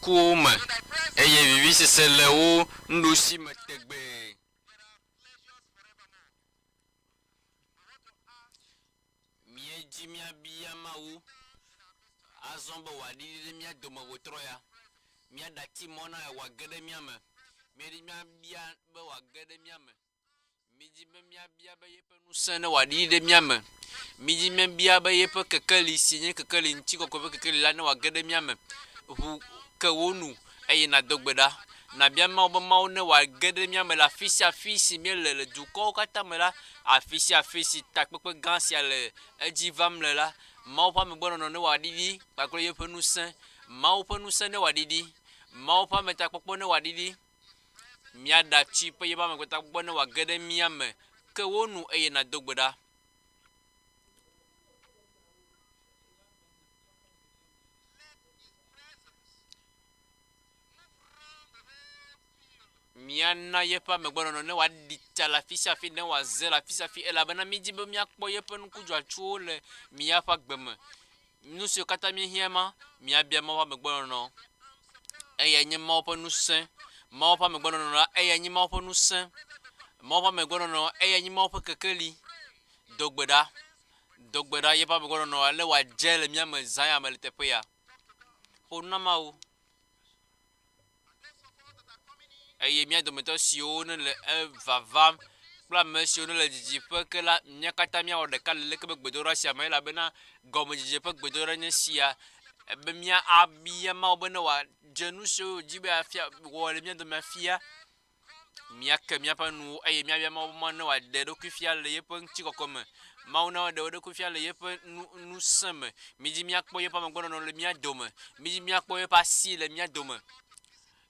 kume eye vivi sese le wo ndosi me tegbe. Mieji mia bia mawu azombe wadi de mia dome wotroya. Mia dati mona wa gede mia me. Medi mia bia be wa gede mia me. Miji be mia bia be yepe nusene wadi de mia me. Miji mia bia be yepe kekeli sinye kekeli nchi kokobe kekeli la ne wa gede mia me. Hu ke wonu eye na dogbeda na bia ma obo ma ne wa gede mia me la fisi mi le duko kata me la afisi takpepe gansia le ejivam le la ma opa me gbono ne wa didi pakro yepe nusen ma opa nusen ne wa didi ma opa me takpepe ne wa didi mia da chi pe yeba me kweta gbɔ ne wa gede mia me ke wonu eye na dogbeda mia na yepa me gbɔ ne wa dita la fisa fi ne wa ze la fisa fi ela bana mi dibe mia kpɔ yepe nu kudzɔ atsuo le mia fa gbeme nu si kata mi hiema mia bia ma wa me gbɔ no eye nye ma opa nusen ma pa me gbono no eye nyi ma pa nusen ma pa me gbono no eye nyi ma pa kekeli dogbeda ye pa me gbono no ale wa jele mi am zaya me letepe ya honna mawo eye mi do meto sio ne le vava pla me sio ne le jiji pe ke la nya kata mi o de ka le ke gbedora sia me la bena gomo jiji pe gbedora nya sia ebe mia abia ma obene wa jenu so jibe afia wole mia do mafia mia ke mia pa nu eye mia bia ma obo na wa de do kufia le yepe nchi kokome ma una de do kufia le yepe nu seme mi ji mia kpo yepa me gbono no le mia dome mi ji mia kpo yepa si le mia dome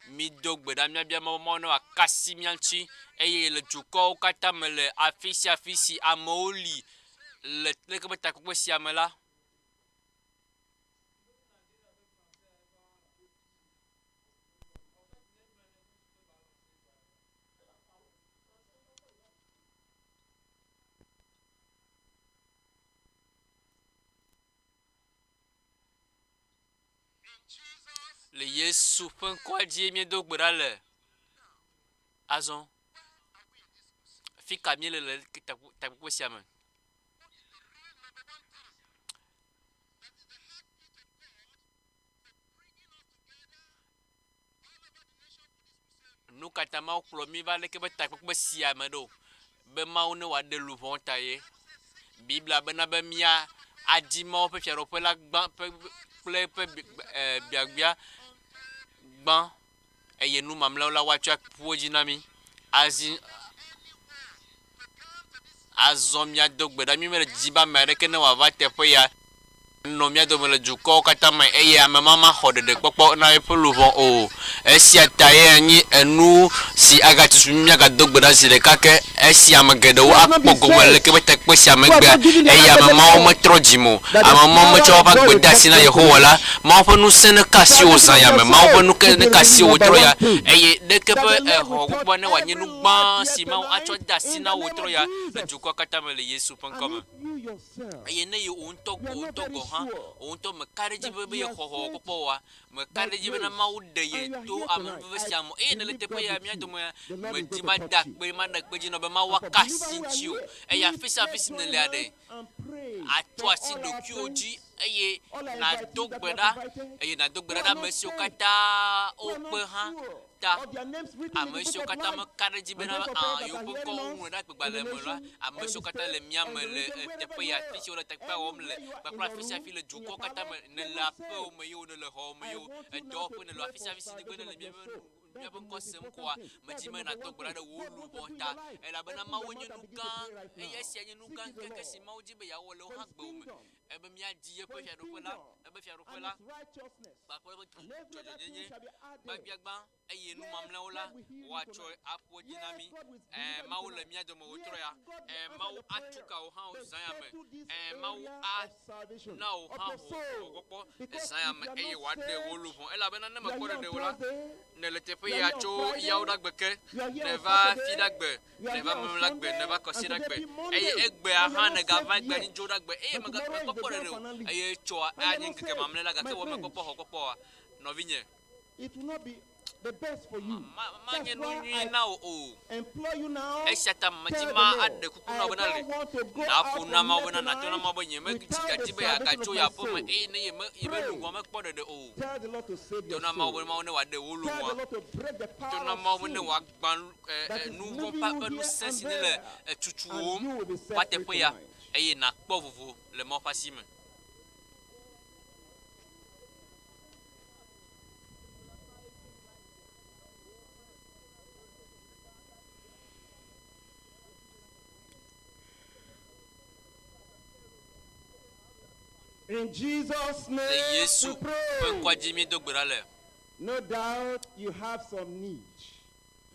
mi dogbeda mia bia ma obo na wa kasi mia nchi eye le juko kata me le afisi amoli le ke beta ko si amela. Le Yesu pen kwa die mi dogbeda le azon fi kamie le tapu siame nu katama oklo mi va le ke tapu siame do be ma one wa de luvon taye bibla bena be mia adima pe fiaro pe la gban pe biagbia gban eye nu mamla la wacha poji nami azomia dogbeda mi me jiba mere ke ne wa va tepe ya no mia do me le juko kata mai eye amama hode de popo na e poluvon o esia taye nyi enu si agati su mia ga dogbeda si de kake esia magede wo akpogo mele ke bete kpesi amegbe eye amama o metrojimo amama mo cho ba gbeda si na yehowa la ma ofo nu sene kasi o san ya me ma ofo nu ke ne kasi o tro ya eye de ke be ho gbo ne wa nyinu gban si ma o acho da si na o tro ya le juko kata mele yesu pon kama eye ne yo on togo on to me kareji be ho popo wa me kareji be na ma u de ye to am be siamo ne le te pe ya mi to me di ma dak pe ji no be ma wa kasi nchi o ya fisa ne le ade atwa si do kyoji eye na dogbeda da me si o kata o pe ha ta amesho kata me kareji be na yo po ko un da pe le mo la amesho kata le miam le te pe ya fisi o le te pe o mle pa fisa fi le juko kata me ne la pe o me yo ne le ho me yo do pe ne lo fisa de be ne le bia bon ko sem ko ma ji me na to gbara de wo lu bonta e la bana ma wonye nukan e yesi anye nukan keke si ma oji be ya wo le o ha gbe o me e be mi aji ye pe fia do pe la e be fia do pe la ba ko jojojenye ba bia gba e ye nu mamle o la wa cho apo jinami ma wo le mi ado mo wotro ya ma wo atuka o ha o zan ya me ma wo a na o ha o gopo zan ya me e wa de wo lu bon e la bana na me ko de wo la ne le te ya cho ya oda gbeke ne va fi dagbe ne va mem lagbe ne va kosi dagbe egbe aha ne ga va gbe ni jo dagbe me ga popo re o cho ani nkeke mamle la ga ke wo me popo ho popo no vinye it will not be the best for you. That's Manye why no I na o. implore you now. Eshata Tell the majima Lord, ade kuku I na bana don't le. want to go Na out fu from na ma here bana na tona ma tonight ba nyeme without kati the be ya salvation gacho of ya my po me soul. ne yeme lu ma kpo de o. Tell the Lord to save your Tona ma soul. ma ne wa de wo lu Tell the wa. Lord to break the power Tona of ma sin ne wa gban that is nu moving von pa you pa nu here sensi and ne le there, tutu and o. you will be set Pa te free po ya tonight. eye na kpo vovo le mo pasi me. In Jesus' name, Le we Yesu pe pray. kwa jimi do gbera le. No doubt you have some need.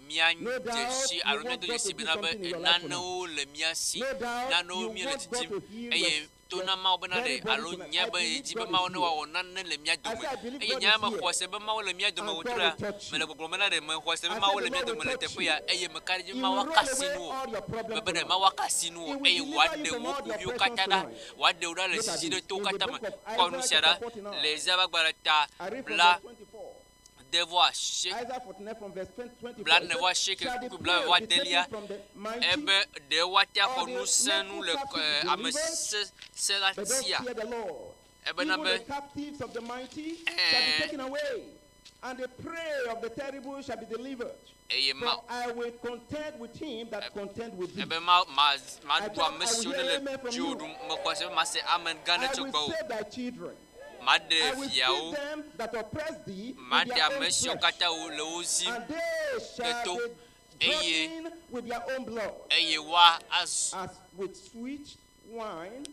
Mia No doubt jeshi you arome want do God yesi to do bina be something in your life nano le mia si No doubt nano you mi le want God titim to heal eye your tona ma bana de very body alo tonight. nya I ba believe ji God be ma is no wa here. onan le mia do I me said, I believe eye God nya is ma here. ko se be ma le mia do me And God wotra will touch me le you. gbogbo na de me ko se be I ma said, le the mia Lord do will me le touch tepo ya you. eye me kari ji He ma will wa roll kasi away nu all your problems be de tonight. ma wa kasi nu He will eye deliver wa you de from wo all ku your yu oppressions kata da tonight. wa de ura le Look at sisi de this. to In the kata ma book of ko nu Isaiah sia da chapter 49. les abagbara ta I read from bla verse 24. devoir shake Isaiah 49 from verse 24. bla It ne says, wa shake shall the ku bla prey wa be delia taken from the mighty, ebe de wata or ko the nu senu lawful le captive ame delivered? se la But thus tia fear the Lord. ebe na Even the be captives of the mighty shall be taken away, and the prey of the terrible shall be delivered. eye For ma I will contend with him that contend with thee. ebe ma I do thought I ame would si hear le amen from jodu you. mo ko se ma se amen gane I to will gbo save thy children. ma de I will fia feed o them that oppress thee ma with de their own ame si o flesh, kata o le o si and they shall Eto. be Eye. drunken with their own blood, eye wa as as with sweet wine,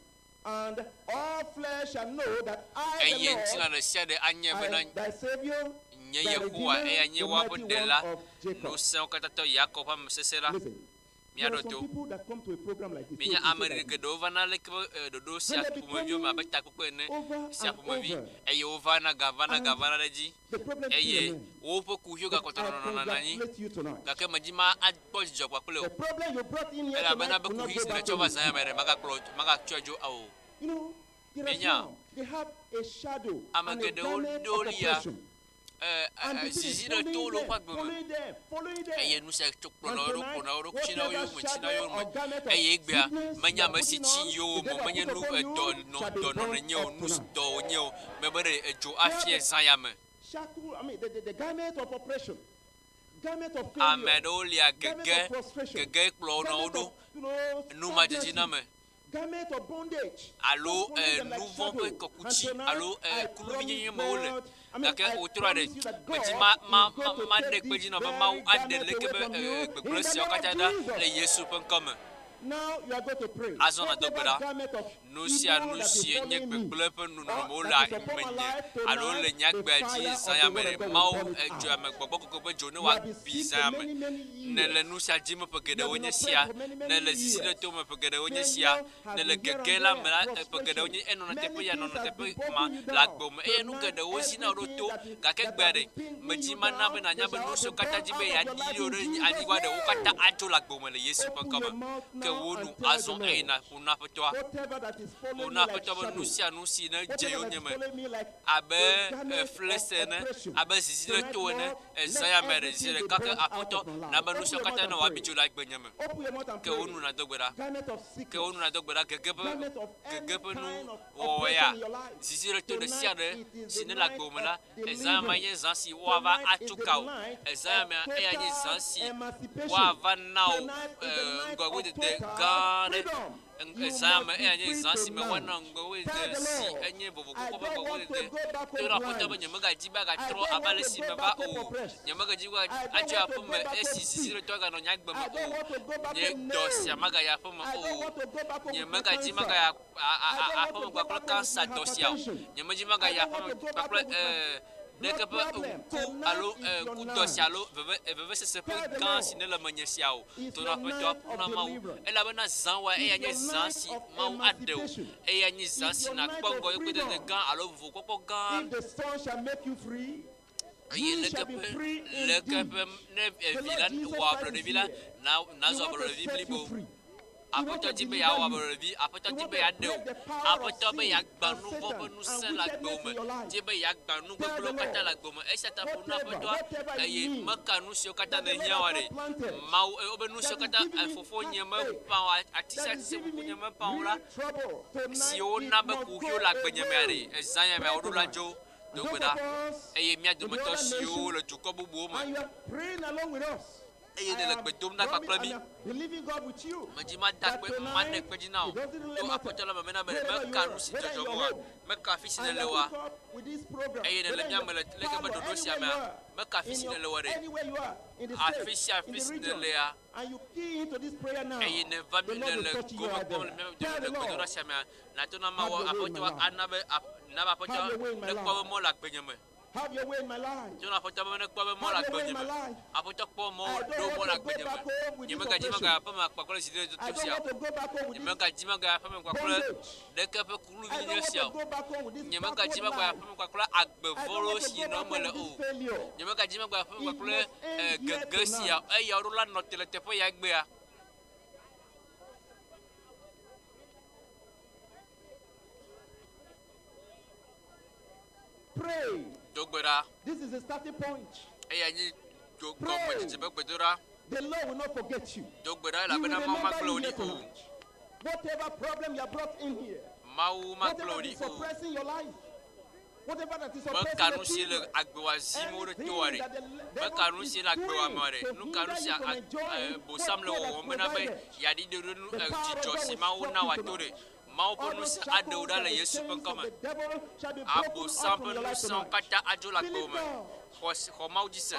and all flesh shall know that I, eye the ntina Lord, le sia de anye be na I, thy Savior, nye thy Yehowa Redeemer, anye the wa po mighty de one la of Jacob. no se o kata to Jacob am sesera Listen, mi there are some adoto people that come to a program like this. mi nya so it will say amere like ge this. do va na le ke do do si When they be apuma vi ma be ta ko ne over si and apuma vi over. eye over na gavana And gavana de ji The problem still eye remains. wo po ku hyo ga ko But I to no na ni congratulate you tonight. ga ke majima a po jo kwa kule The problem you brought in here ela bana tonight be will ku not hisi go le back to chova you. za mere maga klo maga chojo awo You know, there are Menya. some, they have a shadow and a Amagede garment of odolia. oppression. And the thing is Zizi le to following lo them, kwa gbeme following them. eye nu se chokpo And na ro tonight, ko na ro china yo whatever mu china shadow yo mu or garment of eye gbea sickness manya you are ma si putting chi on, yo the mo devil manya put nu upon you, do no shall be do no burned nye o up nu tonight. do nye o me bere ejo They afie have san ya me Shackle, I mean, the garment of oppression, garment of failure, amedolia garment gege of frustration, gege kplo na garment odo of, you know, nu ma jiji na stagnancy, me garment of bondage. alo Just follow them like nu von pe shadow. kokuchi And tonight, alo I kulu promise vinye mo le God, I mean, gake I otura de promise you that meji God ma is going to ma de take kpeji this na ma very ade garment le ke away from you in gbegble the si name okata of da Jesus. le Yesu pen come Now you are going to pray. Azona Whatever dogbera garment of nusia evil that is nusia nye following me, gbegble pe nu no or mo that la is upon my menye life alo le tonight, the nyagba fire ji of zanya the word mere of God will mau burn it ejo out. me gbogbo kokoko jo ne You wa have been bi sick for zame many, many ne le years. nusia ji me pegede You have been onye oppressed sia for many, ne many le sisi le years. to me pegede onye Failure sia has ne le been here and gege la there, mera pegede frustration. onye eno na Many tepe ya no things na have tepe been ma broken you la down. gbo me e nu Tonight, gede osi na ro everything to that ga ke has gbere been pinning meji you ma na be down, na nya they be shall nu all so be kata burned ji out be of ya your life di ore in ani Jesus' gwa de o kata name. ajo la gbo me le Yesu pen Open come your mouth ke now wonu and tell the azon Lord. e na kuna petwa Whatever that is following me ona like petwa shadow, nusia nusi na je whatever yo that is nyeme following me like abe a garment of flesene oppression, abe zizire tonight, to ne Lord, let zaya mere everything zire be kake burnt out apoto of my life. na be Open nusia your mouth kata and na wa pray. bijo la gbenyeme Open your mouth and ke pray. wonu na dogbera Garment of ke sickness, wonu na dogbera gegebe garment of any gegebe nu kind of wo oppression ya in your life. zizire to de Tonight sia de it is the sine la night gbomela of ezaya ma ye deliverance. zansi wa va Tonight is the atuka night ezaya of ma e ya ye total zansi emancipation. wa va now Tonight is the night ngwa of de total gane freedom. You ezaya must ma e be ya ye free zansi me tonight. wana ngwa Tell de the si Lord, enye bobo I ko don't ngwa want to de go back to home na poto ba blind. nyamaga jiba ga I tro don't want abale to si go me back va home o oppressed. nyamaga jiba I don't aja want to apo go me back home esi sick. zizire to ga no nyagba me I don't o want to go back nye home dosia lame. maga ya apo me I don't o want to go back home with my nyamaga cancer. jimaga ya I apo don't me want to kwa go back home with kansa my dosia hypertension. nyamaji maga I ya don't apo want me to go kwa back home with my de blood ka problem. ku Tonight alo is your ku night. dosia alo veve se pe Tell the gan si Lord, ne la manyesia o it's to your na pe to night na of ma o deliverance. ela bana zanwa e ya It's nye your night zansi of ma o adeo emancipation. e ya nye It's zansi your na night kpongo of yo de freedom. gan alo vokoko gan If the Son shall make you free, ye you le shall be free ke indeed. ne The Lord vilan Jesus wa Christ bro de is vila here. na He zo wants bro to de set you blibo free. Apoto ti be ya wa revi, apoto ti be ya de. Apoto be ya gba nu vo be nu se la gbome. Ti be ya gba nu gbogbo kata la gbome. E se ta fu na apoto eye maka nu se kata na hia wa re. Ma o be nu se kata fofo nyema pa wa atisa ti se fofo nyema pa ora. Si o na be ku hio la gbe nyema re. E zanya me o do la jo. Dogbeda eye mia do meto si o le duko bubu ma. And you are praying along with us. Eye de le gbedom na papla mi. Believing God with you. Majima dakwe mane kweji na o. To apotola me na me ka rusi jojo mo. Me ka fisi ne lewa. Eye de le mia me le ke be dodo sia me. Me ka fisi ne lewa re. Afisi ne le ya. And you key into this prayer now. Eye ne va mi ne le go ma ko me de dodo sia me. Na to na ma wo apotola anabe na ba apotola le ko mo la gbenye me. Have your way in my life. Tu na foto me ko be mo la gbenye me. Apoto ko mo do mo la gbenye me. Nyeme ka jima ga pa ma kwakole si de to sia. Nyeme ka jima ga pa ma kwakole de ka pe kulu vi ne sia. Nyeme ka jima ga pa ma kwakole agbe volo si no mo le o. Nyeme ka jima ga pa ma kwakole gege sia. E ya ro la no tele te fo ya gbe ya. Pray. This is the starting point. Pray. The Lord will not forget you. He will remember you here tonight. Whatever problem you are brought in here, whatever is suppressing your life, whatever that is suppressing your Mauponus adora le Yesu penkama. Abo sample nous sans kata ajola goma. Homaudisa.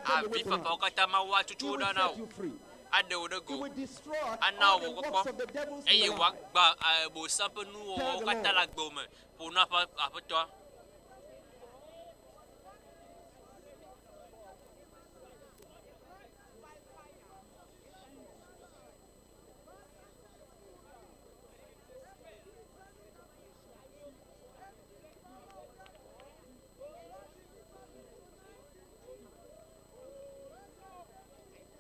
Abi papa kata mawa tutuda now. Adoda go. Ana wo ko. Eye wa gba abo sample nu o kata la goma. Pona pa apoto.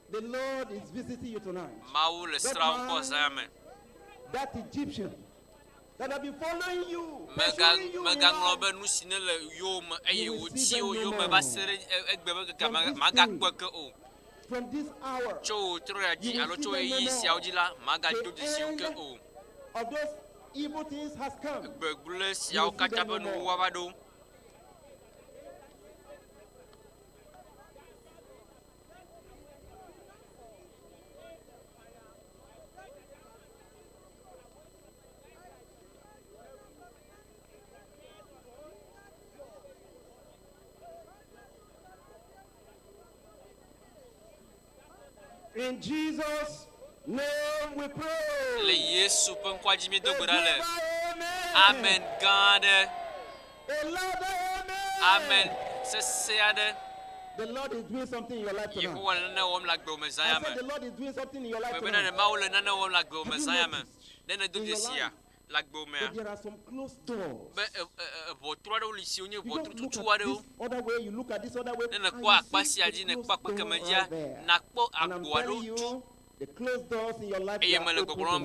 The Lord is visiting you tonight. That Egyptian that have been following you. From this hour, you will see of those evil things has come. In Jesus' name we pray. Amen. God. Amen. The Lord is doing something in your life tonight. I said the Lord is doing something in your life tonight. But there are some closed doors. You don't look at this other way, you look at this other way, and you see the closed door right there. And I'm telling you, the closed doors in your life are open.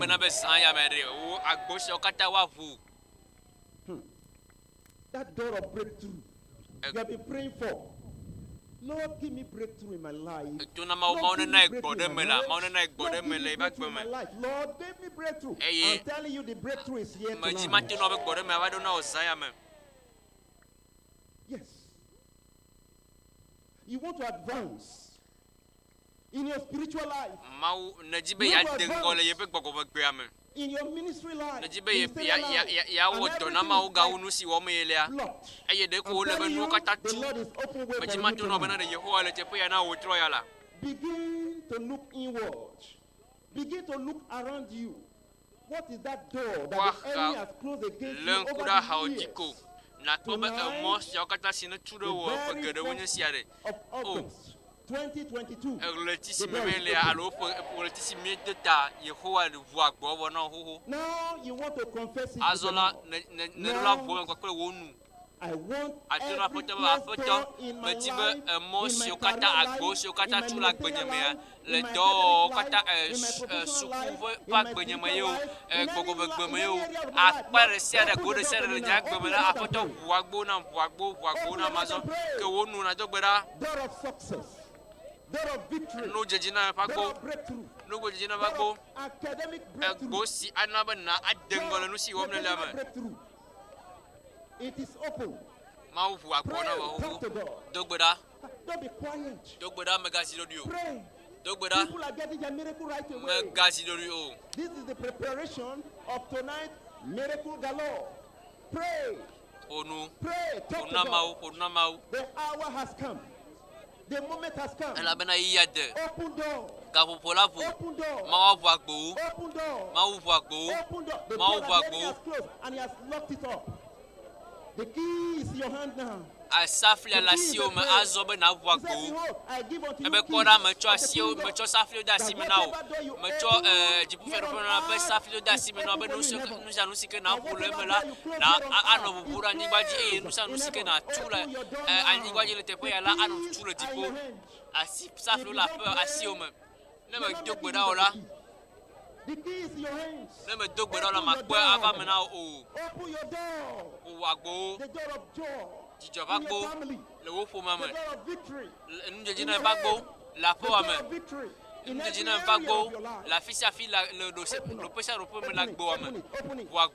That door of breakthrough you have been praying for. Lord, give me breakthrough in my life. Lord, give me breakthrough in my life. Lord, give me breakthrough. I'm telling you, the breakthrough is here tonight. Yes. You want to advance in your spiritual life. In your ministry life. Begin to look inward. Begin to look around you. What is that door that the enemy has closed against you over the years? Tonight, the very 1st of August, 2022. Now you want to confess it to the Lord. Now, Atona poto ba poto me di be emo si o kata agbo si o kata tu la gbenyeme le do kata suku pa gbenyeme yo gogo gbeme yo apare si ada go de sere le nya gbeme la apoto vuagbo na mazo ke wonu na dogbera no jejina pa go no go jejina pa go go si anaba na adengolo no si womle la ma. It is open. Mau vuagbo na wo dogbera Don't be quiet. dogbera megasi do dio Pray. dogbera People are getting their miracle right away. megasi do dio. This is the preparation of tonight. Miracle galore. Pray. Onu Pray. Talk to God. onamau The hour has come. The moment has come. ela bena yade Open door. ka popola vo Open door. ma vuagbo Open door. ma vuagbo Open door. The Mau door that vuagbo. he has closed and he has locked it up. The key is in your hand now. asafli ala sio me azobe na He said, vuagbo behold, I give unto you ebe keys kora me cho of the asio kingdom. me cho safli da si me na o me cho jipu fero na be safli da si me na be no nu sike na bulu me la na ano bubura ni gbaji nu sike na tula ani gbaji le tepo ya la ano tula dipo asi safli la pe asio me ne me dogbeda ola The key is in your hands. ne me dogbeda ola ma pe ava me na o Open your door. vuagbo The door of joy. jijoba In gbo your family. le wo fo ma The me door of victory. nu jejina ba gbo la The po wa door me of victory. In Nous every disons area pas of go your life. la fille sa fille le dossier le péché le peut me la go Open it. Open it. voir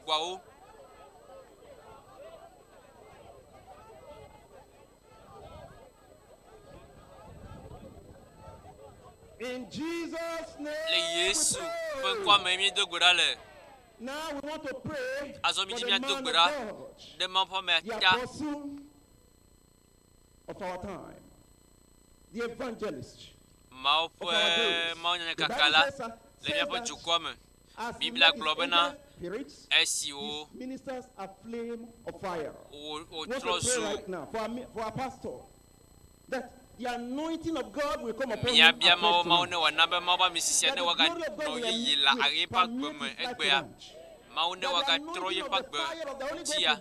go In Jesus' name. le Yesu we peut pray. quoi même de godale Now we want to pray azo mi for di the mi man to of gbera God, de mon pas me the ta apostle of our time, the evangelist. ma peut ma nya The Bible kakala says, le mia peut tu quoi me as he Bible led his globe na angel spirits, SEO his ministers are flame of fire. o We want to trozo pray right now for our pastor, that the anointing of God will come upon mia him bia ma afresh ma tonight. ne wa na be ma ba mi sisi That ne the wa ga glory of God no will yi la will ari pa permeate gbe me his life egbe ya tonight. ma ne wa ga troye pa gbe tia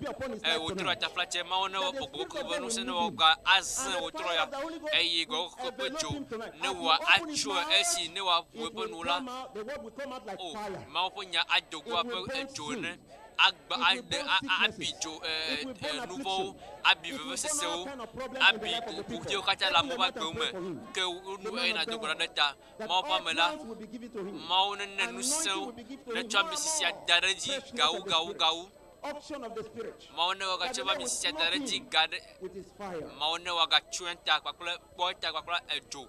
o tro ta flache ma ne wa popo ko be no se ne wa ga azan o tro ya eyi go ko pe jo ne wa acho esi ne wa we be no la The word will come out like o fire. ma o nya adogo ape ejo ne agba ade abijo nouveau abi veve sese o abi o je o kata la mo ba gbe o me ke nu e na dogo na ta ma o pa me la ma o ne nu se o ne twa mi sisi adareji gau Auction of the spirit ma o ne wa ga cheba mi sisi adareji gade with his fire. ma o ne wa ga chuenta kwakle boita kwakle ejo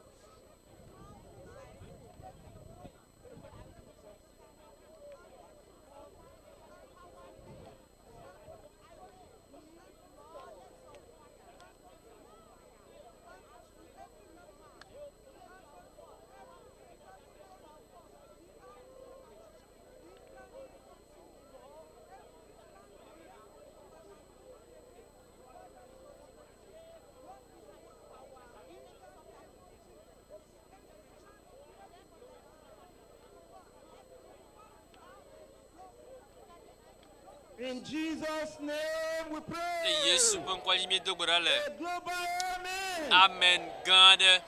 In Jesus' name we pray. e Yesu pe kwa mi dogo le A global amen. amen gande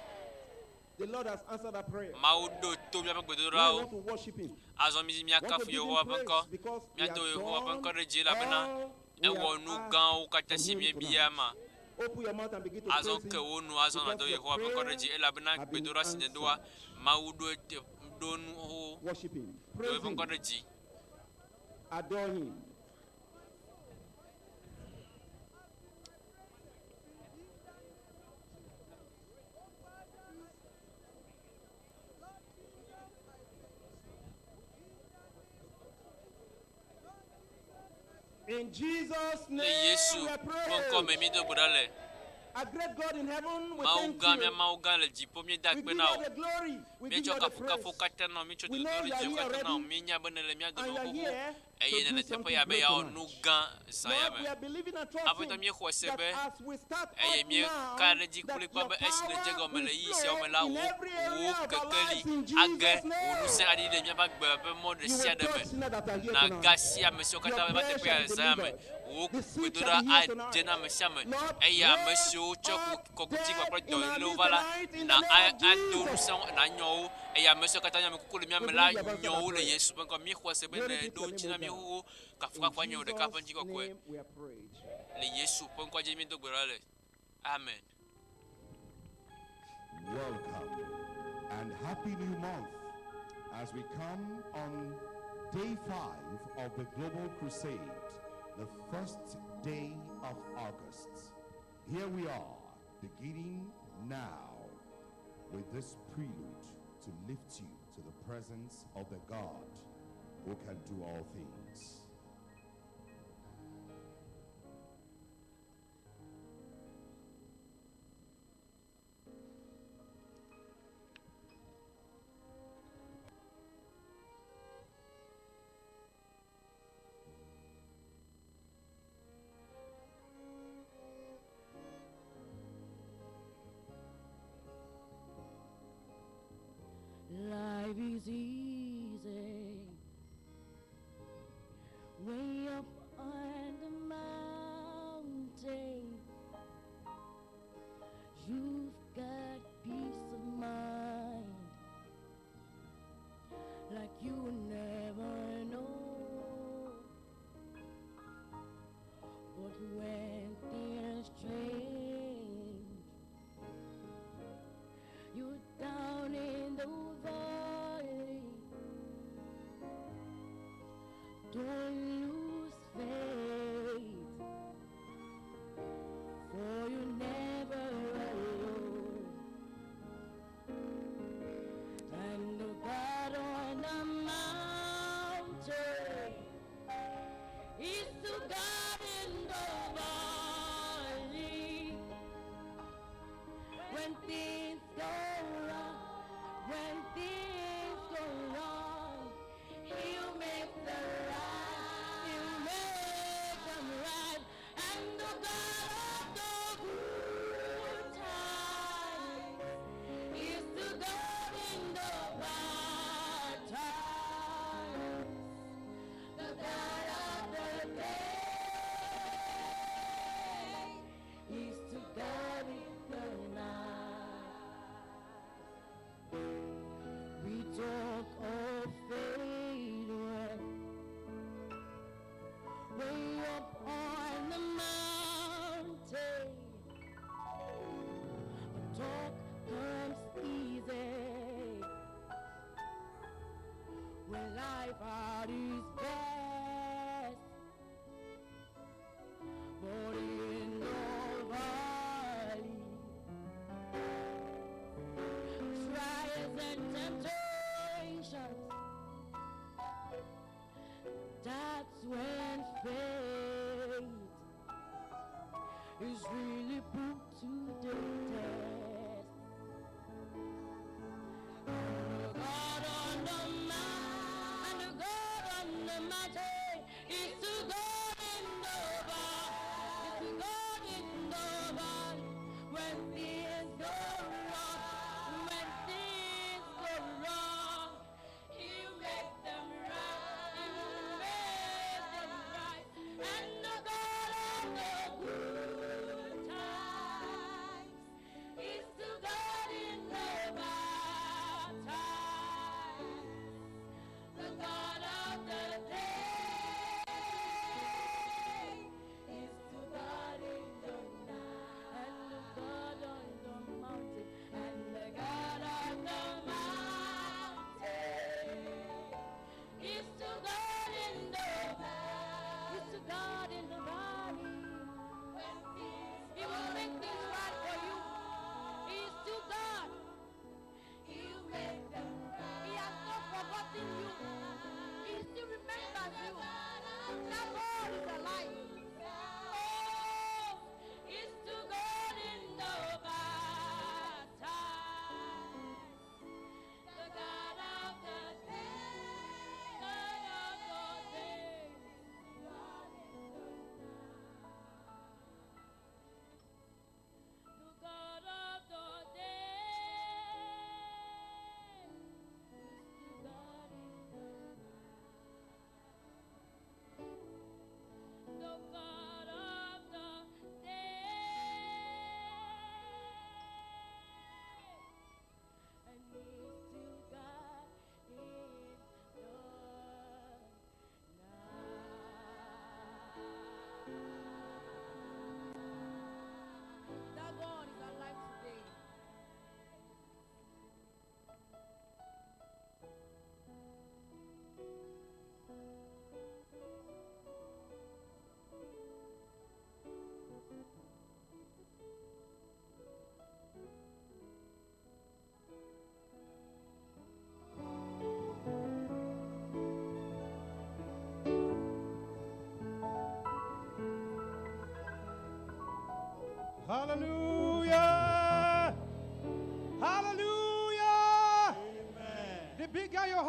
The Lord has answered our prayer. ma o do to mi pe gbedo We ra want o to worship him. azo mi mi aka Want to fi give Yehowa him pe praise ko because mi he to has Yehowa pe done ko reji la bena all e we wo have nu asked gan o kata from si him mi tonight. bia ma Open your mouth and begin to azon praise ke him. wo nu azon na do Yehowa pe ko reji e la bena gbedo ra sine doa ma u do do nu o Worship him. do Praise pe him. ko reji Adore him. In Jesus' le name Yesu we pe ko me pray. mi dogo le A great God in heaven, we ma u thank gan mi you. ma u gan le ji po mi da We pe give na you o the glory. We mi give cho you ka the fu ka fu praise. kata no mi cho We do know do you are ji here kata na already, mi nya bene le mi do And you ko are ko here e to ye do ne te pe something ya be great ya o nu tonight. gan sa ya Lord, we me are believing and Apo trusting to mi ho se that be as we start eye up mi now, ka re ji that kuli your kwa be esi le jego power me will le yi se o me flow la in wo every area of our kekeli lives in age Jesus' o nu se name. adi le mi ba gbe be mo de You sia will de me touch sinners that are here na tonight. ga sia me so kata Your be ba te prayer pe ya shall be za me delivered. wo The seed kudo shall be a healed tonight. dena mesiame Lord, eya raise mesio choku up kokuti kwa life in our do midst vala tonight in na the name of ado Jesus. rusan na nyo eya mesio katanya me kukulu mi amela We believe you have answered nyo our le prayer. Yesu benko mi khwase Glory bene be to do your name, china O mi God. hu kafuka In kwa nyo de kapanji Jesus' kwa kwe name we are prayed. le Yesu benko jimi do gberale amen. Welcome and happy new month as we come on day 5 of the Global Crusade, the first day of August. Here we are, beginning now with this prelude to lift you to the presence of the God who can do all things. Life is easy way up on the mountain. You've got peace of mind like you never know. But when things change, you're down in the valley. Don't lose faith, for you're never alone. And the God on the mountain is the God in the valley. When things go wrong, when things go wrong, He'll make them right. He'll make them right. And the God of the good times is the God in the bad times. The God of the day is the God in the night. We talk of failure way up on the mountain. But talk comes easy when life out is best. But in the valley, trials and temptations, that's when faith is really put to the test. And the God on the mountain, and the God on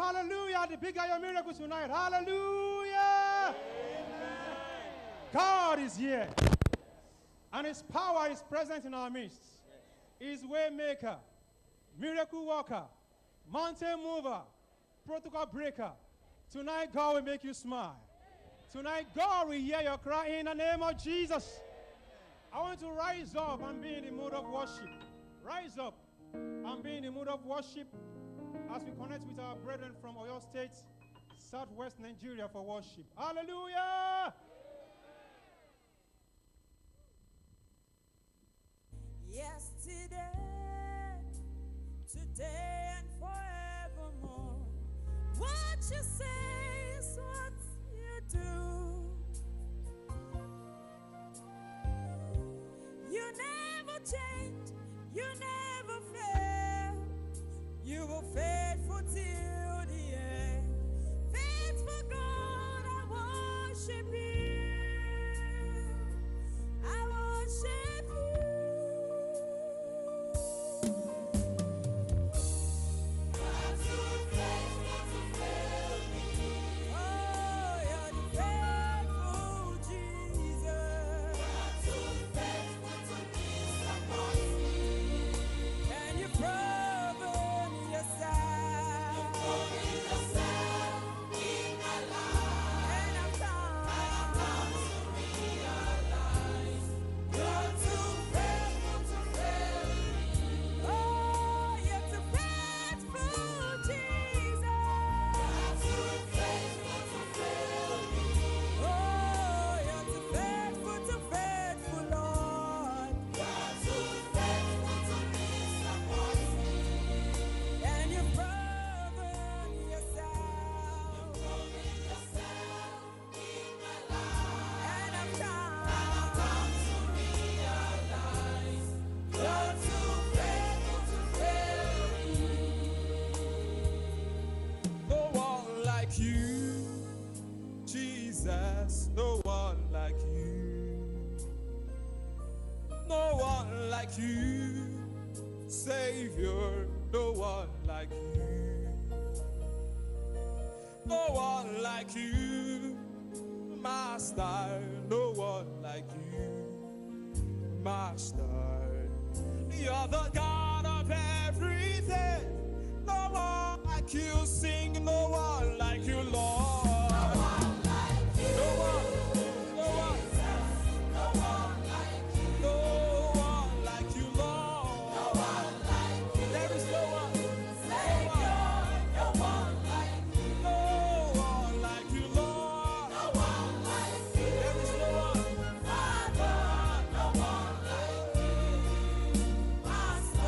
Hallelujah. The bigger your miracle tonight. Hallelujah. Amen. God is here. And his power is present in our midst. He's way maker, miracle worker, mountain mover, protocol breaker. Tonight, God will make you smile. Tonight, God will hear your cry in the name of Jesus. I want to rise up and be in the mood of worship. Rise up and be in the mood of worship as we connect with our brethren from Oyo State, Southwest Nigeria for worship. Hallelujah! Yesterday, today, and forevermore. What you say is what you do. You never change, you never fail. You were faithful till the end. Faithful God, I worship you. I worship you. No one like you. No one like you. Savior, no one like you. No one like you. Master, no one like you. Master, you're the God of everything. No one like you. Sing, no one like you, Lord. Master.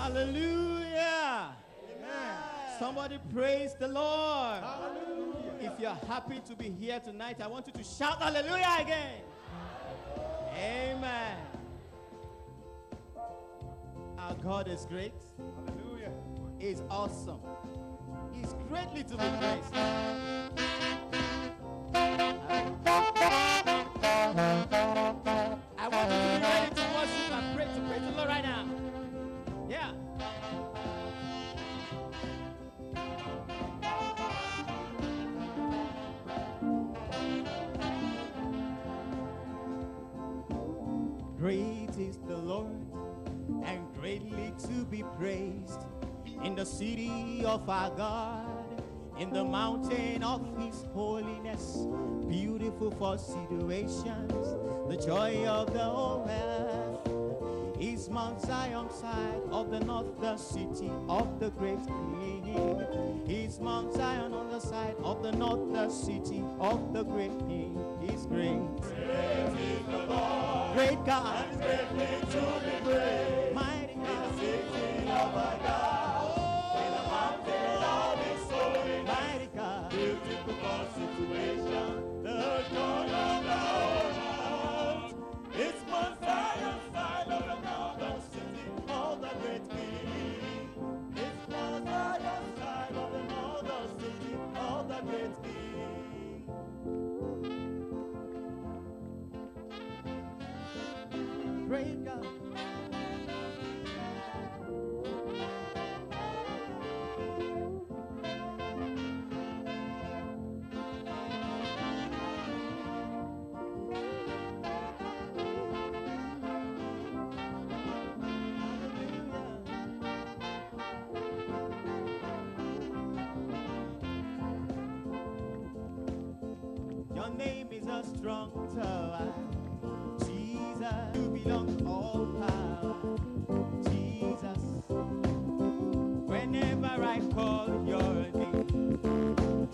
Hallelujah. Amen. Somebody praise the Lord. Hallelujah. If you're happy to be here tonight, I want you to shout hallelujah again. Amen. Our God is great. Hallelujah. He's awesome. He's greatly to be praised. I want you to be ready to worship and pray to praise the Lord right now. Yeah. Great is the Lord and greatly to be praised in the city of our God, in the mountain of his holiness, beautiful for situations, the joy of the whole earth is Mount Zion side of the north, the city of the great King. Is Mount Zion on the side of the north, the city of the great King. He's great. Great is the Lord. Great God. And greatly to be praised. Mighty In the God. city of our God. In the mountain of his holiness. Mighty God. Beautiful for situation. The joy of the whole earth. It's Mount Zion side of the northern city of the great King. It's Mount Zion side of the northern city of the great King. Great God. Your name is a strong tower. Jesus, you belong all power. Jesus, whenever I call your name,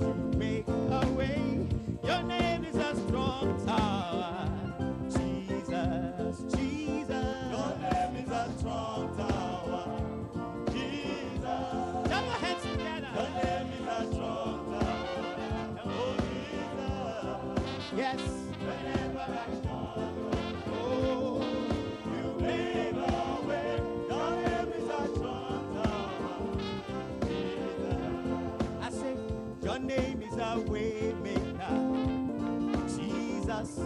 you make a way. Your name is a strong tower. Jesus, Jesus, Your name is a strong tower. Jesus. Clap your hands together. Your name is a strong tower. Oh, Jesus. Yes. Whenever I call, oh, you make a way. Your name is a strong tower. Jesus. I say, your name is a way maker. Jesus,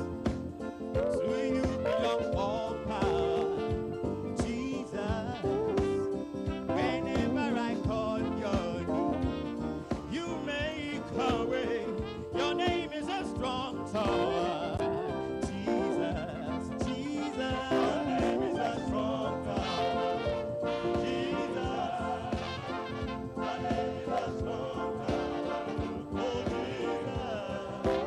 to you belong all power. Jesus, whenever I call your name, you make a way. Your name is a strong tower. Jesus, Jesus, Your name is a strong tower. Jesus. Your name is a strong tower. Oh, Jesus.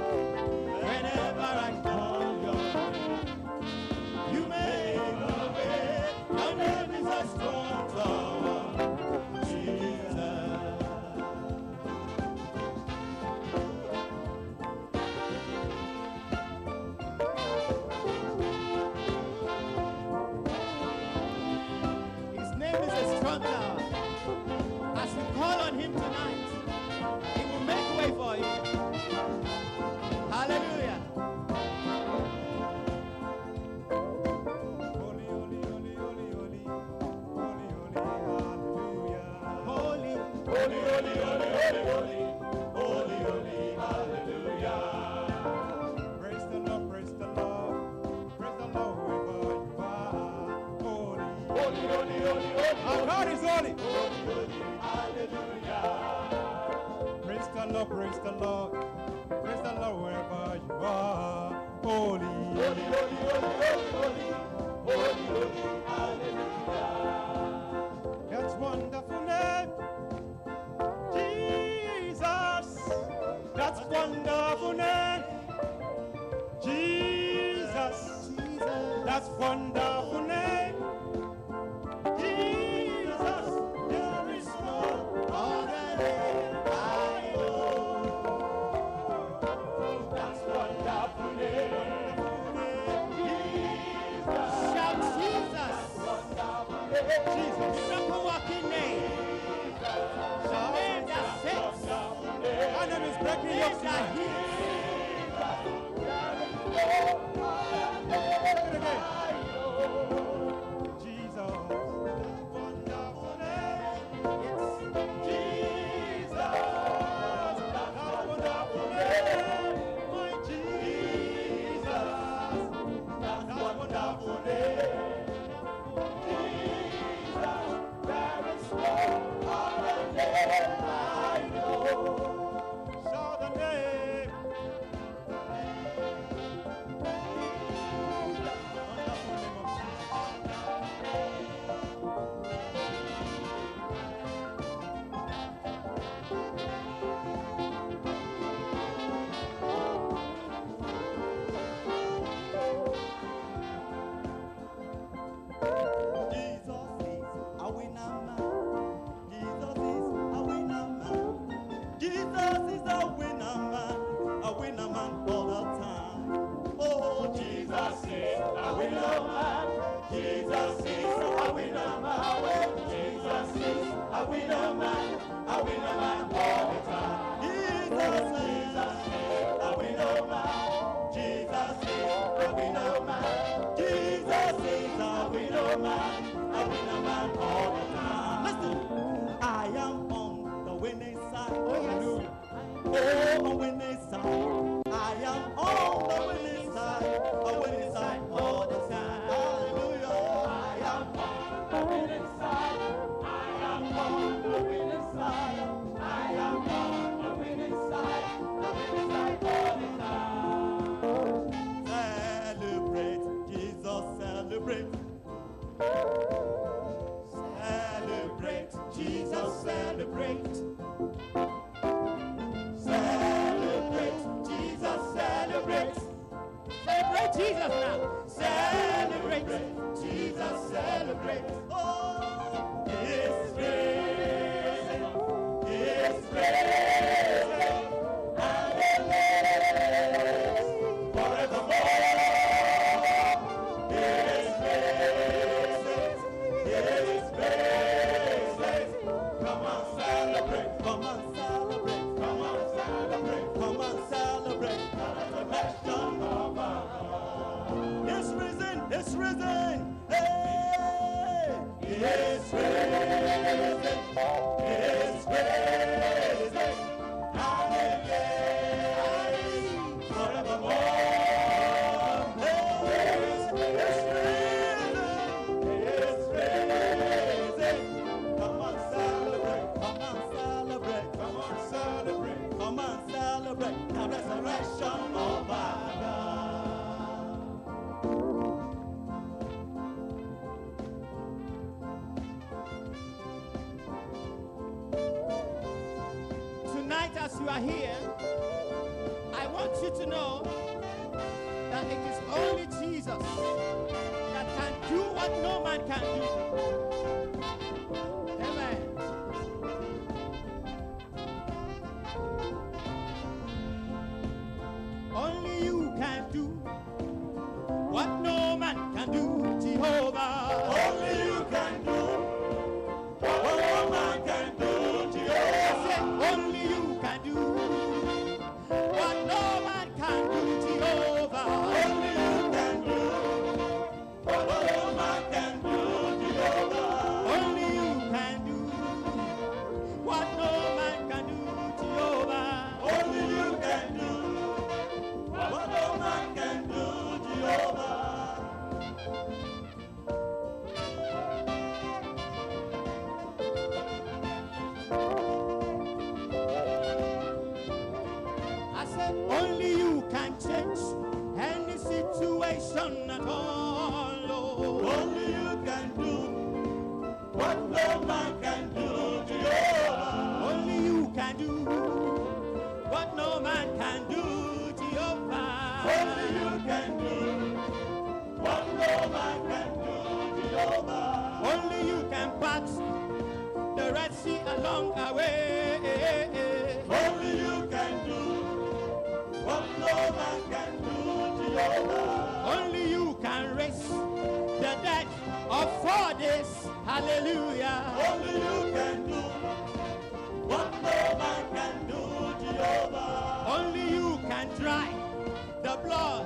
whenever I call your name, You make a way. Your name is a strong tower. Jesus. his name is a strong tower. As you call on him tonight, he will make way for you. Hallelujah. Holy, holy, holy, holy, holy. Holy, holy, hallelujah. Holy, Holy, holy, holy, holy, holy. Holy, holy, hallelujah. Praise the Lord, praise the Lord. Praise the Lord wherever you are. Holy, holy, holy, holy, holy. Our God is holy. Holy, holy, hallelujah. Praise the Lord, praise the Lord. Praise the Lord wherever you are. Holy, holy, holy, holy, holy, holy. Holy, holy, hallelujah. That's wonderful name. Jesus. That's wonderful name. Jesus. That's wonderful name. Jesus. There is no other name I know. That's wonderful name. Jesus. shout Jesus. Miracle working name. Name that saves. That name is breaking Name yokes that tonight. heals. Take it again. Jesus. Wonderful name. Jesus. That wonderful name. My Jesus. That wonderful name. Shout the name. Wonderful name of Jesus. Jesus is a winner man. Jesus is a winner man. Jesus is a winner man all the time. Oh, Jesus is a winner man. Jesus is a winner man. Jesus is a winner man all the time. Jesus is a winner man. Jesus is a winner man. Jesus is a winner man all the time. Listen, I am on the winning side. Oh, on the winning side. I am on the winning side all the time. Hallelujah. I am on the winning side. I am on the winning side. I am on the winning side all the time. Celebrate, Jesus, celebrate. Celebrate, Jesus, celebrate. Celebrate, Jesus, celebrate. Celebrate Jesus now. Celebrate, Jesus, celebrate. Oh, it's risen, it's risen, and it lives forevermore. It's risen, it's risen. Come on, celebrate, come on, celebrate, come on, celebrate, come on, celebrate. The resurrection of our God. It's risen, it's risen. Hey, it's risen, it's risen, and it lives forevermore. It's risen, it's risen. Come on, celebrate, come on, celebrate, come on, celebrate, come on, celebrate the resurrection of our God. Tonight, as you are here, I want you to know that it is only Jesus that can do what no man can do. Amen. Only you can do what no man can do, Jehovah. Only you can do what no man can do, Jehovah. I said, only you can do what no man can do, Jehovah. Only you can do what no man can do, Jehovah. Only you can do what no man can do, Jehovah. Only you can do what no man can do, Jehovah. I said, only you can change any situation at all. Lord. Only you can do what no man can do, Jehovah. Only you can do what no man can do, Jehovah. Only you can do what no man can do, Jehovah. Only you can part the Red Sea along our way. Only you can do what no man can do, Jehovah. Only you can raise the dead of 4 days. Hallelujah. Only you can do what no man can do, Jehovah. Only you can dry the blood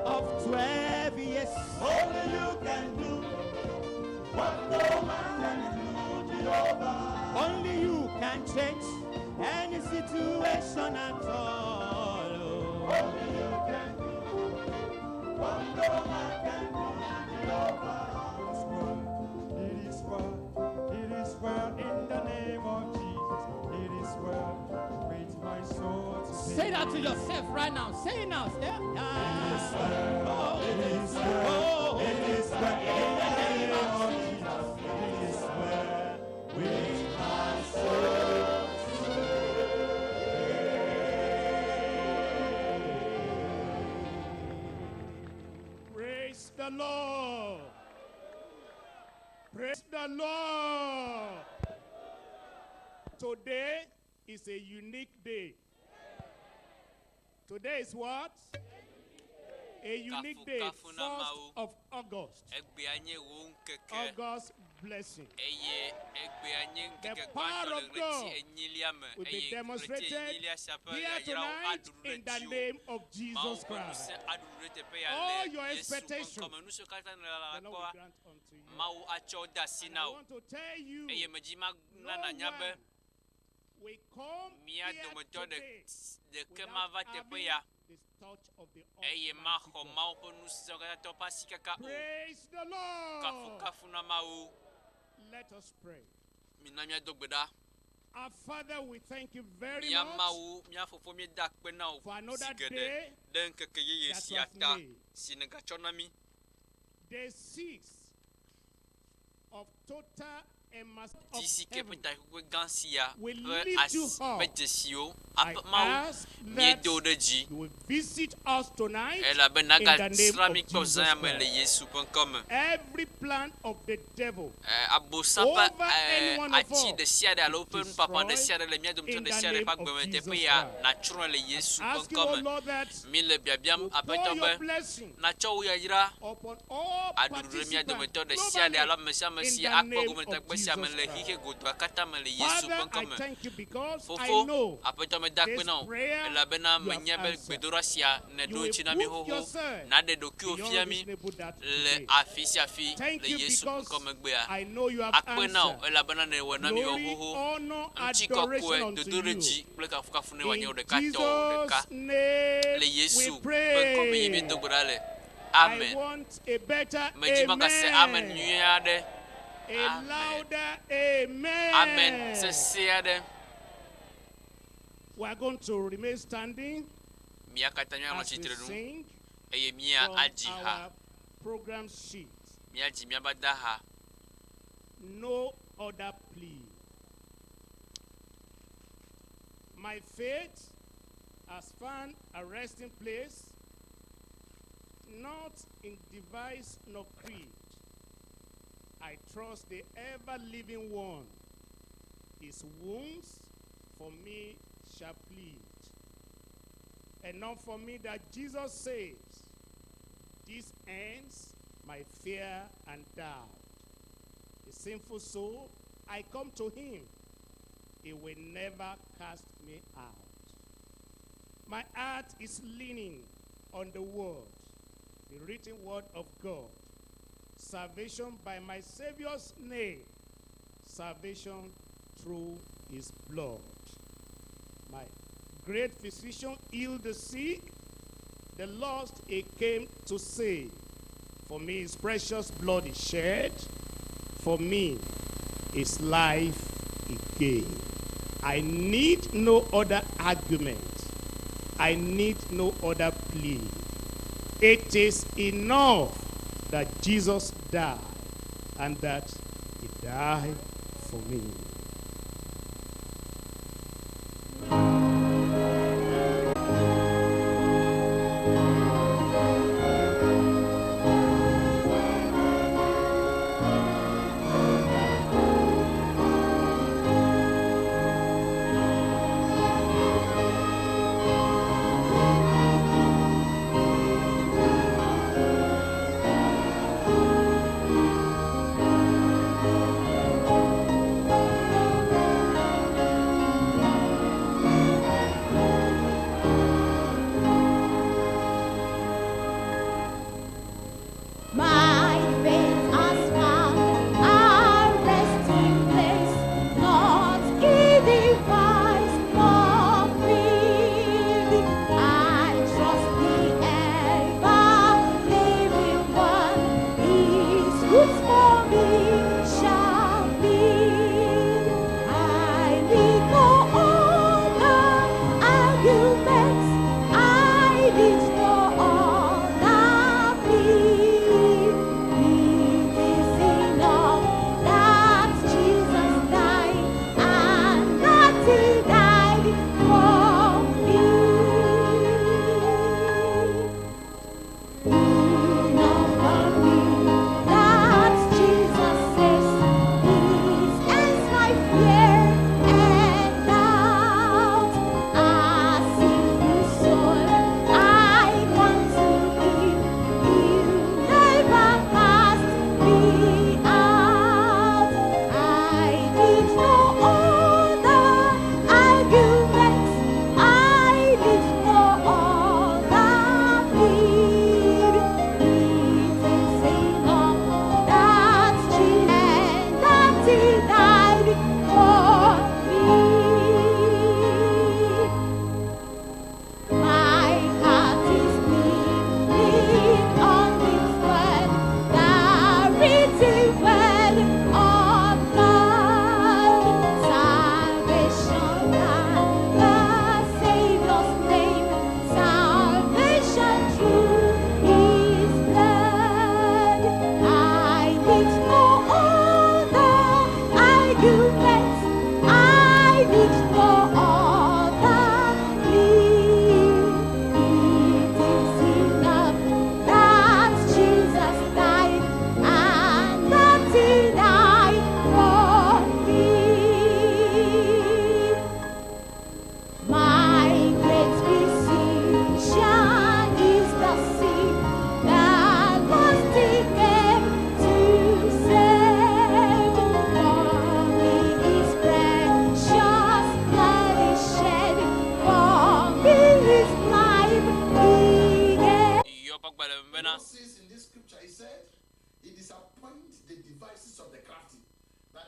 of 12 years. Only you can do what no man can do, Jehovah. Only you can change any situation at all. Only you can do what no man can do, Jehovah. It is well, it is well in the name of Jesus. It is well with my soul. Say that to yourself right now. Say it now. Say it. It is well, it is well, it is well in the name of Jesus. It is well with my soul. Praise the Lord. Praise the Lord. Today is a unique day. Today is what? A unique day, 1st of August. August blessing. The power of God will be demonstrated here tonight in the name of Jesus Christ. All your expectations, the Lord will grant unto you. And I want to tell you, no one will come here today without having this touch of the Almighty God. Praise the Lord. Let us pray. Our Father, we thank you very much for another day that was made. Day 6 of total emancipation of heaven will lead you home. I ask that you will visit us tonight in the name of Jesus Christ. Every plan of the devil over any one of us is destroyed in the name of Jesus Christ. Ask you, O Lord, that you pour your blessing upon all participants globally in the name of Jesus Christ. Father, I thank you because I know this prayer you have answered. You will prove yourself beyond reasonable doubt today. Thank you because I know you have answered. Glory, honor, adoration unto you. In Jesus' name we pray. Amen. I want a better Amen. amen. A louder amen. Amen. We are going to remain standing as we sing from our program sheet. No other plea. My faith has found a resting place, not in device nor creed. I trust the ever-living one. His wounds for me shall plead. Enough for me that Jesus saves. This ends my fear and doubt. The sinful soul, I come to him. He will never cast me out. My heart is leaning on the word, the written word of God. Salvation by my Savior's name. Salvation through his blood. My great physician healed the sick. The lost he came to save. For me his precious blood is shed. For me his life he gave. I need no other argument. I need no other plea. It is enough that Jesus died and that he died for me.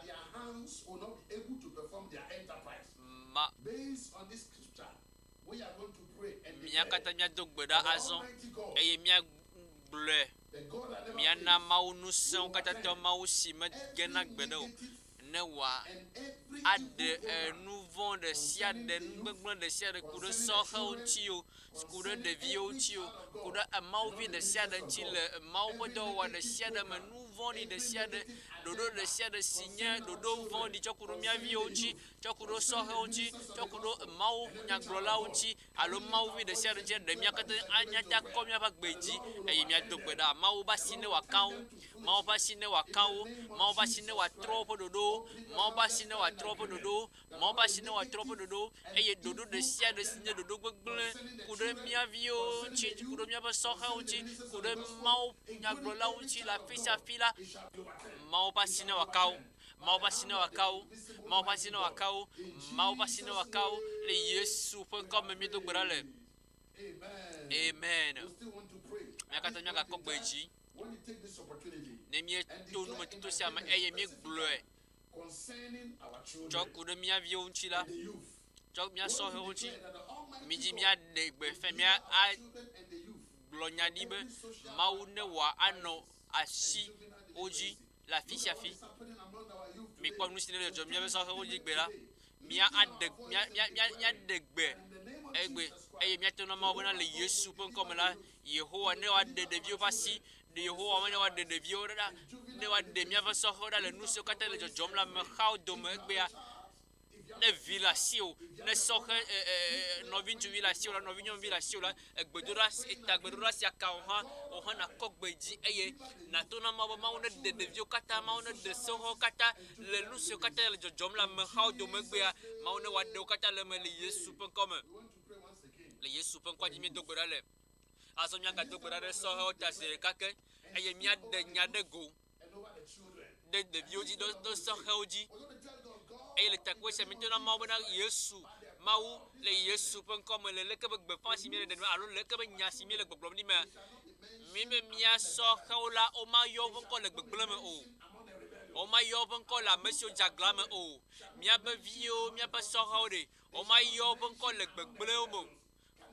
their hands will not be able to perform their enterprise. Based on this scripture, we are going to pray and declare Almighty God, the God that never fails, will attend nous vend de sia de nous de sia de kudo soho tio kudo de vio tio kudo amauvi de sia de chile mau do wa de sia de nous vend de sia de dodo de sia de signé dodo vend di chokuro mia vio chi chokuro soho chi chokuro mau nya glola uchi alo mauvi de sia de mia kata anya ta ko mia ba gbeji e mia do gbeda mau ba sine wa kan mau ba sine wa kan mau ba sine wa tropo dodo mau ba sine wa tropo dodo mau ba sine wa tropo dodo e dodo de sia de signé dodo gbegbele kudo mia vio chi kudo mia ba soho uchi kudo mau nya glola uchi la fisa fila mau ba sine wa kan mau ba sine wa kan mau ba sine wa kan mau ba sine wa kan le Yesu po comme mi do gbera le amen mia kata mia ka ko gbeji when you take this opportunity ne mi to no motito sia ma e mi gloe concerning our children, choku de mia vie unchi la the youth, chok mia so he unchi that the Almighty mi ji God, mia de gbe fe mia a children and the youth, glonya di be mau ne wa ano asi oji la fi sia fi what's happening among our youth mi today, kwa nusi ne jo mia be so he oji gbe la mia ade mia de gbe egbe e mia to no ma bona le Yesu pon comme la Yehowa ne wa de vio pasi de Yehowa ne wa de vio da ne wa de mia va so ho da le nusi kata le jo la me khau do me egbe ya ne villa sio ne so no vinju villa sio la no vinyo villa sio la egbe do ra etagbe do ra sia ka o ha na kokbeji eye na to na ma ma one de vio kata ma one de so ho kata le nusi kata le jo la me khau do me egbe ya ma one wa de kata le me le Yesu pon comme le Yesu pon kwa jimi dogbora le aso nya ka dogbora le so ho ta se kake eye mia de nya de go de vioji do so hoji eye le takwe se mi to na ma bona Yesu mau le Yesu pon comme le ke be fa si mi de alo le ke be nya si mi le gbogbo ni mi me mia so hola o ma yo pon ko le gbogbo me o ma yo pon ko la monsieur jagla me o mia be vio mia be so hode o ma yo pon ko le gbogbo mo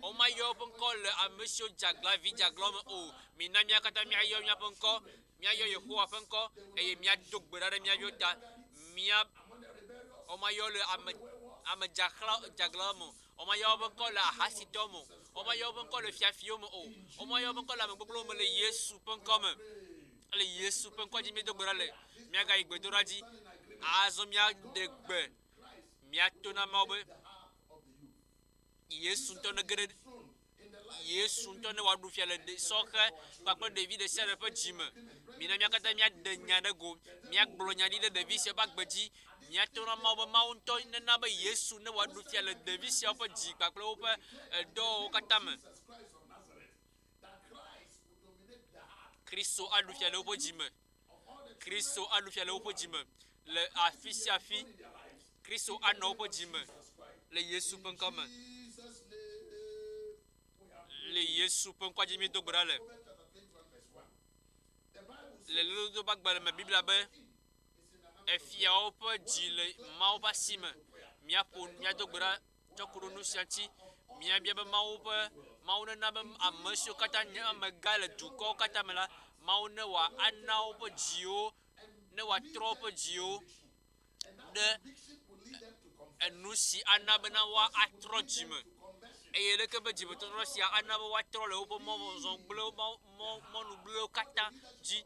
o ma yo pon ko le a monsieur jagla vi jagla me o mi na mia kata mia yo mia pon ko mia yo Yehowa pon ko e mia dogbera de mia yo ta mia o ma yo le am jagla mo o ma yo pon ko la hasito mo o ma yo pon ko le fiafio mo o ma yo pon ko la me gbogbo mo le Yesu pon ko me le Yesu pon ko jimi dogbera le mia ga igbe doraji azo mia degbe mia tona mabe Yesu ntone gere Yesu ntone wadu fiale de soke pakpo David de sere pe jime mina mia kata mia de nya de go mia gblonya di de David se bagbeji mia tona mabe maunto ne na be Yesu ne wadu fiale David se pe ji pakpo pe do kata me Kristo adu fiale opo jime Kristo adu fiale opo jime le afisi afi Kristo anu opo jime le Yesu pon comme le Yesu pon kwa jimi dogbara le le do bagbara me Biblia be e fia opo ji le ma opa sime mia pon mia dogbara chokuru nu sianti mia bia be ma opa ma ona na be amasio kata nya magala duko kata mala ma ona wa ana opo jio ne wa tropo jio de enusi anabena wa atrojime eyele ke be jibe to rosia anaba wa trole opo mo zongble mo nublo kata ji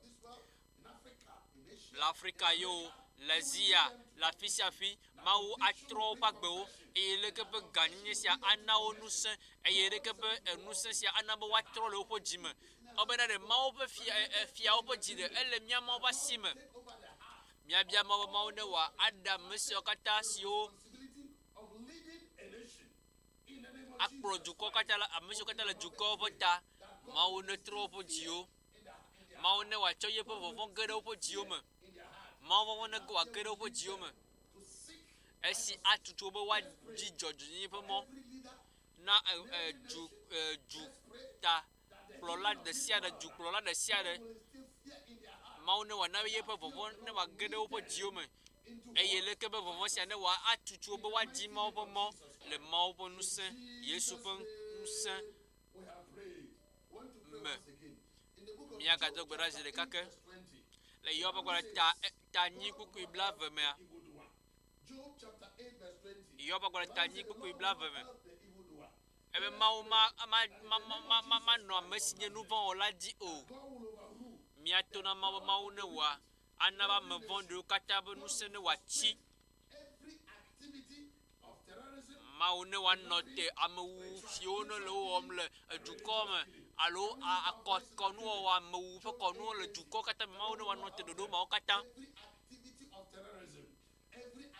l'Africa yo l'Asia la fisiafi mau atro pagbo eyele ke be ganye sia ana onuse eyele ke be enuse sia anaba wa trole opo jime obena de mau be fia opo jide ele mia mau ba sime mia bia mau ne wa adam mesio kata sio akpro juko kata la amisho kata la juko vota mau ne tropo jio mau ne wa choye po vovon gero po jio me mau vovon ne go gero po jio me esi atutu bo wa ji jojo ni po mo na ju ta plola de sia de ju plola de sia de mau ne wa na ye po vovon ne wa gero po jio me eye le ke be vɔvɔ sia ne wa atutu be wa di mawo be mɔ le mawo be ŋusẽ Yesu ƒe ŋusẽ me mia gado gbe ɖa zi ɖeka ke le yewo ƒe gbe ta nyi kpukui bla ve mea yewo ƒe gbe ta nyi kpukui bla ve me ebe mawo ma nɔ ame si nye nu vɔ wɔla dzi o mia to na mawo ne wa ana ba me vɔ̃ɖiwo katã be ŋusẽ ne wòatsi mawo ne woanɔ te amewu siwo ne le wo wɔm le edukɔ me alo kɔnuwɔwɔ amewu ƒe kɔnuwo le dukɔ katã me mawo ne woanɔ te ɖoɖo mawo katã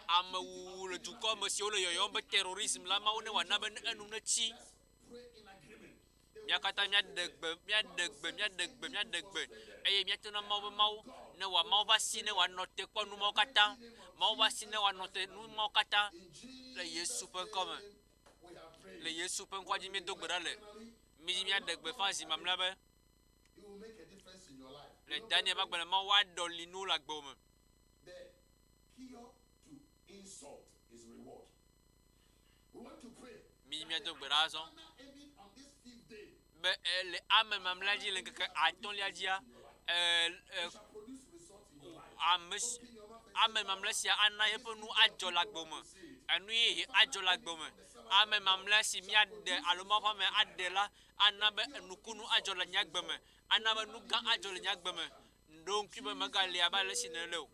amewu le dukɔ me siwo le yɔyɔm be terorisme la mawo ne wòana be enu netsi mia katã miaɖe gbe eye miato na mawo be mawo ne wòa mawo va si ne wòanɔ te kpɔ nu mawo katã mawo va si ne wòanɔ te nu mawo katã le Yesu ƒe ŋkɔ me le Yesu ƒe ŋkɔa dzi miedo gbe ɖa le mi miaɖe gbe fa zi mamlɛa be le Daniel ƒe agbalẽ mawo woaɖɔli nuwo le agbewo me mi miado gbe ɖa azɔ be le ame mamlɛa dzi le ŋkeke atɔ̃lia dzia ame mamlɛa sia ana yeƒe nu adzɔ le agbewo me enu yeye adzɔ le agbewo me ame mamlɛa si miaɖe alo mawo ƒe ame aɖe la ana be nukunu adzɔ le nye agbe me ana be nu gã adzɔ le nye agbe me ɖo ŋkui be megali abe ale si nele o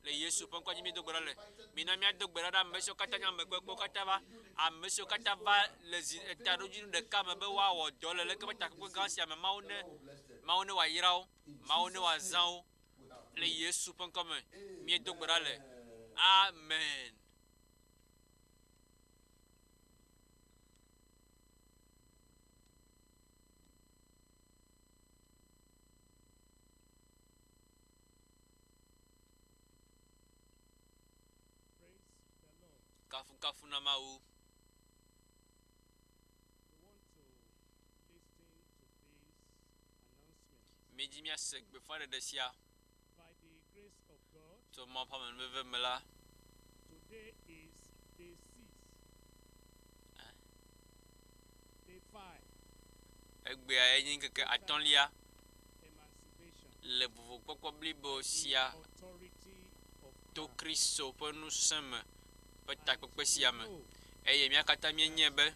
le Yesu ƒe ŋkɔdzi miedo gbe ɖa le mina miado gbe ɖa ɖe ame siwo katã nye amegbegbewo katã va ame siwo katã va le taɖodzinu ɖeka me be woawɔ dɔ le leke be takpekpe gã sia me mawo ne wòayra wo mawo ne wòazã wo le Yesu ƒe ŋkɔ me miedo gbe ɖa le amen. Kafu na mawu. Medi mia se gbe fa ɖeɖe sia to ma ƒe amenuveve me la egbea enye ŋkeke atɔ̃lia le vovokpɔkpɔ blibo sia to Kristo ƒe ŋusẽ me ƒe takpekpe sia me eye mia katã mienye be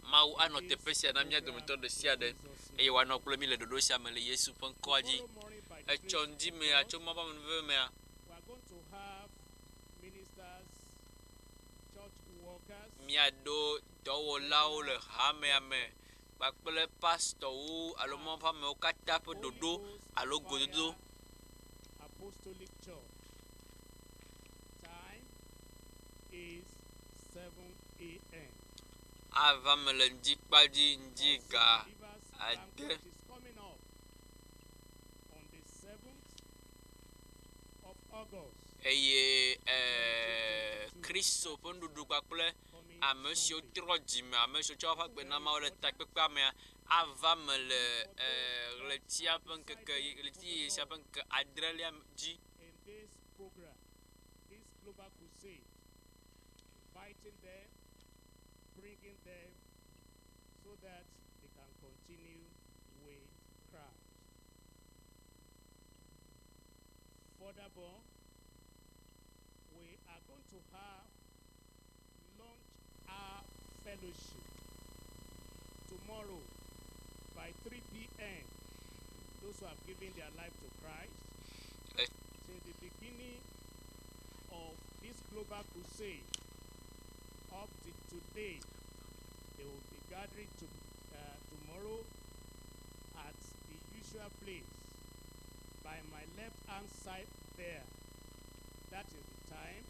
Mawu anɔ teƒe sia na mia dometɔ ɖe sia ɖe eye wòanɔ kple mi le ɖoɖo sia me le Yesu ƒe ŋkɔa dzi etsɔ ŋdi mea tso ma ƒe amenuveve mea miaɖo dɔwɔlawo le hamea me kpakple pastɔwo alo ma ƒe amewo katã ƒe ɖoɖo alo gododo Apostolic Church. Time is 7 a.m. ava me le ŋdi kpadzi ŋdi ga ade Is coming up on the 7th of August. eye Kristo ƒe nuɖuɖu kpakple ame siwo trɔ dzime ame siwo tsɔ woƒe agbenamawo le takpekpea mea ava me le ɣletia ƒe ŋkeke ɣleti yeye sia ƒe ŋkeke adrelia dzi. In this program, this global crusade, inviting them, bringing them, so that they can continue with Christ. Furthermore, we are going to have launch our fellowship tomorrow by 3 p.m. Those who have given their life to Christ, since the beginning of this global crusade up to today, they will be gathering tomorrow at the usual place by my left hand side there. That is the time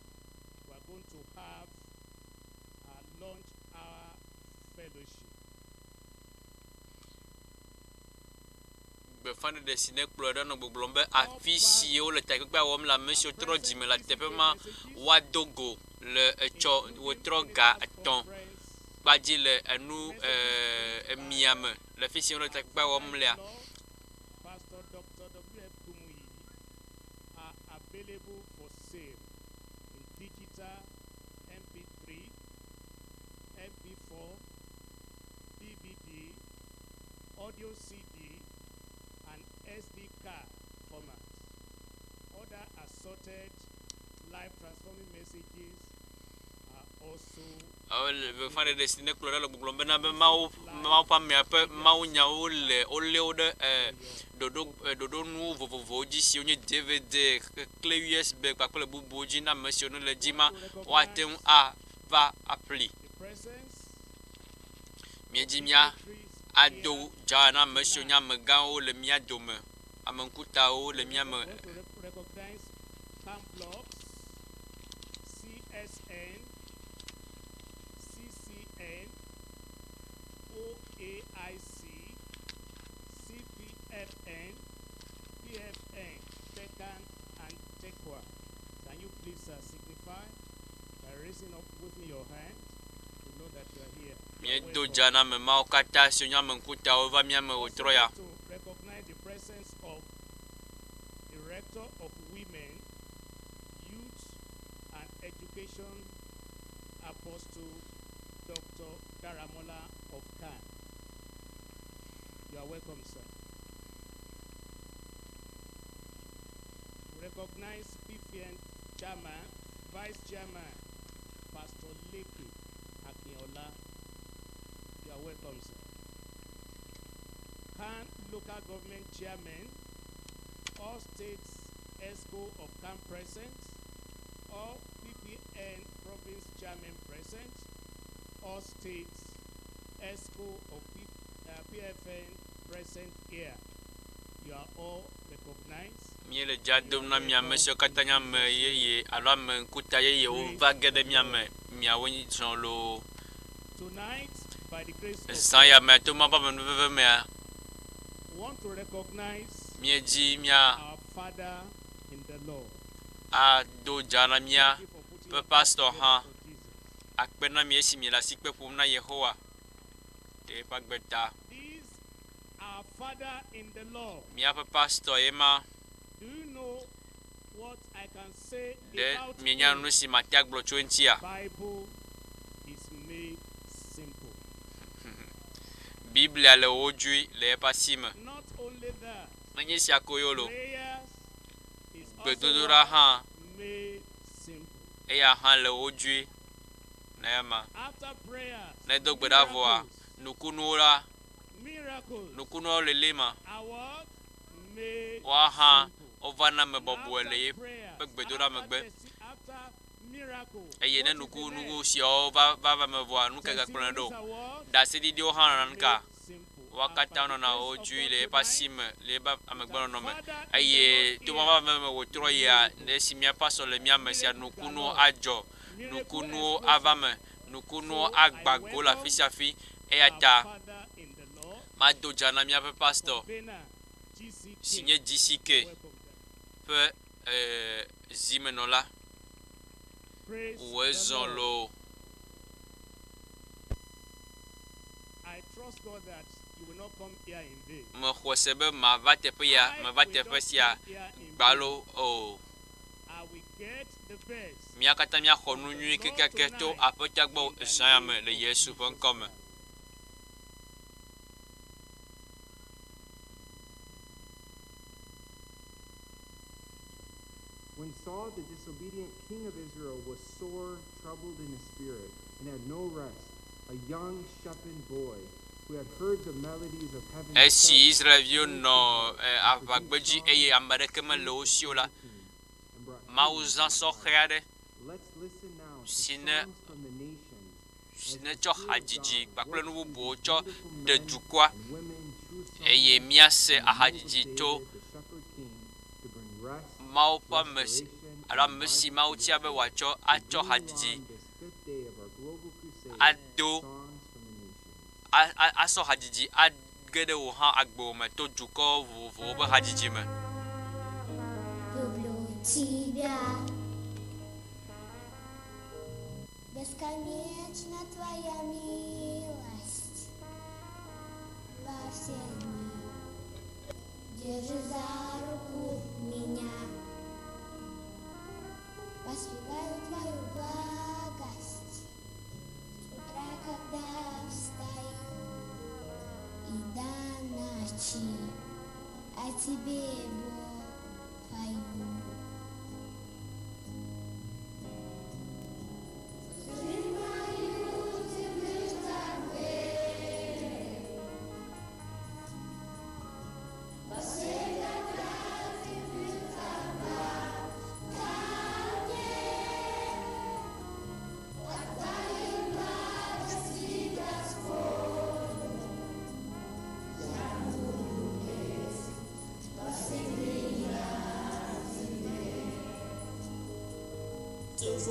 we are going to have launch our fellowship. Befande de sine kplɔ ɖe nɔ gbɔgblɔm be afi si wole takpekpea wɔm le ame siwo trɔ dzime le teƒe ma woado go le etsɔ wotrɔ ga etɔ̃ kpadzi le enu emia me le fi si wole takpekpea wɔm lea. Pastor Dr. W.F. Kumuyi available for sale in digital, MP3, MP4, DVD, audio CD, and SD card formats. Other assorted life transforming messages are also le fane destiné couleur le glombe na be mau pa me pe mau nya ole ode dodo nu vovovo ji si onye DVD clé USB pa le buboji na mentionne le dima waten a va appli miedimia ado jana mentionne megao le mia dome amenkutao le mia me recognize blocks, CSN, CCN, OAIC, CPFN, PFN, TECAN, and TEQUA. Can you please signify by raising up with me your hand to know that you are here? Miedo jana me mau kata sionya menkuta ova mia me otroya. To recognize the presence of the Rector of Women, Youth and Education, Apostle Dr. Daramola of Khan. You are welcome, sir. We recognize PFN Chairman, Vice Chairman, Pastor Leke Akinola. You are welcome, sir. Khan Local Government Chairman, all states ESCO of Khan present, all PPN Province Chairman present, all states ESCO of PFN present here. You are all recognized. Miele jadom na mia mesho katanya me ye ala me kuta ye o vagede mia me mia woni lo. Tonight, by the grace of Saya me to ma ba me me want to recognize mieji mia our Father in the Lord. a do jana mia pe pastor ha akpena mi esi mi la sikpe pom na Yehowa te pagbeta This our Father in the Lord. mia pe pastor ema Do you know what I can say de about mi nya him? no si matiak blo 20 a Bible is made simple. Biblia le ojui le pasime Not only that, nanye si akoyolo prayers is bedodora also ha made simple. eya ha le ojui na ema After prayers, na dogbeda voa nukunura miracles nukuno le lema are what? Made wa ha simple. ovana me bobo le After prayers, pe gbedora me gbe after miracles, eye ne what is nuku the nuku next? si o va me voa nuka ga kpona do Testimonies are what? da se di dio ha nka Made simple. wakata And by no the na grace of ojui God le tonight, pasime le ba amegbono no me Father in aye the to Lord mama me me wotro ya ne si mia paso le mia mesia nukuno ajo nukuno avame nukuno agbago la fisafi our eyata Father in the Lord, mado jana mia pe pastor Bena, GCK. signé DCK Welcome them. pe zimenola Praise the wezon Lord. lo I trust God that you will not come here in vain. me khosebe ma va tepe ya me va tepe sia gbalo o I will get the best. mia kata mia khonu nyi keke to apotagbo shame le Yesu pon comme When Saul, the disobedient king of Israel, was sore troubled in his spirit and had no rest, a young shepherd boy who had heard the melodies of heaven esi Israel no avagbeji eye amereke me lo siola mauzan so khade Let's listen now to Sine- songs from the nations sine cho hajiji bakle no bo cho de dukwa and women, true songs eye miase ahajiji David, to the shepherd king, to bring rest, mau pa mes restoration, ala and mesi life mau to tia the be earth. wacho As we acho move hajiji on this fifth day of our global crusade, ado songs from the nations. aso hajiji agede wo ha agbo me to duko vo be hajiji me Люблю тебя. Бесконечна твоя милость во все дни. Держи за руку меня. Yes,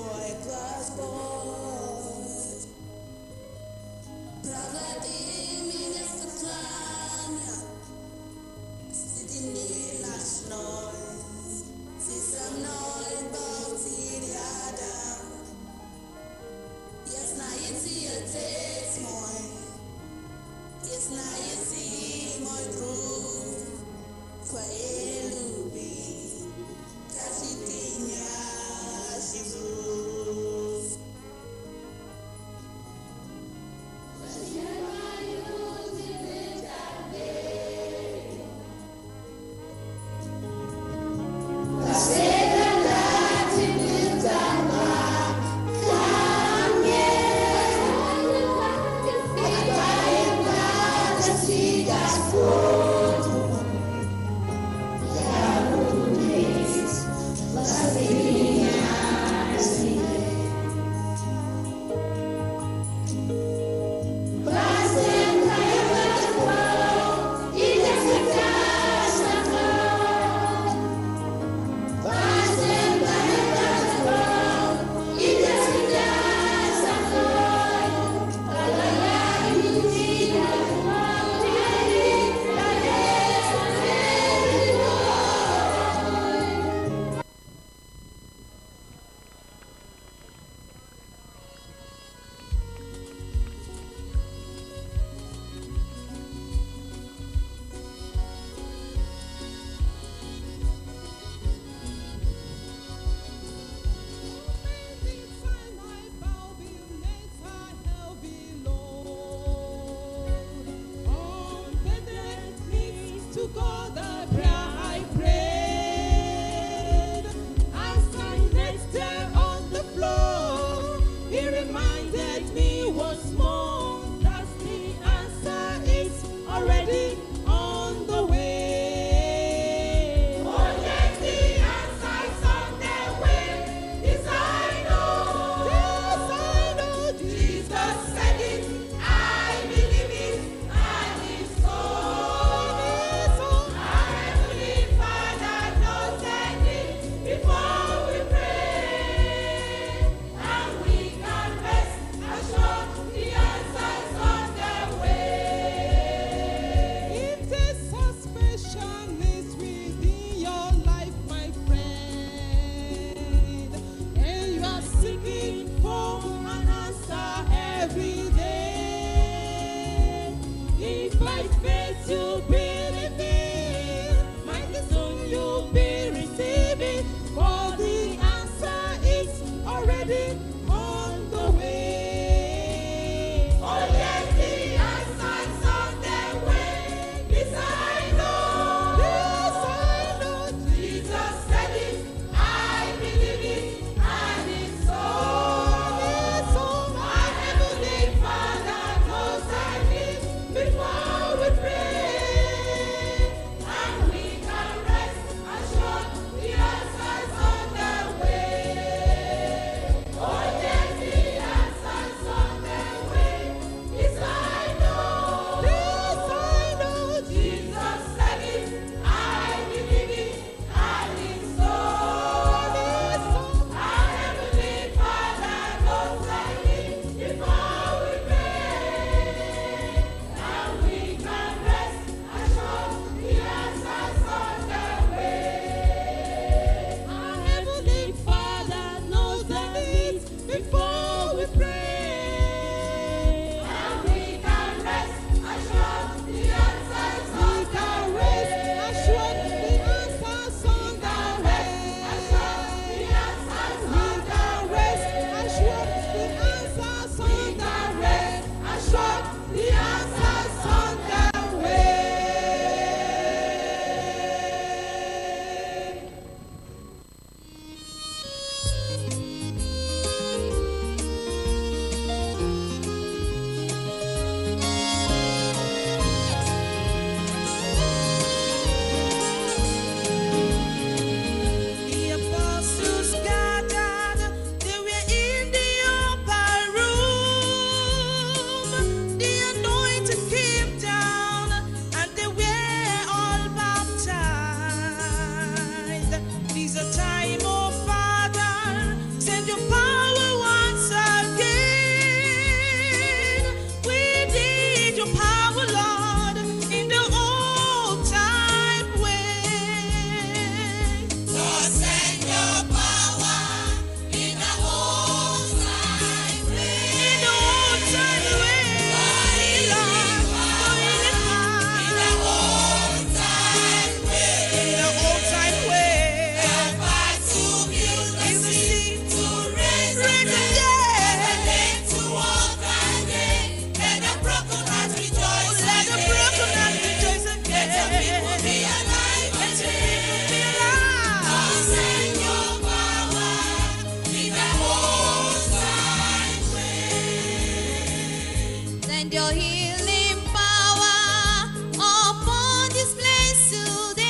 Send your healing power upon this place today.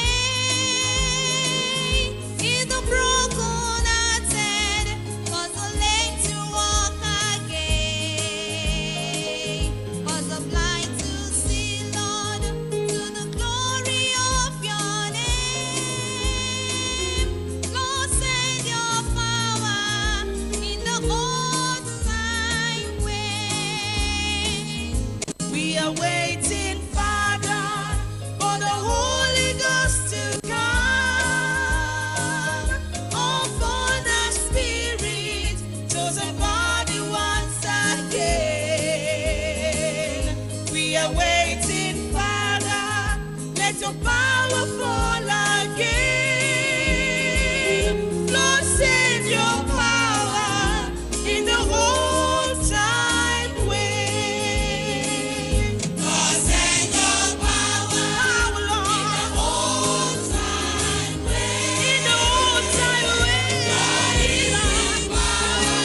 Heal the broken-hearted, cause the lame to walk again, cause the blind to see, Lord, to the glory of your name. Lord, send your power in the old time way. We are waiting, Father, for the Holy Ghost to come. Upon our spirit, chosen body once again. We are waiting, Father, let your power fall again. Lord, send your power in the old time way. Lord, send your power, Lord, in the old time way. In the old time way. Lord, healing power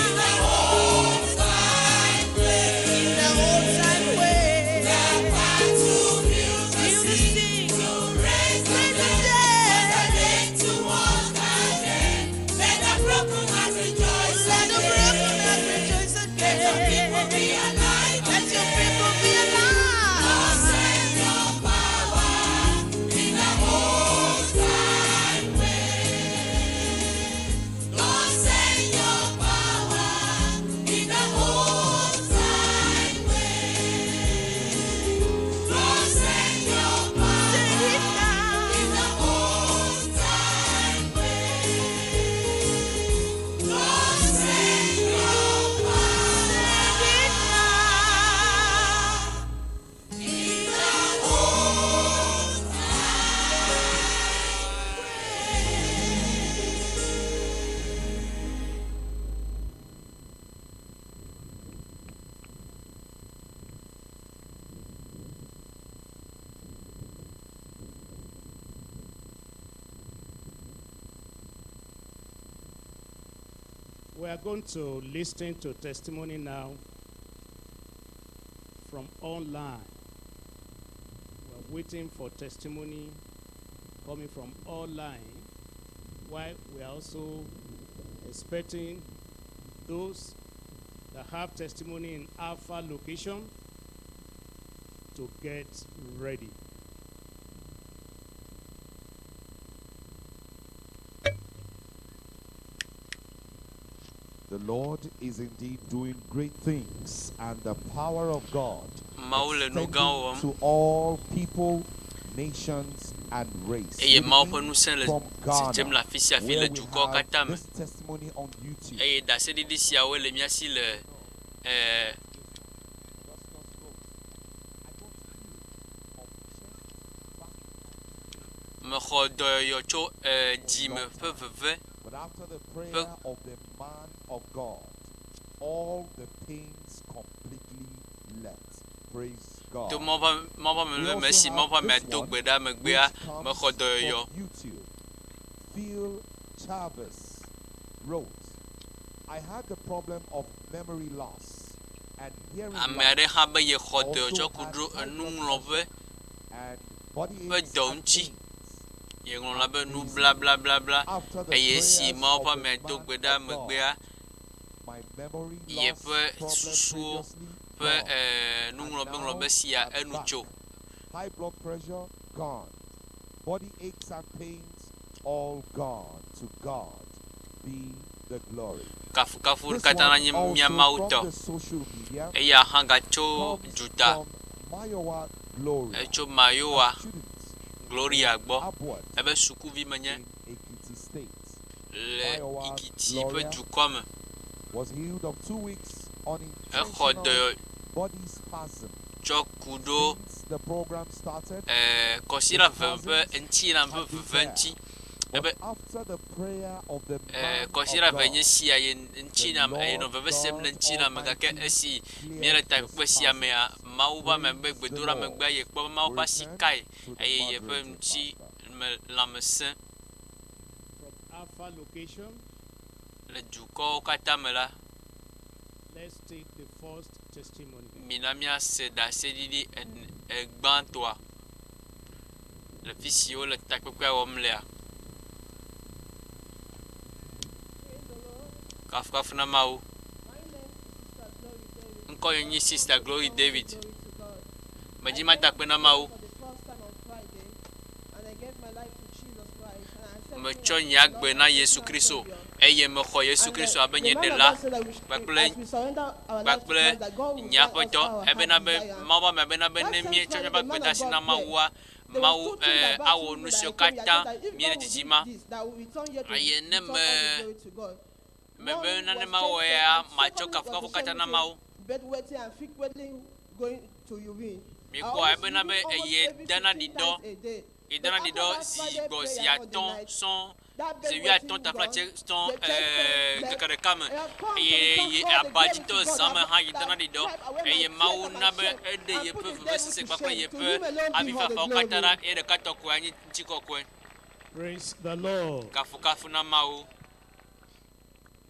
in the old time way. In the old time way. The power to heal the sick, to raise the dead, for the lame to walk again. Let the broken heart rejoice. Let the broken heart rejoice again. Let your people be alive. Let your people be alive. Lord, send your power in the old time way. Lord, send your power in the old time way. Lord, send your power in the old time way. Lord, send your power in the We are going to listen to testimony now from online. We're waiting for testimony coming from online, while we are also expecting those that have testimony in Alpha location to get ready. The Lord is indeed doing great things, and the power of God Maule no extending gawo to all people, nations, and race. eye mau Beginning penu sen le from Ghana, system la fisia fi where le we juko have katam this testimony on YouTube. eye da se di sia we le mia si le me kho do yo cho ji me fe ve But after the prayer of the man of God, all the pains completely left. Praise God. to mo ba me me si mo ba me to gbe da me gbe a me kho do yo YouTube. Phil Chavez wrote, I had the problem of memory loss and hearing amere ha be ye kho do also cho had kudro high nu blood lo ve and body Be aches don't and chi. pains. ye ngon la be nu bla bla bla bla After the eye si prayers mo of ba the me to man gbe da of me God, gbe a my memory ye loss pe problem susuo previously pe gone. nu And lo be now be sia I'm enu back. cho High blood pressure gone. Body aches and pains all gone. To God be the glory. kafu kafu This katana one nyi also mia from mauto the social media eye hanga cho comes juta from Mayowa Glory. cho mayowa Students gloria gbo Abwad ebe sukuvi menye in Ekiti State le Mayowa ikiti pe Gloria dukome was healed of 2 weeks kho unintentional de body spasm. cho kudo Since the program started, kosira vempe enti na mpe venti but ebe after the prayer of the man kosira of venye God, sia ye enti na no veve sem na enti na megake esi miele ta kwe sia me a mauba membe gbedora megba ye kpo mauba sikai ye pe enti me la mesen From Alpha location, le duko katamela Let's take the first testimony. Minamia seda sedidi egbantoa. Le fisio le takpekwe omlea. Kafkafuna mau. Nko yenyi sister Glory David. Majima takpena mau. Mecho nyagbe na Yesu Kristo. Eye me kho Yesu Kristo abenye de la. Bakple nyapoto ebena be mawa me bena be ne mie chacha bakpe dasina mawa. Mau awo nusio kata mie jijima. Aye ne me be na ne mawa ya macho kafkafu kata na mau. Miko ebena be eye dana dido. Et dans les dos, si il y a ton son, c'est lui à ton ta plaque, ton quelque cam, et à bâtir ton sang, il dans les dos, et il m'a aidé, il peut voir si c'est quoi, il peut aviver au Katara et le Katokwani, Chikokwe. Praise the Lord. Kafukafuna Mao.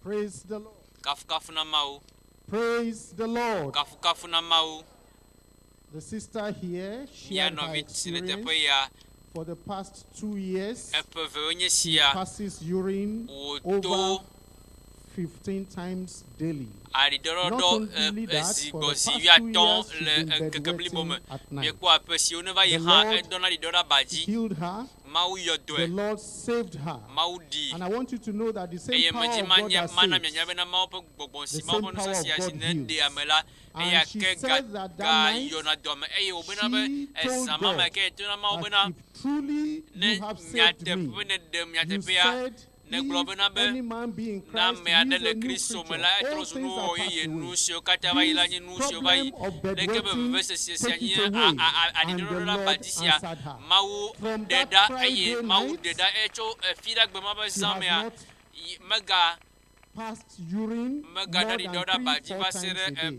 Praise the Lord. Kafukafuna Mao. Praise the Lord. Kafukafuna Mao. The sister here, she had her experience for the past 2 years. She passes urine over 15 times daily. Not only that, for the past 2 years, she's been bedwetting at night. The Lord healed her. The Lord saved her. And I want you to know that the same power of God that saves, the same power of God heals. And she said that night, she told God that if truly you have saved me, you said, if any man be in Christ, he is a new creature. All things are passed away. This problem of bedwetting, take it away. And the Lord answered her. From that Friday night, she has not passed urine more than 3-4 times a day.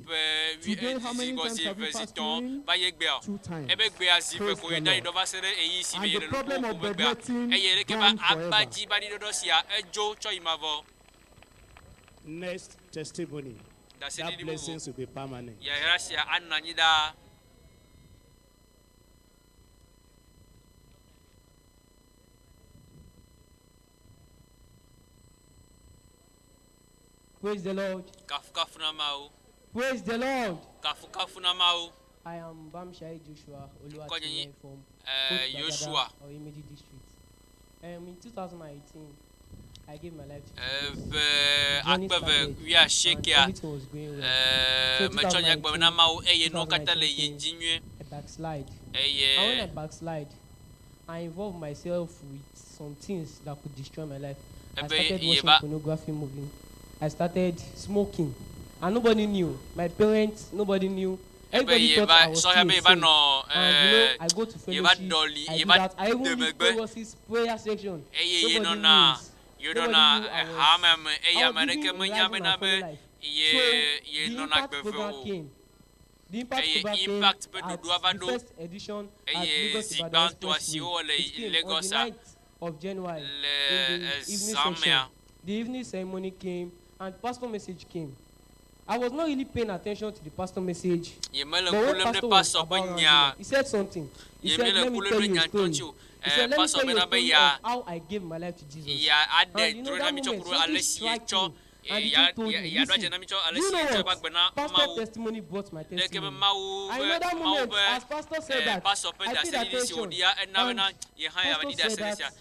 Today, how many times have you passed urine? 2 times. Praise the Lord. And the problem of bedwetting gone forever. Next testimony. That blessings will be permanent. Praise the Lord. Praise the Lord. I am Bamshai Joshua Oluwatimi from Joshua or Imedi District. In 2018, I gave my life to Jesus. Everything was going well. So 2019, I backslide. And when I backslide, I involved myself with some things that could destroy my life. I started watching pornography movie. I started smoking, and nobody knew. My parents, nobody knew. Everybody thought I was still insane. And I go to fellowship. I do that. I even leave Croissade's prayer section. Nobody knew. Nobody knew I was giving life in my family life. So the impact program came. The impact program came at the first edition at Lagos Ibadan Expressway. It came on the 9th of January in the evening session. The evening ceremony came. And pastor message came. I was not really paying attention to the pastor message. But when pastor was about he said something. He said, let me tell you a story. He said, let me tell you a story of how I gave my life to Jesus. And you know that moment, something struck me. And he told me, listen, you know what? Pastor's testimony brought my testimony. And in that moment, as pastor said that, I paid attention. And pastor said that,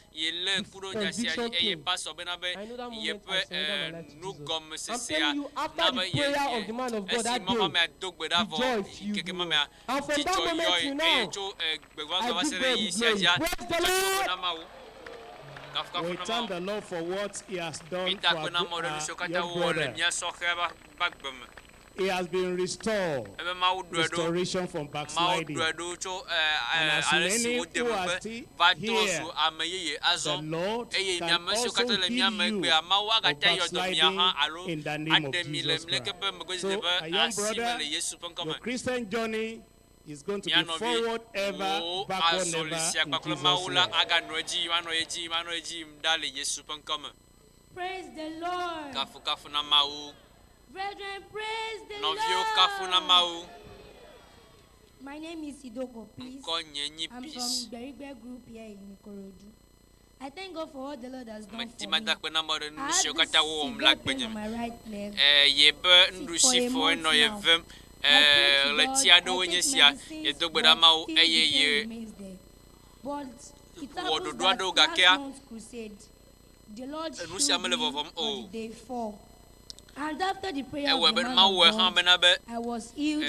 conviction came. I know that moment I surrendered my life to Jesus. I'm telling you, after the prayer of the man of God that day, the joy filled me. And from that moment to now, I give God the glory. Praise the Lord. We thank the Lord for what He has done for our young brother. He has been restored, restoration from backsliding. And as many who are still here, the Lord can also heal you of backsliding in the name of Jesus Christ. So, a young brother, your Christian journey is going to be forward ever, backward never, in Jesus' name. Praise the Lord. Brethren, praise the Novio kafuna Lord. mau. My name is Idoko, please. Nko nyenyi I'm peace. from EဍEGBE group here in Ikorodu. I thank God for what the Lord has done for Mtima me. dakwe na mo I nusio had kata this wo severe mlak pain benye. on my right leg. Yebe ndusi fo no yevem le tiado wenye sia yedogbeda mau ye But it Wo happens do that do last gakea. month's crusade, the Lord Nusi showed amele me vovom, oh. on the day 4. And after the prayer of Ewe the ben man mau we of han God, benabe I was healed. I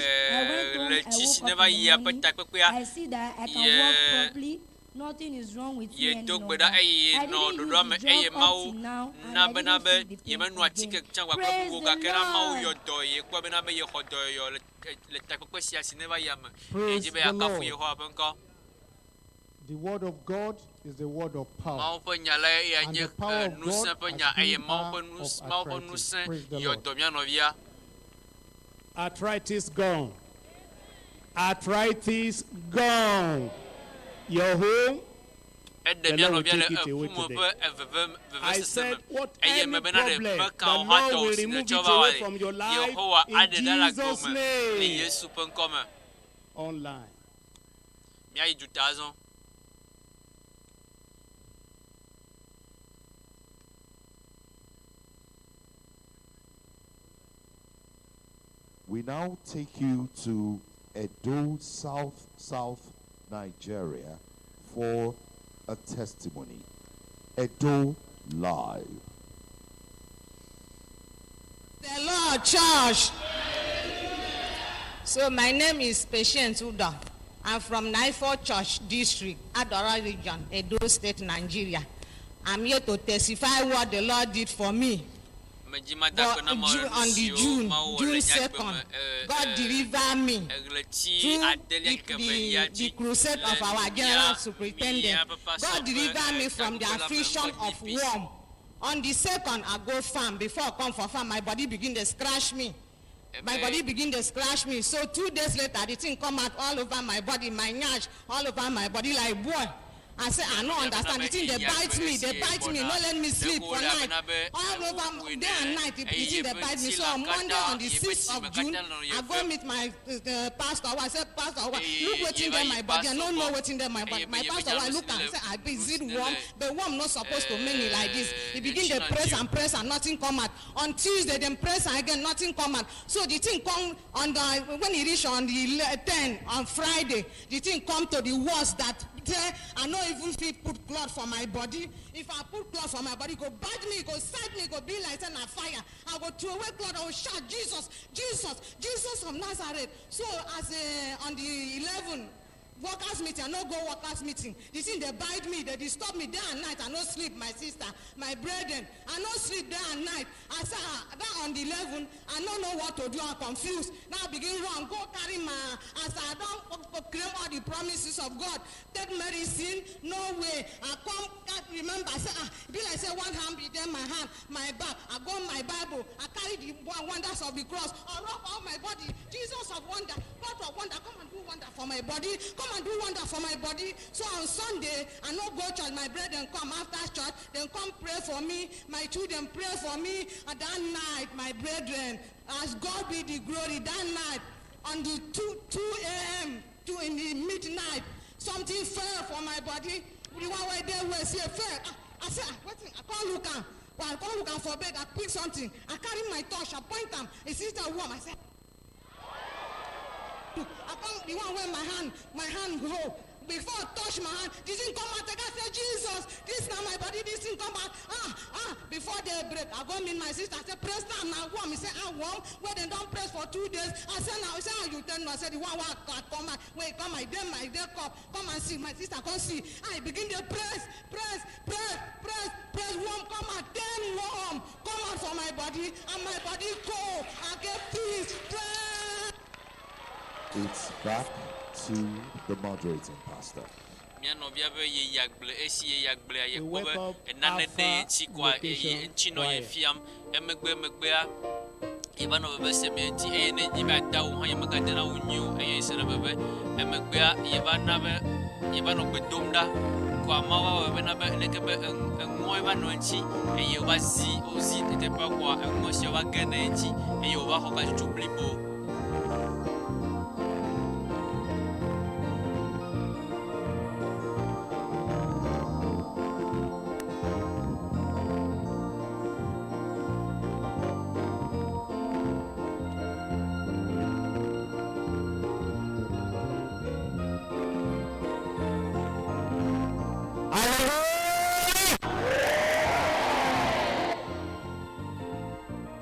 went home, le I chisi woke up never in the ye morning. apeta kwekwa. I see that I can Ye- walk properly. Nothing is wrong with me Ye any dogbeda longer. eye I no didn't do use me the eye drug up mau till now, and na I didn't benabe feel the ye pain menu atike again. changwa kwa Praise bugo the gakera mau Lord. yo do ye kwa benabe ye hodo yo le takwekwa sia si never yam. Praise Ejibe the akafu Lord. ye ho abenko. The word of God is the word of power. Mau pe nyale ya And nye the power of nusen God pe has nya eye healed mau her pe of arthritis. nusen Praise the yo Lord. do mia novia. Arthritis gone. Arthritis gone. Your home. Ede The mia Lord will novia le take it away fumo today. pe eveve I seseme. said, what Eye any mebe na de problem, pe the kan Lord hato will si ne remove it chova away wale. from your life Yehowa in ade da la Jesus' gome. Ni name. Yesu pe nkome. Online. Mia yi jutazon. We now take you to Edo, South Nigeria for a testimony. Edo Live. The Lord, church. So my name is Patient Uda. I'm from Naifo Church District, Adora Region, Edo State, Nigeria. I'm here to testify what the Lord did for me. Mejima But dakwe na mo on the June 2nd, God delivered me through the crusade of our General Superintendent. God delivered me from the affliction of worm. On the 2nd, I go farm. Before I come for farm, my body begin to scratch me. My body begin to scratch me. So 2 days later, the thing come out all over my body, my nyash, all over my body like boy. I say, I don't understand. The thing, they bite me, not let me sleep for night. All over, day and night, the thing, they bite me. So on Monday, on the 6th of June, I go meet my pastor. I said, Pastor, look what's in there my body. I don't know what's in there my body. My pastor, I look and say, I be is it warm? The worm not supposed to many like this. He begin to press and nothing come out. On Tuesday, then press and again, nothing come out. So the thing come on the, when he reach on the 10, on Friday, the thing come to the worst that I don't even fit put cloth for my body. If I put cloth for my body, go bite me, go sight me, go be like a fire. I go throw away cloth, I will shout, Jesus, Jesus, Jesus of Nazareth. So as on the 11th, workers meeting, I no go workers meeting. The thing they bite me, they disturb me day and night. I no sleep, my sister, my brethren. I no sleep day and night. I say that on the 11th, I don't know what to do. I'm confused. Now I begin run, go carry my. As I don't claim all the promises of God, take medicine, no way. I come, can't remember. I say be like say one hand be there, my hand, my back. I go my Bible. I carry the wonders of the cross. I rub all my body. Jesus of wonder, God of wonder, come and do wonder for my body. Come and do wonder for my body. So on Sunday, I no go church. My brethren come after church. Then come pray for me. My children pray for me. And that night, my brethren, as God be the glory, that night, on the 2 a.m. to in the midnight, something fell for my body. The one way there was here fell. I said, wait, I can't look at. Well, I can't look at for bed. I pick something. I carry my torch. I point them. It's sister warm. I said, I come the one where my hand go. Before I touch my hand, this thing come out. I say, Jesus, this now my body, this thing come out. Before they break, I go meet my sister. I say, press down now warm. He say, I warm. Where they don't press for 2 days. I say, now, how you tell me? I said, the one come out. Wait, come my day cup. Come and see. My sister come see. I begin to press. Warm come out. Then warm come out for my body, and my body cold. I get peace. Press. It's back to the moderating pastor. quoi moi ben na ben que ben moi va no nchi et yo va si aussi t'étais pas quoi moi si va gagner nchi et yo va hoka tu blibo.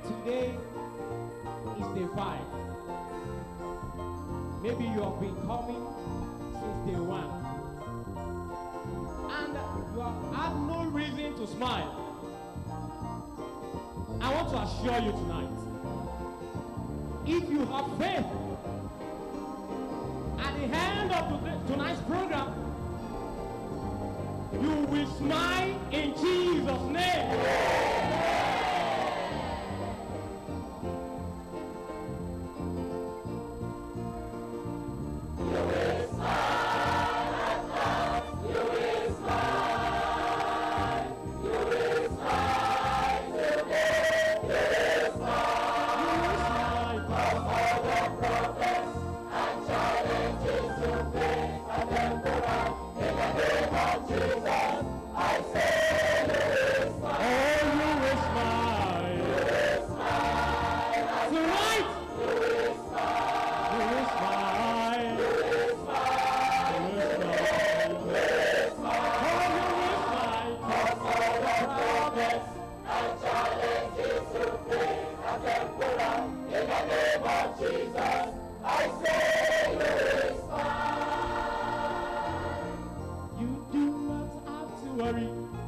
Today is day 5. Maybe you have been coming since day 1. And you have had no reason to smile. I want to assure you tonight, if you have faith, at the end of tonight's program, you will smile in Jesus' name.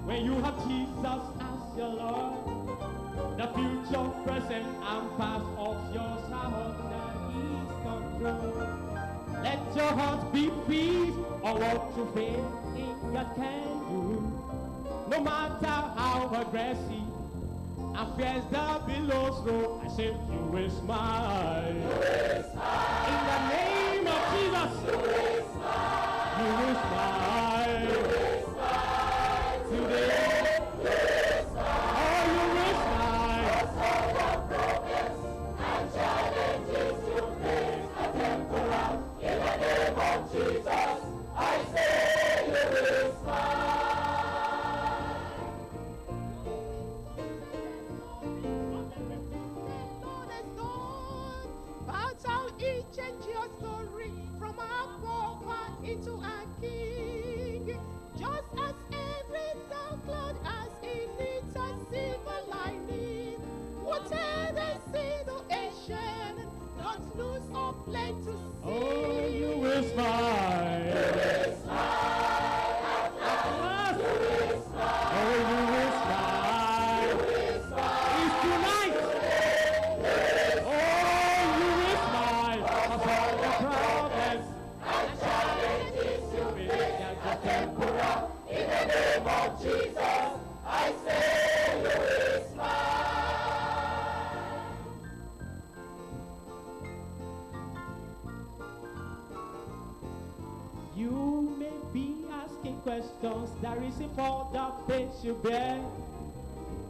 When you have Jesus as your Lord, the future, present, and past of yours are under His control. Let your heart be peace or walk through faith in God can do. No matter how aggressive and fierce the billows roll, I say you will smile. You will smile. In the name of Jesus, you will smile. You will smile. You will smile. Today. Change your story from a pauper into a king. Just as every dark cloud has in it a silver lining. Whatever situation, not lose or plan to see. Oh, you will smile. You will smile at last. You will smile. Oh, you will smile. You will smile. It's tonight. In the name of Jesus, I say you will smile. You may be asking questions that reason for the pain you bear.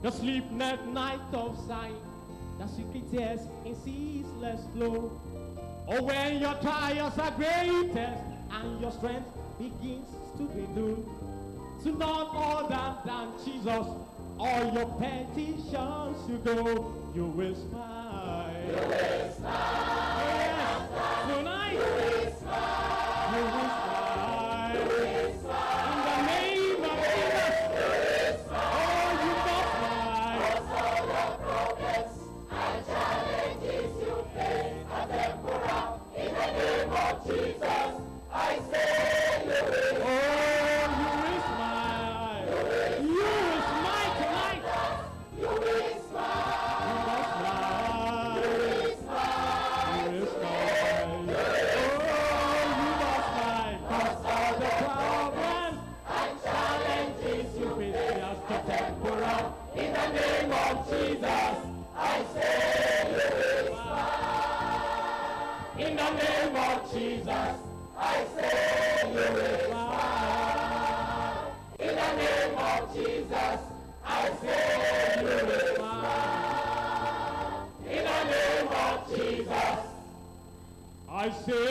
The sleepless night of sight, the secret tears in ceaseless flow. Or when your trials are greatest and your strength begins to be new, to none other than Jesus, all your petitions you go, you will smile. You will smile. Yes. Tonight, you will smile. You will smile. You will smile. In the name of Jesus, you will smile. Oh, you must smile. For all the problems and challenges you face are temporal. In the name of Jesus, I say you will smile. Jesus, I say you will smile. I say you will smile in the name of Jesus. I say,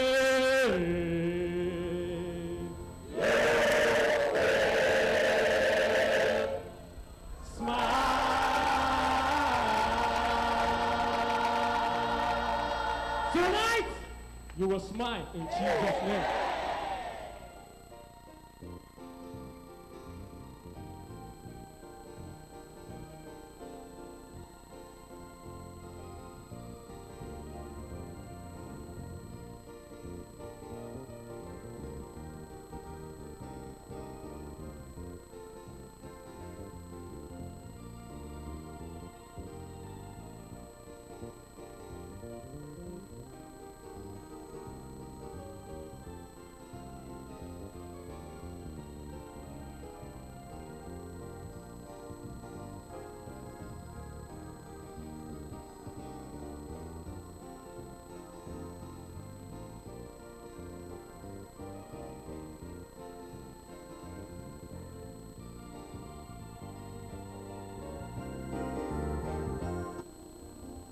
tonight, you will smile in Jesus' name.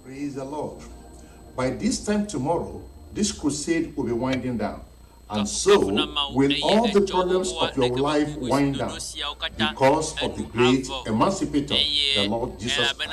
Praise the Lord. By this time tomorrow, this crusade will be winding down. And so, will all the problems of your life wind down because of the great emancipator, the Lord Jesus Christ.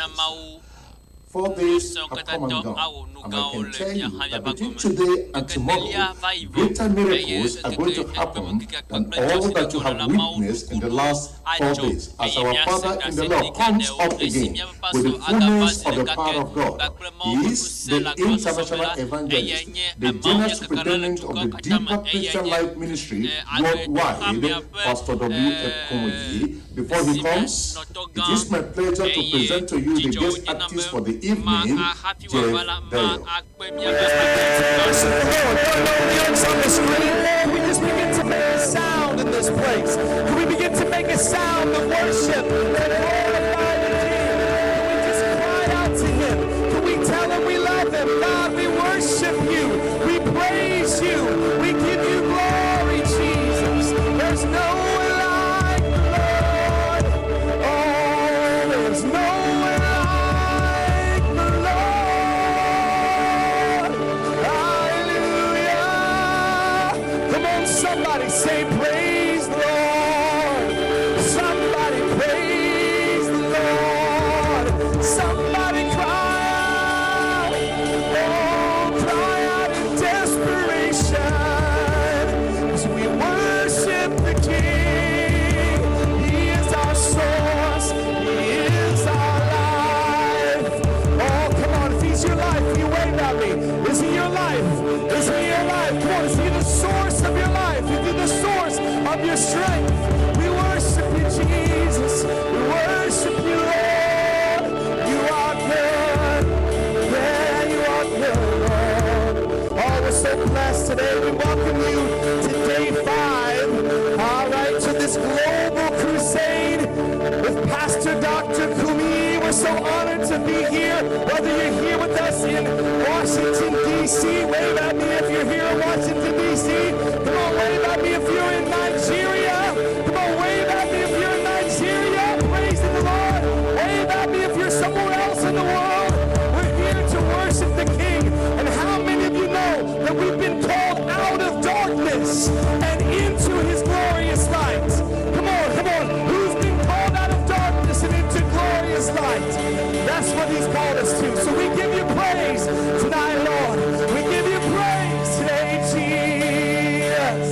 4 days have come and gone, and I can tell you that between today and tomorrow, greater miracles are going to happen than all that you have witnessed in the last 4 days. As our Father in the Lord comes up again with the fullness of the power of God, He is the international evangelist, the general superintendent of the deeper Christian life ministry worldwide, Pastor W. Before he comes, it is my pleasure to present to you the guest artist for the evening, Jeff Dale. Can we just begin to make a sound in this place? Can we begin to make a sound of worship and glorify the King? Can we just cry out to Him? Can we tell Him we love Him? God, we worship You. We praise You. We give You glory, Jesus. There's no one like the Lord. Oh, there's no one like the Lord. Hallelujah. Come on, somebody say praise the Lord. Somebody praise the Lord. Somebody cry out. Oh, cry out in desperation. As we worship the King. He is our source. He is our life. Oh, come on. If He's your life, you wave at me. Is He your life? Is He your life? Come on. Is He the source of your life? Is He the source of your strength? We worship You, Jesus. We worship You, Lord. You are good. Yeah, You are good, Lord. Oh, we're so blessed today. We welcome you to day 5. All right, to this global crusade with Pastor Dr. Kumi. We're so honored to be here. Whether you're here with us in Washington, D.C., wave at me if you're here in Washington, D.C. Come on, wave at me if you're in Nigeria. Come on, wave at me if you're in Nigeria. Praising the Lord. Wave at me if you're somewhere else in the world. We're here to worship the King. And how many of you know that we've been called out of darkness and into His glorious light? Come on, come on. Who's been called out of darkness and into glorious light? That's what He's called us to. So we give You praise tonight, Lord. We give You praise today, Jesus.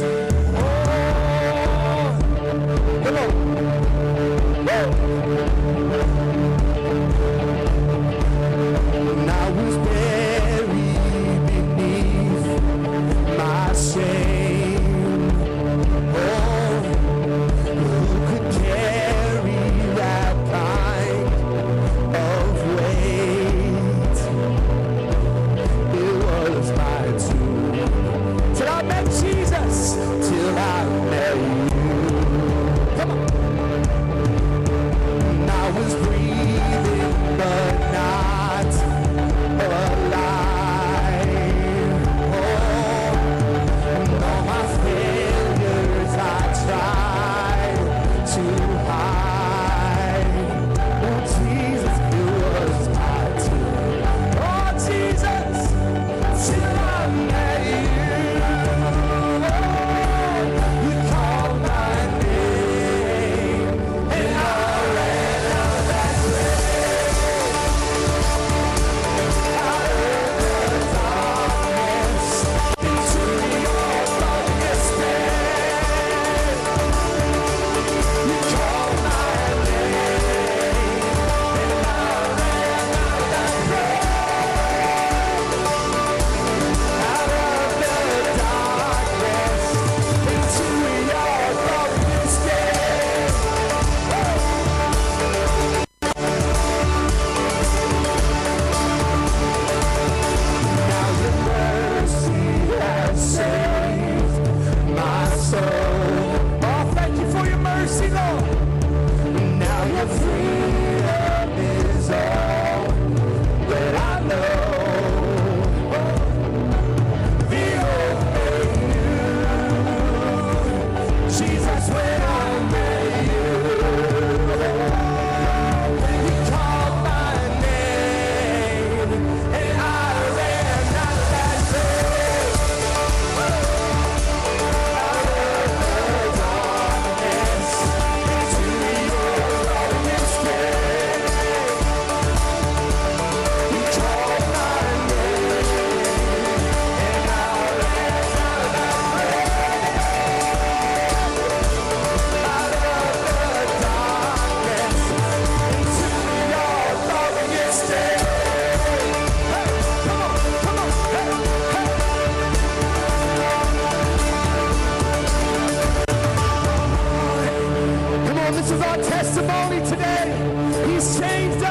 Oh,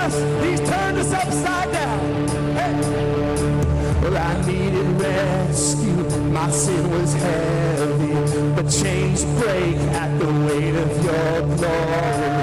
us. He's turned us upside down. Hey. Well, I needed rescue. My sin was heavy, but chains break at the weight of your glory.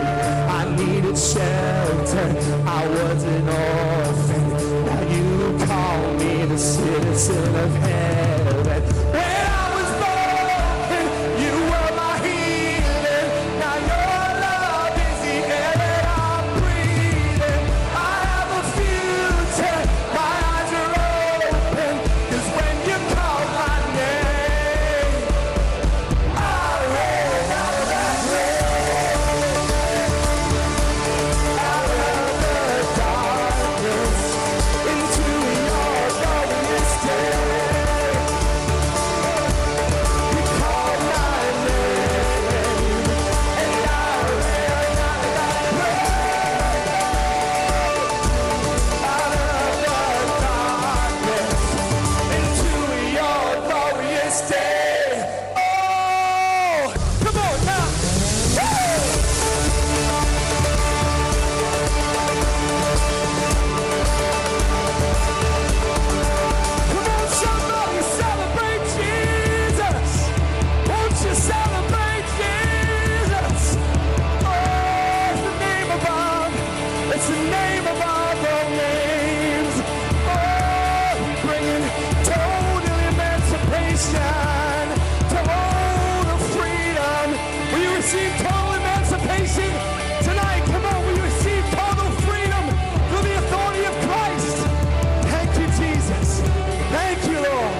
I needed shelter. I was an orphan. Now you call me the citizen of heaven. When I was broken, you were my healing. Now your love is the air that I'm breathing. I have a future. My eyes are open. 'Cause when you call my name, I ran out of that grave. Out of the darkness into your glorious day. You called my name, and I ran out of that grave. Out of the darkness into your glorious day. Oh, come on now. Woo! Come on, somebody celebrate Jesus. Won't you celebrate Jesus? Oh, it's the name above. It's the name above all names. Oh, bringing total emancipation, total freedom. Will you receive total emancipation tonight? Come on, will you receive total freedom through the authority of Christ? Thank you, Jesus. Thank you, Lord.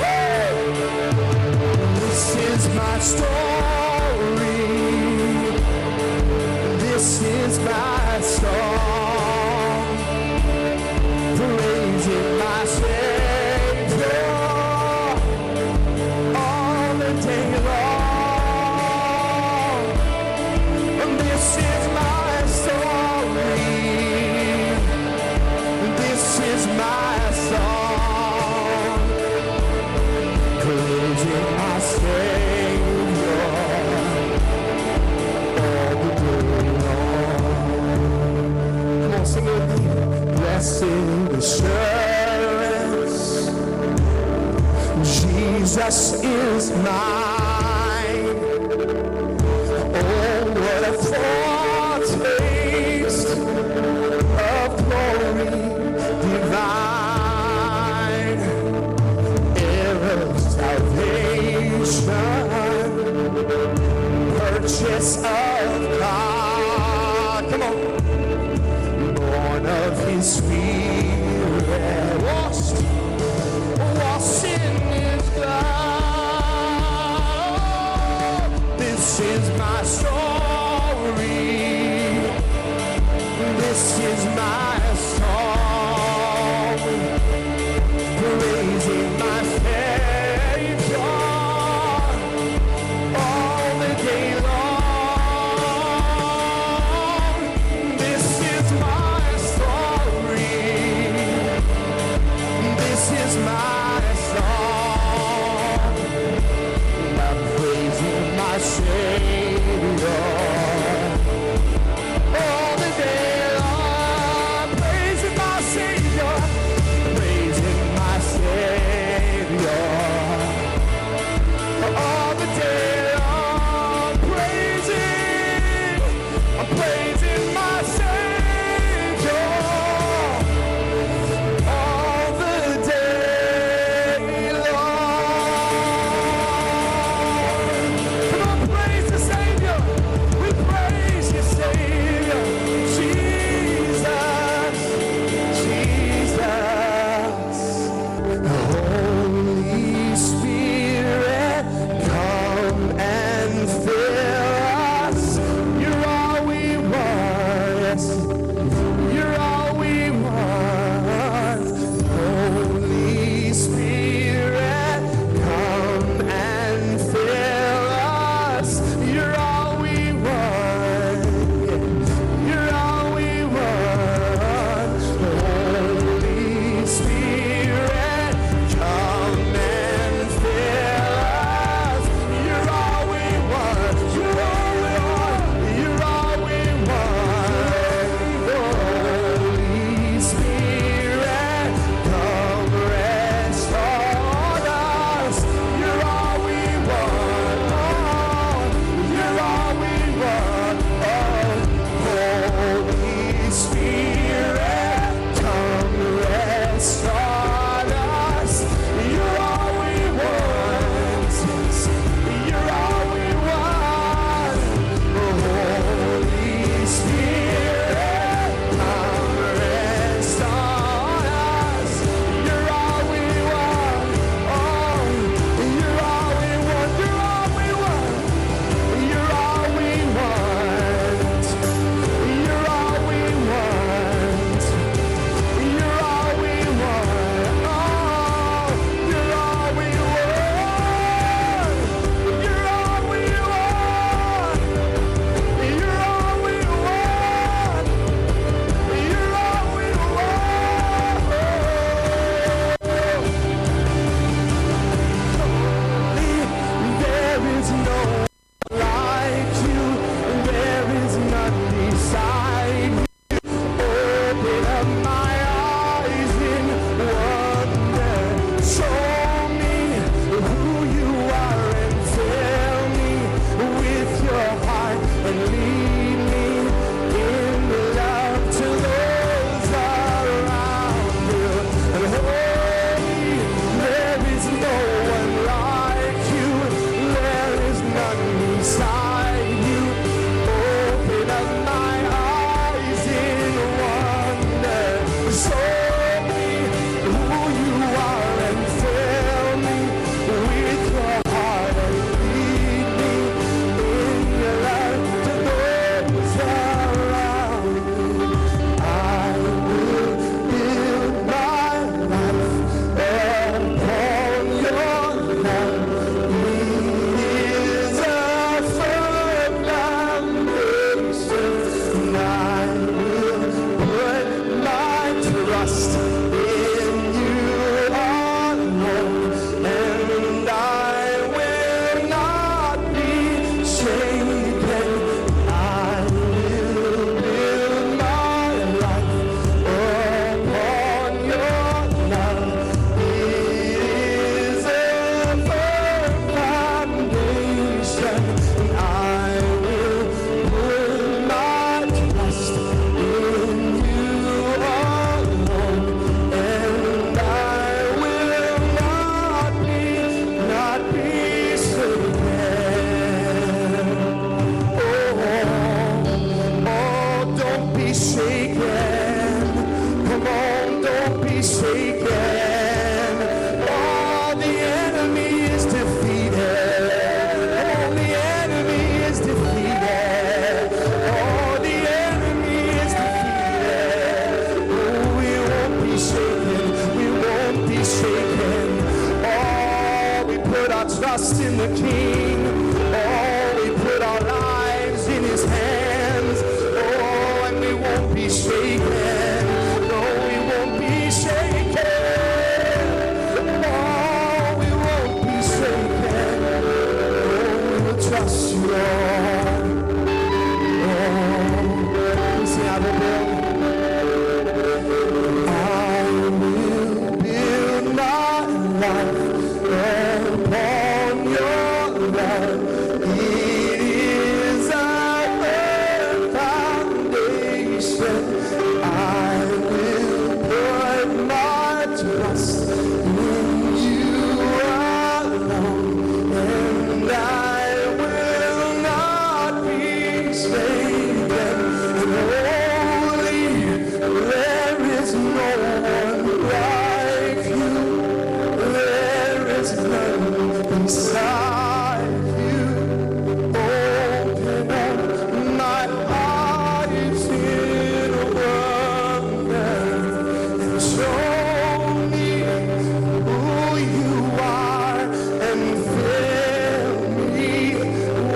Woo! This is my story. This is my song. Praising my Savior all the day long. And this is my story. This is my song. Praising my Savior all the day long. Come on, sing it with me. Blessed assurance, Jesus is mine. Oh, what a foretaste of glory divine, heir of salvation, purchase of God. Come on. Born of His Spirit, washed in His blood. This is my story. This is my song. Praising my Savior all the day long. This is my story. This is my song. I'm praising my Savior all the day long. be shaken. Come on, don't be shaken. Oh, the enemy is defeated. Oh, the enemy is defeated. Oh, the enemy is defeated. Oh, we won't be shaken. We won't be shaken. Oh, we put our trust in the King. Oh, we put our lives in His hands. Oh, and we won't be shaken. No, we won't be shaken. Oh, we won't be shaken. Oh, we will trust you, Lord. Oh, we say, I will build. I will build my life upon your love. It is our foundation. I will put my trust in you alone, and I will not be shaken. Holy, there is no one like you. There is none beside you. Open up my eyes in wonder and show me who you are, and fill me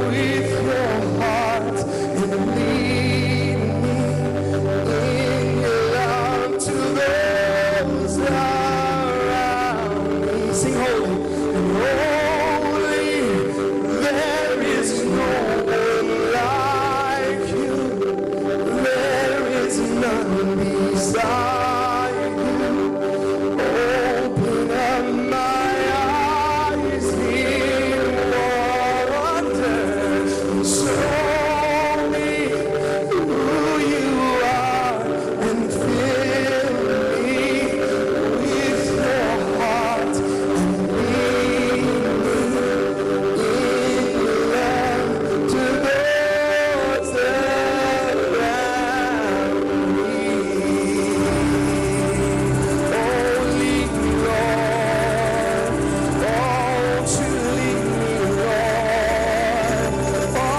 with your heart, and lead me in your love to those around me. Sing holy. Holy, there is no one like you. There is none beside you. Open up my eyes in wonder and show me who you are, and fill me with your heart, and lead me in love to those around me. Oh, lead me, Lord. Oh, to lead me, Lord. Oh,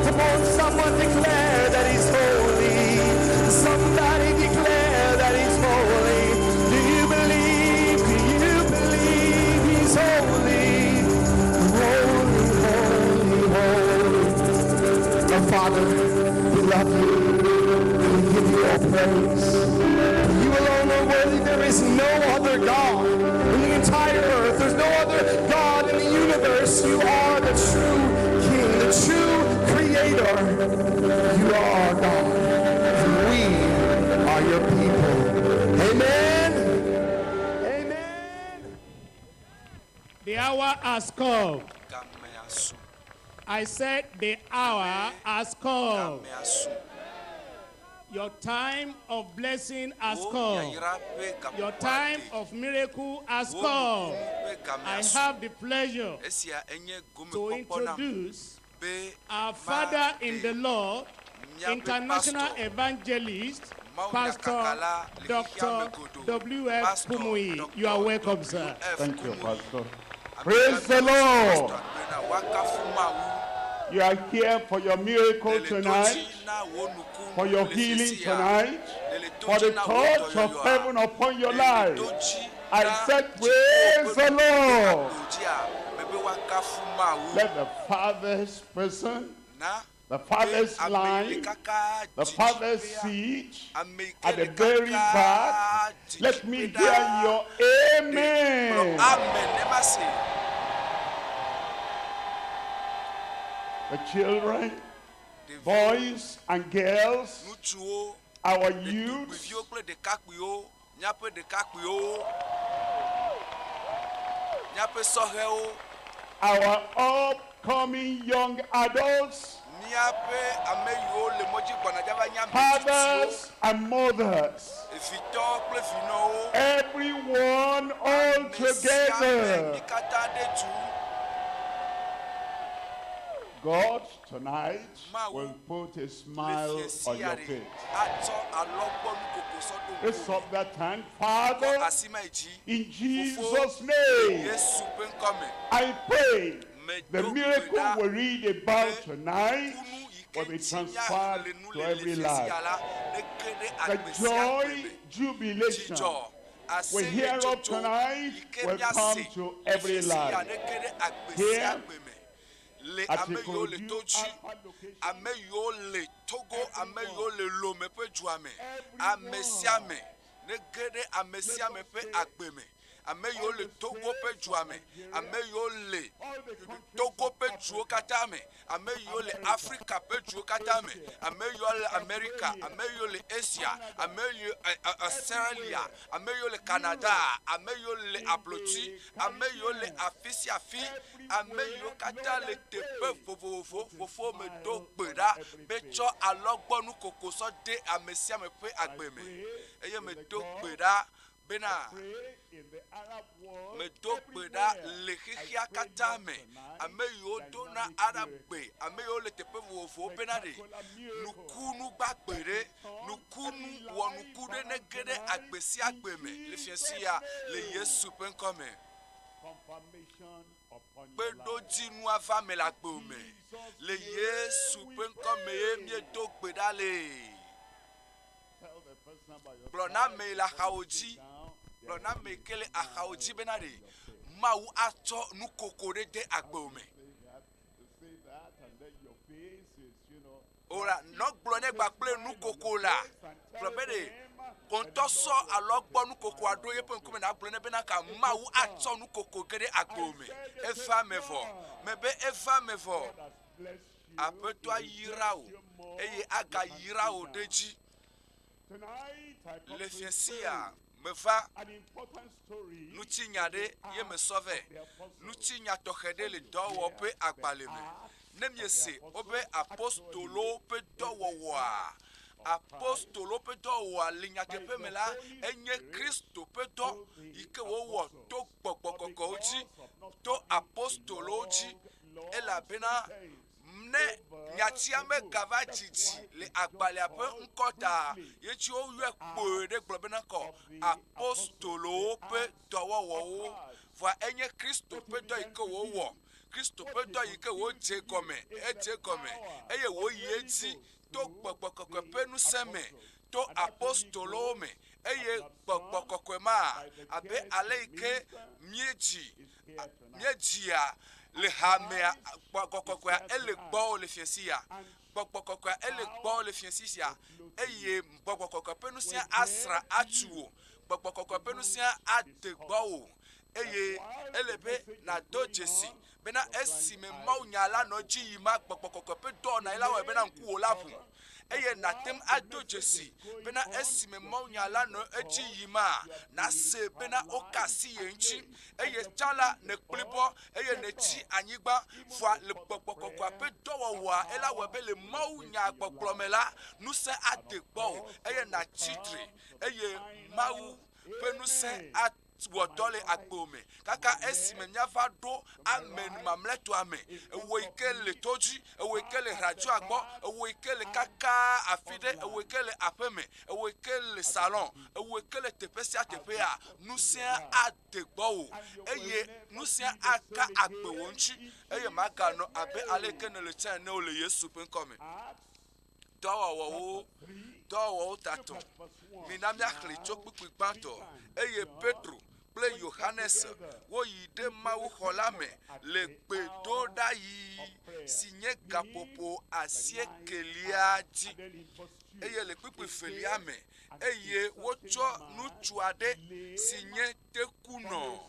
come on, someone declare that He's holy. Somebody declare that He's holy. Do you believe? Do you believe He's holy? Holy, holy, holy. Oh, Father, we love you. We give you all praise. You alone are worthy. There is no other God in the entire earth. There's no other God in the universe. You are the true King, the true Creator. You are God, and we are your people. Amen. Amen. The hour has come. I said the hour has come. Your time of blessing has come. Your time of miracle has come. I have the pleasure to introduce our Father in the Lord, international evangelist, Pastor Dr. W.F. Pumui. You are welcome, sir. Thank you, Pastor. Praise the Lord. You are here for your miracle tonight, for your healing tonight, for the touch of heaven upon your life. I said, praise the Lord. Let the Father's person, the Father's line, the Father's seat at the very back, let me hear your amen. The children, boys and girls, our youth, our upcoming young adults, fathers and mothers, everyone all together. God tonight will put a smile on your face. Raise up that hand, Father, in Jesus' name. I pray the miracle we read about tonight will be transferred to every life. The joy, jubilation we hear of tonight will come to every life. Here, ameyo le toji, ameyo le Togo, ameyo le Lome pe juame, amesiame, negede amesiame pe agbeme. Ameyo le Togo pe juame, ameyo le Togo pe juo katame, ameyo le Africa pe juo katame, ameyo le America, ameyo le Asia, ameyo Australia, ameyo le Canada, ameyo le Aploti, ameyo le Afisiafi, ameyo kata le tepe fofo me do gbera, becho alogbonu kokoso de amesia me pe agbeme, eye me do gbera. Bena me do peda le khia katame ameyo dona arabe ameyo le tepe vovo bena de nukunu gbapere nukunu wonukude negede agbesi agbeme le fiesia le Yesu pen come pedo dinu ava me la gbome le Yesu pen come mi do peda le blona me la haoji blona me kele a haoji benade mau ato nu kokore de agbome ora no blone gba ple nu kokola blobede konto so alogbo nu koko adoye pe nkume na blone bena ka mau ato nu kokore agbome efa mevo mebe efa mevo apeto ayirao eye aga yirao deji le fiesia me va nous tignade ye me sauve nous tigna tokhede le dowo pe agbaleme nemyese obe apostolo pe dowo apostolo pe dowo linya tepe mela enye Kristo pe do ike wo to gbogbogogo oji to apostolo oji ela bena ne nyatia me gava jiji le agbale ape nkota yechi o yue po de globena ko apostolo pe dowo va enye Kristo pe do ike wo Kristo pe do ike wo je come eye wo yeti to gbogbogogo pe nu seme to apostolo me eye gbogbogogo ma abe aleike miejia le hamea kokokwa ele gbo le fiesia kokokwa ele gbo le fiesia eye kokokwa penusia asra atuo kokokwa penusia adegbo eye elebe na dojesi bena esime maunyala no jiyima kokokwa pe do na ilawe bena nku olavu eye natem adojesi bena esime maunyala no ejiyima na se bena okasi yenchi eye chala ne blibo eye ne chi anyigba fwa le kokokwa pe dowa ela we be le maunya gboglomela nu se adegbo eye na chitri eye mau penu se wodole agbome kaka esime nyava do amen mamleto ame ewo ikele toji ewo ikele radio agbo ewo ikele kaka afide ewo ikele apeme ewo ikele salon ewo ikele tepesia tepea nusia adegbo eye nusia aka agbewonchi eye magano abe alekene le chen ne ole Yesu pen come dowo tato minamia khlicho kpikpanto eye Petro ple Yohannes wo yide mawu holame le pedo dayi signé gapopo asie keliaji eye le pipi feliame eye wocho nuchuade signé tekuno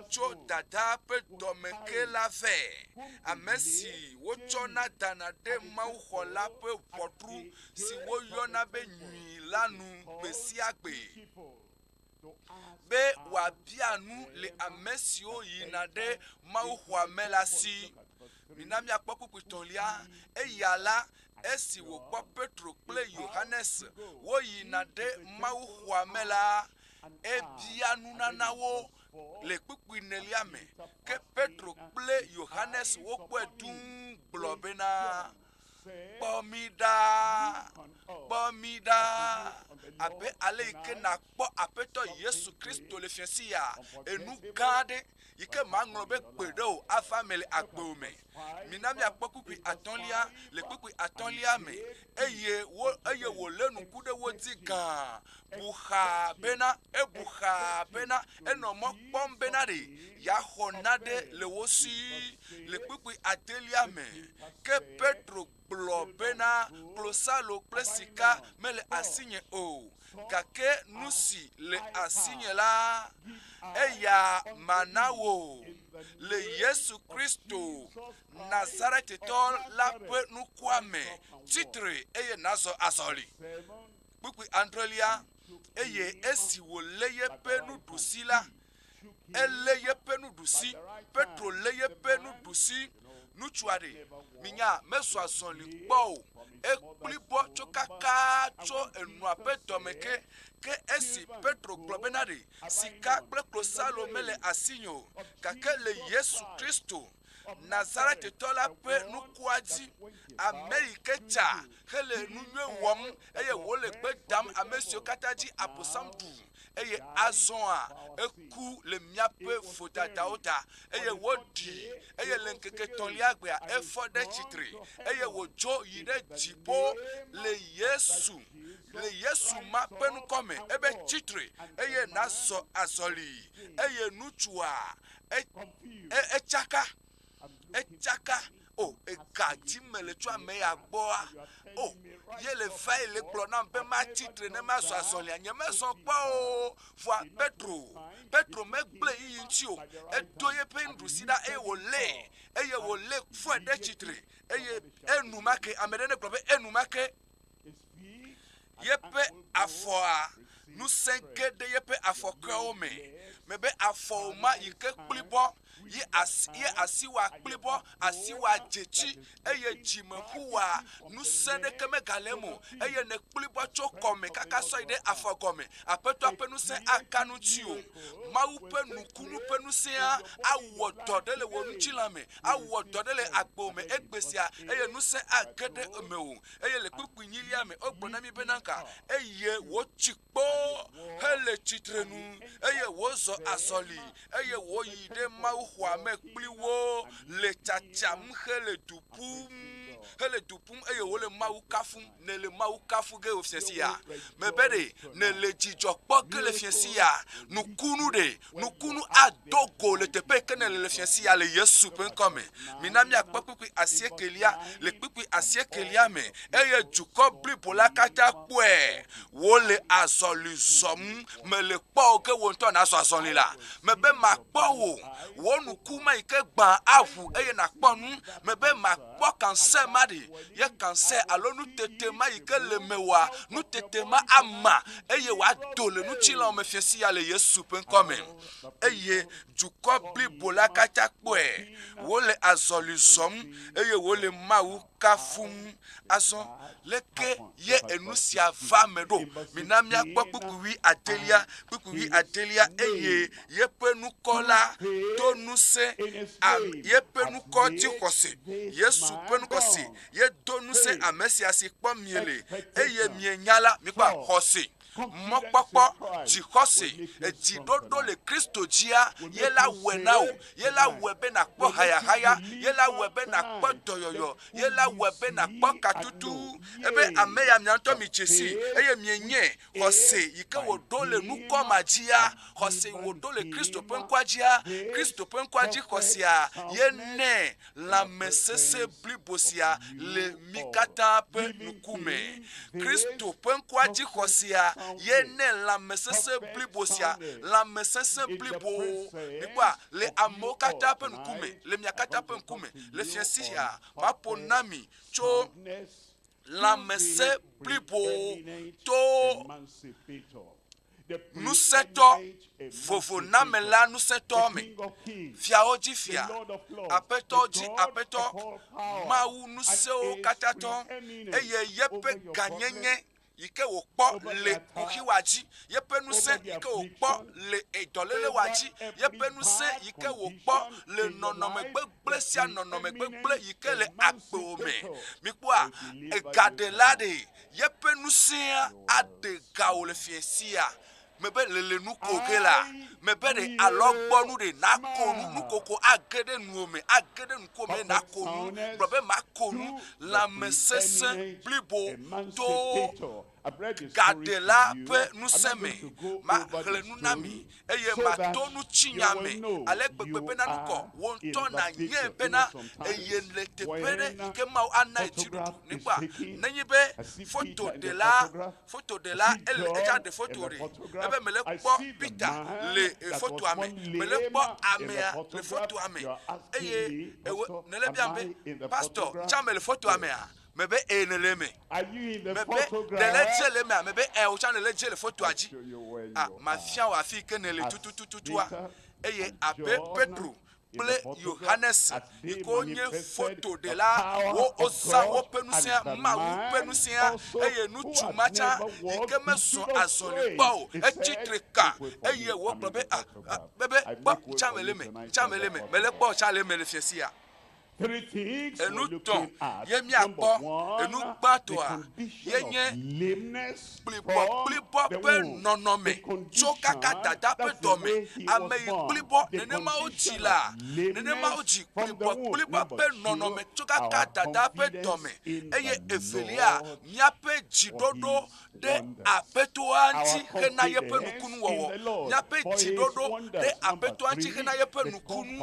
cho dada pe domeke la ve amesi wocho na dana de mawu hola pe potru si wo yona be nyi lanu besiagbe be wa bianu le amesio yinade mauhwa melasi minami akpoku Tolia eyala esi wo gbo Petro ple Yohannes wo yinade mauhwa mela e bianu nanawo le kpukui nelia me ke Petro kple Yohanes wokpɔe dũu gblɔ bena kpɔmida abe ale yi ke nakpɔ aƒetɔ Yesu Kristo le fiasi ya enu gã aɖe yi ke maŋlɔ be kpe ɖe o ava me le agbewo me. Mina miakpɔ kpukui atɔlia le kpukui atɔlia me eye wòlé nuku ɖe wo dzi gã buxa bena enɔ mɔ kpɔm bena ɖe yaxɔ naɖe le wo si le kpukui adelia me ke Petro gblɔ bena klosalo kple sika mele asinye o gake nu si le asinye la eya mana wo le Yesu Kristo Nazaretitɔ la ƒe nukua me titre eye nazɔ azɔli kpukui andrelia eye esi wòlé yeƒe nuɖusi la elé yeƒe nuɖusi Petro lé yeƒe nuɖusi nutsua ɖe minya mesɔ azɔli kpɔ o ekplibɔ tso kaka tso enua ƒe dɔme ke esi Petro gblɔ bena ɖe sika kple klosalo mele asinye o gake le Yesu Kristo Nazaretitɔ la ƒe nukua dzi ame yi ke tsa hele nu nyuie wɔm eye wòle gbe dam ame siwo katã dzi abosam ɖu eye azɔa eku le miaƒe vodadawo ta eye woɖi eye le ŋkeke etɔ̃lia gbea efɔ ɖe tsitre eye wòdzo yi ɖe dziƒo le Yesu ma ƒe nukɔme ebe tsitre eye nazɔ azɔli eye nutsua etsaka ega dzi me le tso ame ya gbɔa ye le va yi le gblɔ nam be ma tsitre ne ma zɔ azɔlia nye mezɔ kpɔ o vɔa Petro megble yiyi ŋuti o edo yeƒe nuɖusi ɖa eye wòlé fɔe ɖe tsitre eye enumake ame ɖe ne gblɔ be enumake yeƒe afɔa nusẽ ge ɖe yeƒe afɔkewo me be afɔwo ma yi ke kplibɔ ye asi wa kplibɔ asi wa dzetsi eye dzimeƒu wa nusẽ ɖeke megale mo eye ne kplibɔ tso kɔme kaka sɔ yi ɖe afɔ gɔme aƒetɔ ƒe nusẽ aka ŋuti o Mawu ƒe nukunu ƒe nusẽa awɔ dɔ ɖe le wò ŋutilã me awɔ dɔ ɖe le agbo me egbe sia eye nusẽ age ɖe eme o eye le kpukui nyilia me wogblɔ na mi bena nka eye wòtsi kpo hele tsitrenu eye wòzɔ azɔli eye wòyi ɖe Mawu xɔa me kpli wo le tsatsam hele du ƒum eye wòle Mawu kafum ne le Mawu kafu ge wo fiasi ya mebe ɖe ne le dzidzɔ kpɔ ge le fiasi ya nukunu adogo le teƒe ke ne le fiasi ya le Yesu ƒe ŋkɔme mina miakpɔ kpukui asiekelia le kpukui asiekelia me eye dukɔ blibo la katã kpɔe wòle azɔli zɔm mele kpɔ ge wo ŋutɔ nazɔ azɔli la mebe makpɔ wo nukuma yi ke gbã aʋu eye nakpɔ nu mebe makpɔ kansɛ ma ɖe ye kansɛ alo nutete ma yi ke le mewoa nutete ma ama eye wòado le nutilãwo me fiasi ya le Yesu ƒe ŋkɔme eye dukɔ blibo la katã kpɔe wòle azɔli zɔm eye wòle Mawu kafum azɔ leke ye enu sia va me ɖo mina miakpɔ kpukui adelia eye yeƒe nukɔ la do nusẽ yeƒe nukɔ dzi xɔse Yesu ƒe nukɔse ye do nusẽ ame sia si kpɔ miele eye mienya la mikpɔ xɔse mɔkpɔkpɔ dzixɔse edziɖoɖo le Kristo dzia ye la wɔe na wo ye la wɔe be nakpɔ hayahaya ye la wɔe be nakpɔ dɔyɔyɔ ye la wɔe be nakpɔ katutu ebe ame ya miantɔ mi dzesi eye mienye xɔse yi ke wòɖo le nukɔma dzia xɔse wòɖo le Kristo ƒe ŋkɔa dzia Kristo ƒe ŋkɔa dzi xɔsea ye nɛ lãmesesẽ blibo sia le mi katã ƒe nukume Kristo ƒe ŋkɔa dzi xɔsea ye ne lãmesesẽ blibo sia lãmesesẽ blibo mikpɔa le amewo katã ƒe ŋkume le mia katã ƒe ŋkume le fiasi sia maƒo na mi tso lãmesẽ blibo to nusẽtɔ vovonamela nusẽtɔ me fiawo dzi fia aƒetɔ dzi aƒetɔ Mawu nusẽwo katã tɔ eye yeƒe ganyenye yike wo kpɔ le kuxiwadzi yeƒe ŋusẽ yike wo kpɔ le edɔléle wadzi yeƒe ŋusẽ yike wo kpɔ le nɔnɔme gbegblẽ sia nɔnɔme gbegblẽ yike le agbewo me mikpɔa egaɖela ɖe yeƒe ŋusẽa aɖe gawo le fiesia mebe le nu koge la mebe ɖe alɔgbɔnu ɖe nako nukoko age ɖe nuwo me age ɖe nuko me nako nu gblɔ be mako nu lãmesesẽ blibo to gaɖela ƒe ŋusẽ me maxlẽ nu na mi eye mato nu tsinya me ale gbegbe bena nukɔ wo ŋutɔ nanye bena eye le teƒe ɖe yike mawo ana edziɖuɖu nekpɔa nenye be fotoɖela ele edza ɖe foto ɖe ebe mele kpɔ Peter le fotoa me mele kpɔ amea le fotoa me eye nele biam be pastor tsã me le fotoa mea mebe ne le me mebe nele dze le mea mebe wo tsã nele dze le fotoa dzi mafia wo afi ke ne le tutututua eye abe Petro kple Yohanes yike wonye fotoɖela wo zã woƒe ŋusẽ Mawu ƒe ŋusẽ eye ŋutsu ma tsã yike mesɔ azɔli kpɔ o etsitre ka eye wogblɔ be bebe kpɔ tsã me le me mele kpɔ tsã le me le fiesia enu tɔn ye miakpɔ enu gbãtɔa yenye kplibɔ ƒe nɔnɔme tso kaka dada ƒe dɔme ame yi kplibɔ nenemawo dzi la nenemawo dzi kplibɔ ƒe nɔnɔme tso kaka dada ƒe dɔme eye evelia miaƒe dziɖoɖo ɖe aƒetoa ŋuti hena yeƒe nukunuwɔwɔ miaƒe dziɖoɖo ɖe aƒetoa ŋuti hena yeƒe nukunu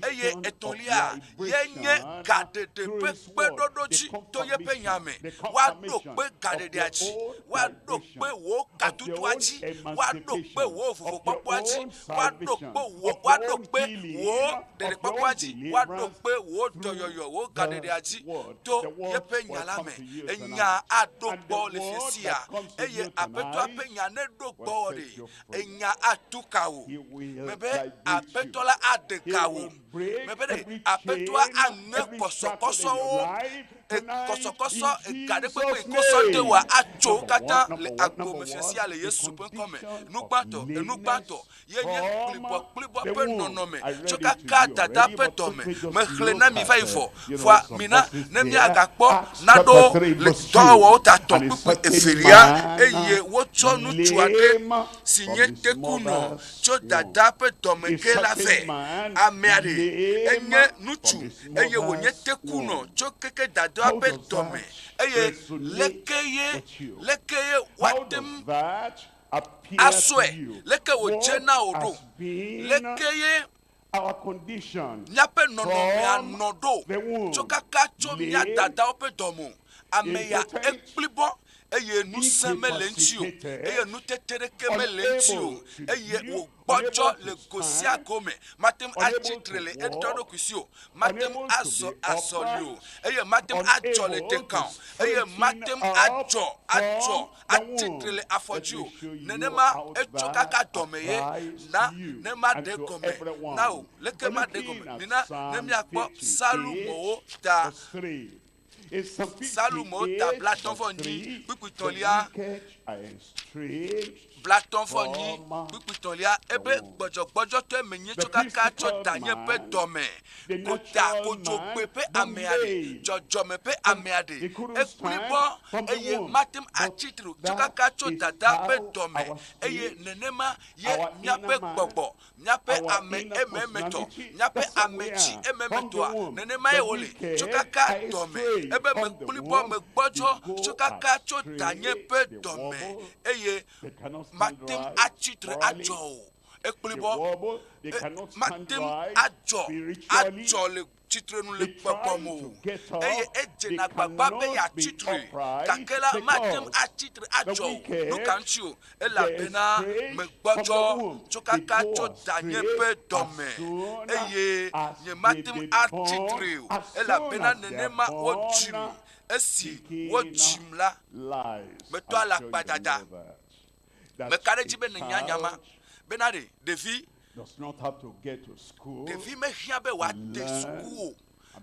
eye etɔ̃lia yenye gaɖeɖe ƒe kpeɖoɖo dzi to yeƒe nyame woaɖo kpe gaɖeɖea dzi woaɖo kpe wò katutua dzi woaɖo kpe wò vovokpɔkpɔa dzi woaɖo kpe wò ɖeɖekpɔkpɔa dzi woaɖo kpe wò dɔyɔyɔ wò gaɖeɖea dzi to yeƒe nya la me enya aɖo gbɔ le fiesia eye aƒetɔa ƒe nya ne ɖo gbɔ ɖe enya atu ka wò mebe aƒetɔ la aɖe ka wò mebe ɖe aƒetɔa aŋe kɔsɔkɔsɔwo kɔsɔkɔsɔ gaɖe kpekpe kɔsɔ de wa atso katã le agbome fiesia le Yesu ƒe ŋkɔme nugbãtɔ yenye kplibɔ ƒe nɔnɔme tso kaka dada ƒe dɔme mexlẽ na mi va yi vɔ voa mina ne miagakpɔ naɖo le dɔwɔwɔwo ta tɔn kpukpu evelia eye wotsɔ ŋutsu aɖe si nye tekunɔ tso dada ƒe dɔme ke la vɛ amea ɖe enye ŋutsu eye wònye tekunɔ tso keke dada ƒe dɔme eye leke ye woatem asɔe leke wòdze na wò ɖo leke ye míaƒe nɔnɔmea nɔ ɖo tso kaka tso mía dadawo ƒe dɔme ame ya ekplibɔ eye ŋusẽ mele ŋuti o eye nutete ɖeke mele ŋuti o eye wògbɔdzɔ le gosia gome matem atsitre le eɖɔ ɖokui si o matem azɔ azɔli o eye matem adzɔ le dekã o eye matem adzɔ atsitre le afɔdzi o nenema etso kaka dɔme ye na ne ma ɖe gɔme na o leke ma ɖe gɔme mina ne miakpɔ Salumowo ta blatɔ̃-vɔ-nyi kpikpitɔlia blatɔ̃-vɔ-nyi kpikpitɔlia ebe gbɔdzɔgbɔdzɔtɔe menye tso kaka tsɔ danye ƒe dɔme kota kodzogbe ƒe amea ɖe dzɔdzɔme ƒe amea ɖe ekplibɔ eye matem atsitre tso kaka tso dada ƒe dɔme eye nenema ye míaƒe gbɔgbɔ míaƒe ame ememetɔ míaƒe ametsi ememetɔa nenema ye wòle tso kaka dɔme ebe mekplibɔ megbɔdzɔ tso kaka tso danye ƒe dɔme eye matem atsitre adzɔ o ekplibɔ matem adzɔ le tsitrenu le kpɔkpɔm o eye edzena gbagba be yeatsitre gake la matem atsitre adzɔ o nuka ŋuti o elabena megbɔdzɔ tso kaka tso danye ƒe dɔme eye nye matem atsitre o elabena nenema wodzim esi wodzim la metɔ ala kpadada meka ɖe dzi be nenyanyama bena ɖe ɖevi mehiã be wòade suku o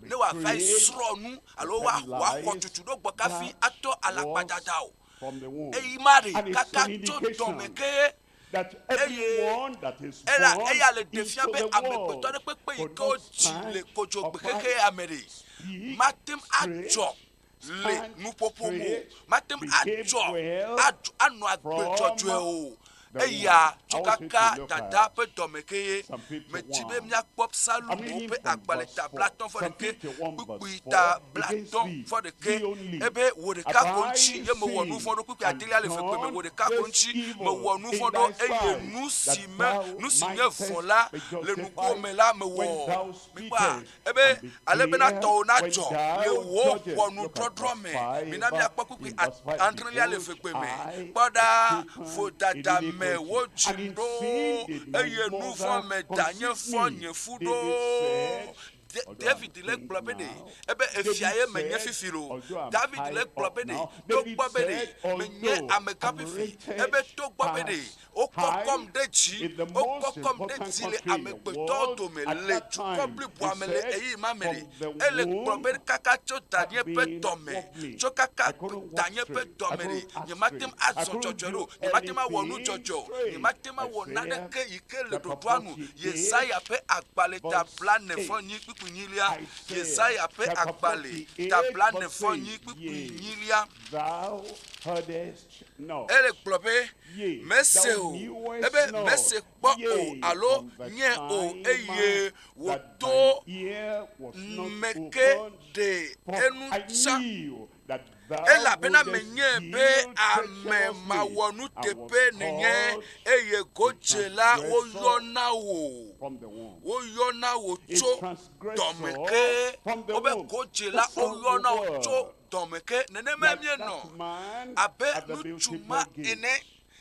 ne wòava yi srɔ̃ nu alo wòaxɔ tutu ɖo gbɔ kafi atɔ alakpadada o from the womb. eyimari And it's kaka an tso indication dɔmeke that everyone that is ela born eya le into defia be the amegbetɔ world ɖe kpekpe yi ke will wodzi not le stand kodzogbe upright, xexe ame ɖe speak matem straight, adzɔ le stand nuƒoƒo mo straight, matem behave adzɔ well anɔ agbe dzɔdzɔe o the eya womb. tso I want you kaka to look dada at ƒe dɔmeke ye some 51. medzi be míakpɔ psalumo reading ƒe from agbalẽta verse 4. blatɔ fɔ Psalm ɖeke 51 verse kpukpui 4. ta Against blatɔ thee, fɔ thee ɖeke only, ebe wò ɖeka have ko I ŋutsi ye mewɔ nu sinned vɔ̃ ɖo kpukpui and adelia le fekpe me done wò ɖeka ko this ŋutsi evil mewɔ nu in vɔ̃ thy ɖo eye sight, nu si that me thou nu si nye mightest vɔ̃ la be le nukuwo justified me la when mewɔ thou mikpa speakest, ebe and be ale bena clear tɔwo when nadzɔ le thou wò judgest. ʋɔnu Look at drɔdrɔ verse me 5. mina míakpɔ kpukpui In verse 5, adrelia le behold, fekpe me I kpɔ ɖa have taken vodada in me iniquity, wodzi and in ɖo sin did my eye nu mother vɔ̃ me danye conceive fɔ me. nye fu David said, ɖo although I'm David le king gblɔ be ɖe now, ebe efia ye David menye said, fifi lo although I'm David high le gblɔ up be ɖe now, to David gbɔ be ɖe said, menye although amegã I'm fifi rated ebe to gbɔ be ɖe as wokɔkɔm ɖe high dzi in the most wokɔkɔm ɖe important dzi le country in the amegbetɔwo world, dome at le that dukɔ time, bliboa he me le said, eyi ma me from the ɖe ele gblɔ be womb kaka tso danye have ƒe been dɔme wobbly. tso kaka I couldn't walk danye ƒe straight. dɔme I ɖe couldn't act nye matem straight. I azɔ couldn't dzɔdzɔe do ɖo nye matem awɔ nu anything dzɔdzɔ nye straight. matem awɔ Isaiah naneke yi ke le chapter ɖoɖoa nu 48, Yesaya ƒe agbalẽta verse blanefɔ 8. nyi kpukpui nyilia Isaiah Yesaya ƒe chapter agbalẽ 48, ta verse blanefɔ 8. nyi kpukpui Yea, nyilia thou heardest not. ele gblɔ be Yea, mese thou o knewest ebe not. mese kpɔ o Yea, alo from the nye o time eye that wòto thine ear was not meke opened, ɖe for enu I tsa knew that thou elabena wouldest menye be deal ame treacherously, mawɔ nu and was teƒe nenye called eye godzela transgressor woyɔna wò from the womb. woyɔna wò A tso transgressor dɔmeke from the wobe womb. godzela That's how woyɔna we wò were. tso dɔmeke nenema Like mienɔ that man abe at the ŋutsu beauty ma gate. ene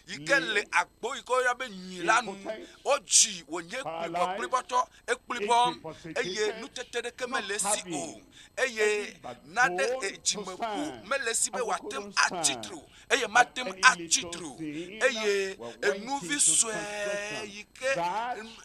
yi ke le agbo yi ke woyɔna be nyi la nu wodzi wònye kplibɔkplibɔtɔ ekplibɔ eye nutete ɖeke mele si o eye nane dzimeƒu mele si be wòatem atsitru eye matem atsitru eye enuvi sue yi ke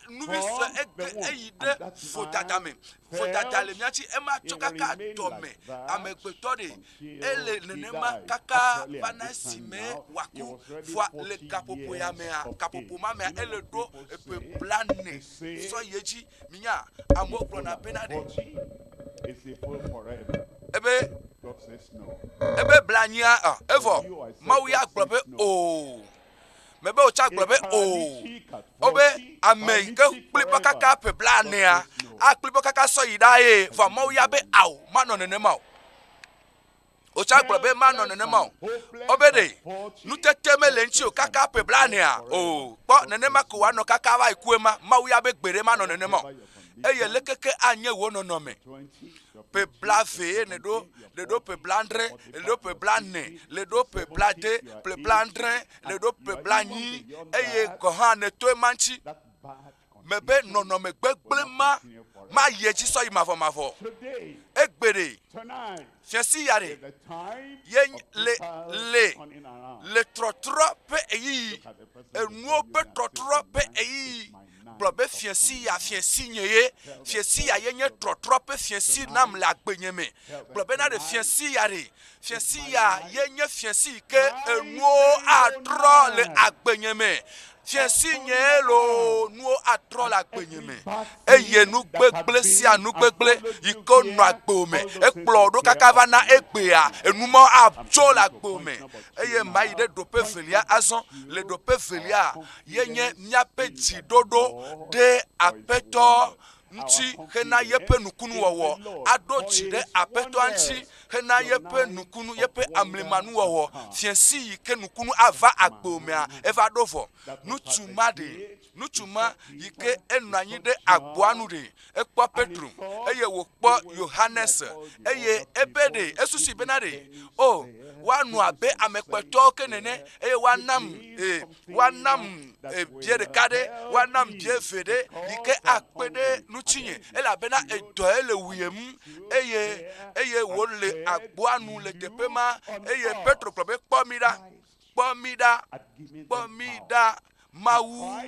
nuvi sue ege eyi ɖe vodada me vodada le mía tsi ema tso kaka dɔme amegbetɔ ɖe ele nenema kaka va na si me wòaku vɔa le kaƒoƒo ya mea kaƒoƒo ma mea ele ɖo eƒe blane sɔ ye dzi minya amewo gblɔna bena ɖe Is a fool forever. ebe God says no. ebe blanyia evɔ mawu ya gblɔ be o mebe wòtsa gblɔ be o wobe ame yi ke kplibɔ kaka ƒe blanea akplibɔ kaka sɔ yi ɖa ye vɔ mawu ya be awo manɔ nenema o wòtsa gblɔ be manɔ nenema o wobe ɖe nutete mele ŋuti o kaka ƒe blanea o kpɔ nenema ko woanɔ kaka va yi kue ma mawu ya be gbeɖe manɔ nenema o eye lekeke anye wò nɔnɔme ƒe blave ne ɖo ƒe blandre le ɖo ƒe blane le ɖo ƒe blade ƒe blandre le ɖo ƒe blanyi eye gɔ hã ne to ema ŋuti me be nɔnɔme gbegblẽ ma yi dzi sɔ yi mavɔmavɔ egbe ɖe fiasi ya ɖe ye le trɔtrɔ ƒe eyiyi enuwo ƒe trɔtrɔ ƒe eyiyi gblɔ be fiasi nye ye fiasi ya ye nye trɔtrɔ ƒe fiasi nam le agbenye me gblɔ bena ɖe fiasi ya ye nye fiasi ke enuwo atrɔ le agbenye me fiasi nye lo nuwo atrɔ le agbenye me eye nu gbegblẽ sia nu gbegblẽ yi ke nɔ agbo me ekplɔ ɖo kaka va na egbea enumɔ atso le agbo me eye ma yi ɖe ɖoƒe velia azɔ le ɖoƒe velia ye nye míaƒe dziɖoɖo ɖe aƒetɔ ŋuti hena yeƒe nukunuwɔwɔ aɖo dzi ɖe aƒetɔa ŋuti hena yeƒe nukunu yeƒe amlimanuwɔwɔ fiasi yi ke nukunu ava agbo mea eva ɖo vɔ ŋutsu ma yi ke enɔ anyi ɖe agboa nu ɖe ekpɔ Petro eye wòkpɔ Yohanes eye ebe ɖe esusu bena ɖe o woanɔ abe amekpetɔwo ke nene eye woanam bie ɖeka ɖe woanam bie eve ɖe yi ke akpe ɖe nutsinye elabena edɔ ye le wuyem eye wòle agboa nu le teƒe ma eye Petro gblɔ be kpɔ mi ɖa Mawu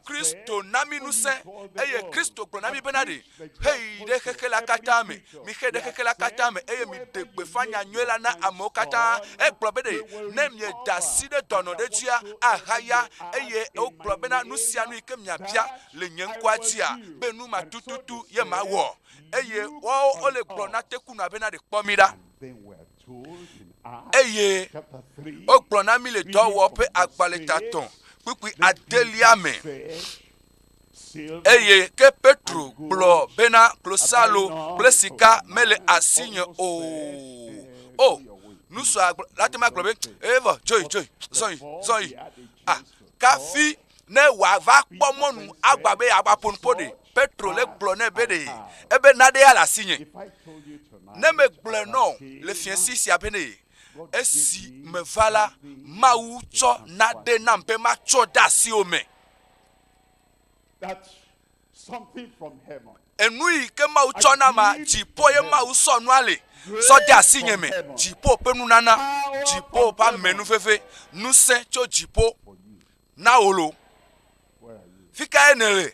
Kristo nami nusẽ eye Kristo kplɔ nami bena de hei de xexe la katã me mi xe de xexe la katã me eye mi de gbeƒã nyuie la na amewo katã ekplɔ be de ne mie da asi ɖe dɔnɔ ɖe dzia ahaya eye wokplɔ bena nu sia nu yi ke miabia le nye ŋkɔa dzia be nu ma tututu ye ma wɔ eye wo le gblɔ na tekunua bena de kpɔ mi ɖa eye wokplɔ na mi le dɔ wɔ ƒe agbalẽ tatɔ̃ kpukpui adelia me eye ke Petro gblɔ bena klosalo kple sika mele asi nye o nusɔ lati ma gblɔ be evɔ joyi zɔyi kafi ne wòava kpɔ mɔnu agba be yaba ƒonuƒo de Petro le gblɔ ne be de ebe na de ya le asi nye ne me gblɔ nɔ le fiesi sia be ne esi me va la Mawu tsɔ na de nam be ma tsɔ de asi o me. That's something from heaven. Enu yi ke Mawu tsɔ na ma dziƒo ye Mawu sɔ nua le sɔ de asi nye me dziƒo ƒe nunana dziƒo ƒe amenu fefe nusẽ tso dziƒo na wo lo fika ye ne le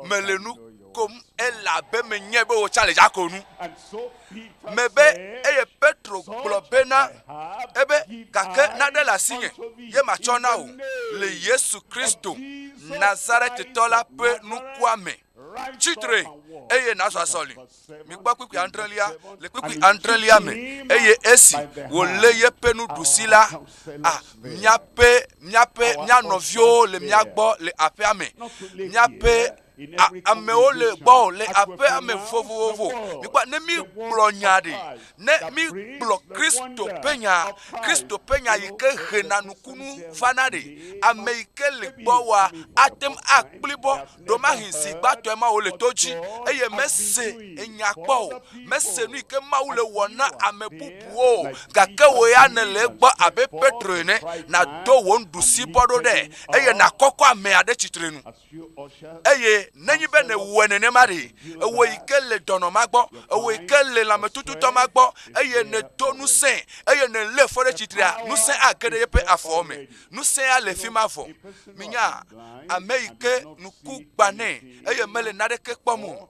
me le nu kom elabe me nye be wo tsa le dzako nu me be eye Petro gblɔ bena ebe gake na de le asi nye ye ma tsɔ na wo le Yesu Kristo Nazaretitɔ la ƒe nukua me tsitre eye nazɔ asɔli mi gbɔ kpukpui adrelia le kpukpui adrelia me eye esi wòle yeƒe nuɖusi la mía nɔviwo le mía gbɔ le aƒea me míaƒe amewo le gbɔ le aƒea me vovovo mi gbɔ ne mi gblɔ nya de ne mi gblɔ Kristo ƒe nya yi ke hena nukunu vana de ame yi ke le gbɔ wa atem akplibɔ domahi si gbatɔe ma wo le to dzi eye mese enya kpɔ o mese nu yi ke Mawu le wɔ na ame bubuwo gake wo ya ne le gbɔ abe Petro ene na do wo nuɖusi bɔ ɖo ɖe eye na kɔkɔ amea ɖe tsitre nu eye nenyi be ne wɔe nenema de ewo yi ke le dɔnɔ ma gbɔ ewo yi ke le lãmetututɔ ma gbɔ eye ne do nusẽ eye ne lé fɔ ɖe tsitrea nusẽ age ɖe yeƒe afɔ me nusẽa le fi ma vɔ minya ame yi ke nuku gbanɛ eye mele naɖeke kpɔm o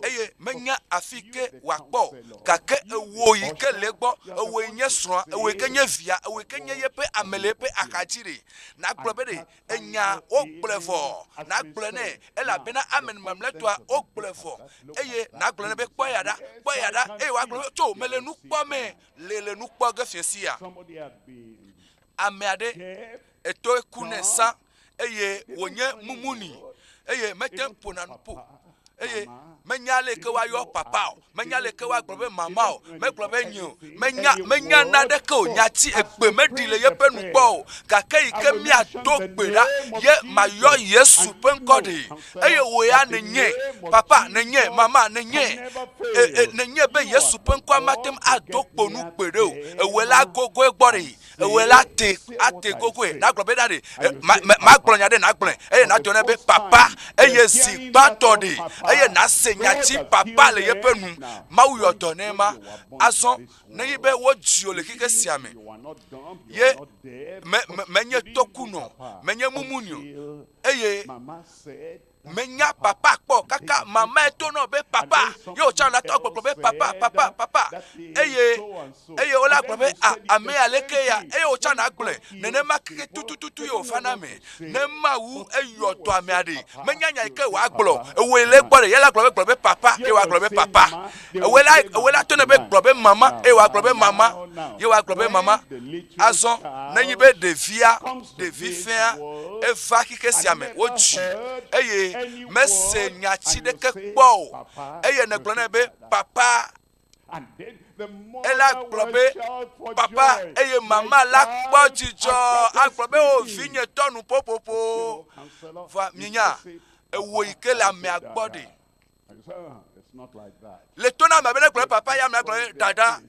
eye menya afi ke wòakpɔ gake ewo yi ke le gbɔ ewo yi nye srɔ̃a ewo yi ke nye via ewo yi ke nye yeƒe ame le yeƒe axadzi ɖe nagblɔ be ɖe enya wogblɔe vɔ nagblɔe nɛ elabena ame mamlɛtɔa wogblɔe vɔ eye nagblɔ nɛ be kpɔ ya ɖa eye wòagblɔ be tso mele nu kpɔ me le nu kpɔ ge fiesi ya ame aɖe eto eku nɛ sã eye wònye mumuni eye mete ƒona nu ƒo eye menya le ke woayɔ papa o menya le ke woagblɔ be mama o megblɔ be nye o menya naɖeke o nyati egbe meɖi le yeƒe nu gbɔ o gake yi ke miado gbe ɖa ye mayɔ Yesu ƒe ŋkɔ ɖe eye wò ya nenye papa nenye mama nenye be Yesu ƒe ŋkɔa matem ado kponu gbe ɖe o ewoe la gogoe gbɔ ɖe ewoe la ate gogoe nagblɔ be ɖa ɖe magblɔ nya ɖe nagblɔe eye naɖo ne be papa eye zi gbãtɔ ɖe eye nase nyatsi papa le yeƒe nu Mawu yɔ dɔ nɛ ma azɔ nenyi be wodzi le keke sia me ye menye tokunɔ menye mumuni o eye menya papa kpɔ kaka mama eto nɔ be papa ye wòtsã na tɔ gbɔgblɔ be papa eye wola gblɔ be ame aleke ya eye wòtsã na gblɔe nenema keke tutututu ye wòfa na me ne Mawu eyɔ dɔ amea ɖe menya nya yi ke wòagblɔ ewoe le gbɔ ɖe ye la gblɔ be papa ye wòagblɔ be papa ewoe la to ne be gblɔ be mama ye wòagblɔ be mama azɔ nenyi be ɖevi fɛ̃a eva keke sia me wodzi eye mese nyatsi ɖeke kpɔ o eye negblɔ nɛ be papa ela gblɔ be papa eye mama la kpɔ dzidzɔ agblɔ be o vinye tɔnu popopo va minya ewo yi ke le amea gbɔ ɖe le to na ame be ne gblɔ be papa ya ame gblɔ be dada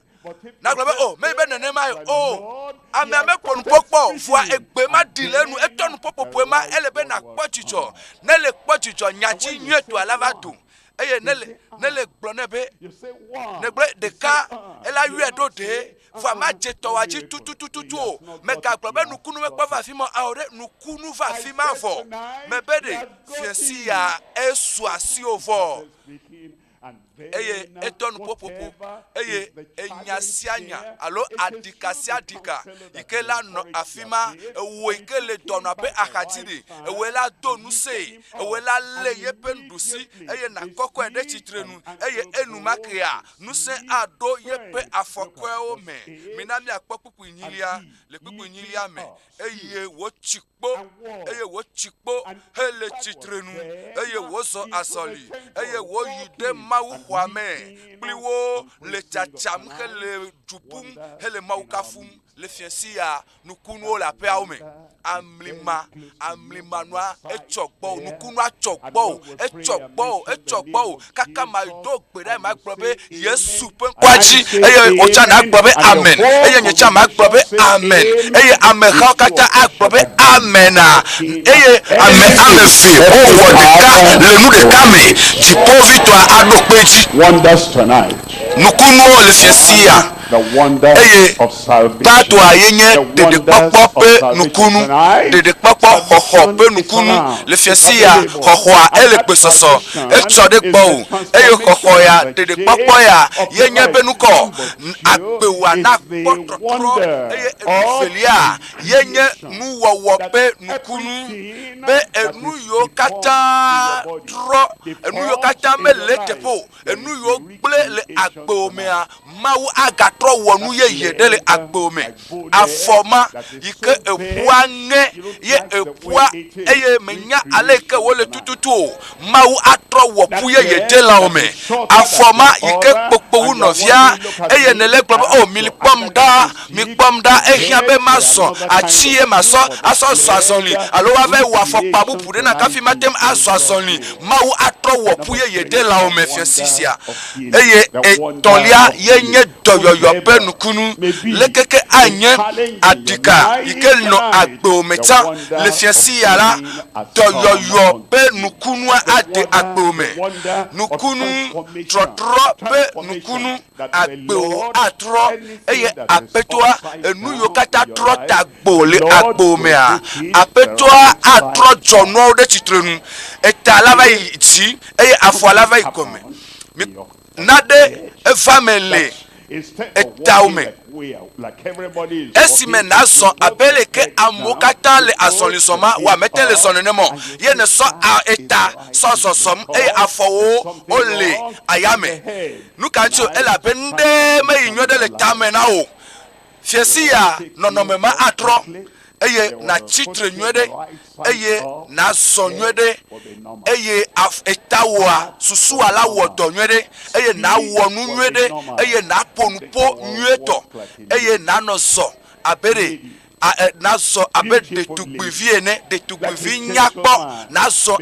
nagblɔ be o me be nenema ye o amea me kpɔ nukpɔkpɔ vɔa egbe ma ɖi le enu etɔ nupopopoe ma ele be nakpɔ dzidzɔ ne le kpɔ dzidzɔ nyatsi nyuie to ala va do eye ne le gblɔ ne be ne gblɔ ɖeka ela yɔe ɖo ɖe va ma dzetɔ wa dzi tututututu o me gagblɔ be nukunu mekpɔ va fi ma o ɖe nukunu va fi ma vɔ me be ɖe fiesi ya esu asi o vɔ eye etɔ nuƒoƒoƒo eye enya sia nya alo adika sia adika yike la nɔ afi ma ewo yike le dɔnɔ abe axadzi ɖi ewoe la do nu se ewoe la lé yeƒe nuɖusi eye nakɔkɔe ɖe tsitrenu eye enumakea nusẽ aɖo yeƒe afɔkɔewo me mina miakpɔ kpukpu nyilia le kpukpu nyilia me eye wotsi kpo eye wotsi kpo hele tsitrenu eye wozɔ azɔli eye woyi ɖe Mawu xɔa me kpli wo le tsatsam hele ɖubum hele Mawu kafum le fiesi ya nukunuwo le aƒeawo me amlimanua etsɔ gbɔ nukunua tsɔ gbɔ kaka ma do gbe ɖa ma gblɔ be Yesu ƒe ŋkɔa dzi eye wotsa na gblɔ be amen eye nye tsa ma gblɔ be amen eye amehawo katã agblɔ be amena eye ame eve wowɔ ɖeka le nu ɖeka me dziƒovitɔa aɖo kpe dzi nukunuwo le fiesi ya eye tatoa yenye ɖeɖekpɔkpɔ ƒe nukunu ɖeɖekpɔkpɔ xɔxɔ ƒe nukunu le fiesi ya xɔxɔa ele gbesɔsɔ etsɔ ɖe gbɔ o eye xɔxɔ ya ɖeɖekpɔkpɔ ya yenye be nukɔ agbewoa na kpɔ trɔtrɔ eye enuvelia yenye nuwɔwɔ ƒe nukunu be enu yiwo katã trɔ enu yiwo katã mele teƒe o enu yiwo gblẽ le agbewo mea Mawu agatrɔ wɔ nu yeye ɖe le agbewo me afɔma yike eƒua ŋe ye eƒua eye menya ale yike wole tututu o Mawu atrɔ wɔ ƒu yeye de lãwo me afɔma yike kpokpowu nɔvia eye nele gblɔ be o mi kpɔm ɖa ehiã be mazɔ atsi ye masɔ asɔ zɔ azɔli alo wava wɔ afɔkpa bubu ɖe na kafi matem azɔ azɔli Mawu atrɔ wɔ ƒu yeye de lãwo me fiesi sia eye etɔlia ye nye dɔyɔyɔ ƒe nukunu lekeke anye adika yike nɔ agbewo me tsã le fiesi ya la dɔyɔyɔ ƒe nukunua ade agbewo me nukunu trɔtrɔ ƒe nukunu agbewo atrɔ eye aƒetɔa enu yiwo katã trɔ ta agbo le agbewo mea aƒetɔa atrɔ dzɔnuawo ɖe tsitrenu eta la va yi dzi eye afɔ la va yi gɔme naɖe eva me le etawo me esime nazɔ abe leke amewo katã le azɔlizɔma wa mete le zɔ nenema ye ne sɔ eta sɔ zɔzɔm eye afɔwo wole ayame nukatsi ele abe nuɖe meyi nyuie ɖe le tame na o fiesi ya nɔnɔme ma atrɔ eye na tsitre nyuie ɖe eye na zɔ nyuie ɖe eye etawoa susua la wɔ dɔ nyuie ɖe eye na wɔ nu nyuie ɖe eye na ƒo nu ƒo nyuie tɔ eye na nɔ zɔ abe ɖe nazɔ abe ɖetugbivi ene ɖetugbivi nyakpɔ nazɔ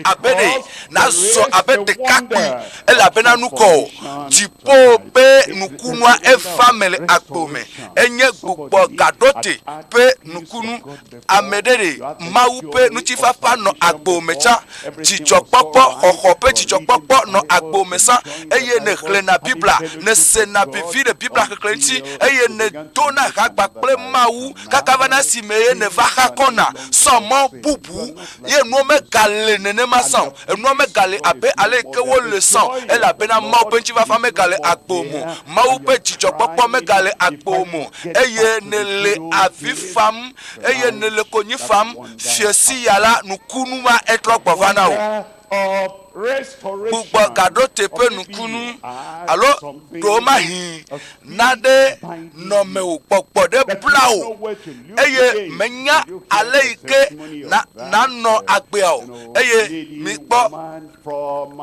abe ɖekakpui elabena nukɔ dziƒo ƒe nukunua eva me le agbo me enye gbugbɔ gaɖote ƒe nukunu ame ɖe Mawu ƒe ŋutifafa nɔ agbo me tsã dzidzɔkpɔkpɔ xɔxɔ ƒe dzidzɔkpɔkpɔ nɔ agbo me tsã eye ne xlẽna Bibla ne sena vivi ɖe Bibla xexlẽ ŋuti eye ne dona ha kpakple Mawu kaka va na si me ye ne va xa kɔna sɔmɔ bubu ye nuwo megale nenema sɔn enuwo megale abe ale ke wole sɔn elabena Mawu ƒe ŋutifafa megale agbo mo Mawu ƒe dzidzɔkpɔkpɔ megale agbo mo eye ne le avi fam eye ne le konyi fam fiesi ya la nukunu ma etrɔ gbɔ va na o gbogbo gaɖo teƒe nukunu alo ɖewo ma hi naɖe nɔme o gbɔgbɔ ɖe bla o eye menya ale yi ke nanɔ agbea o eye mi kpɔ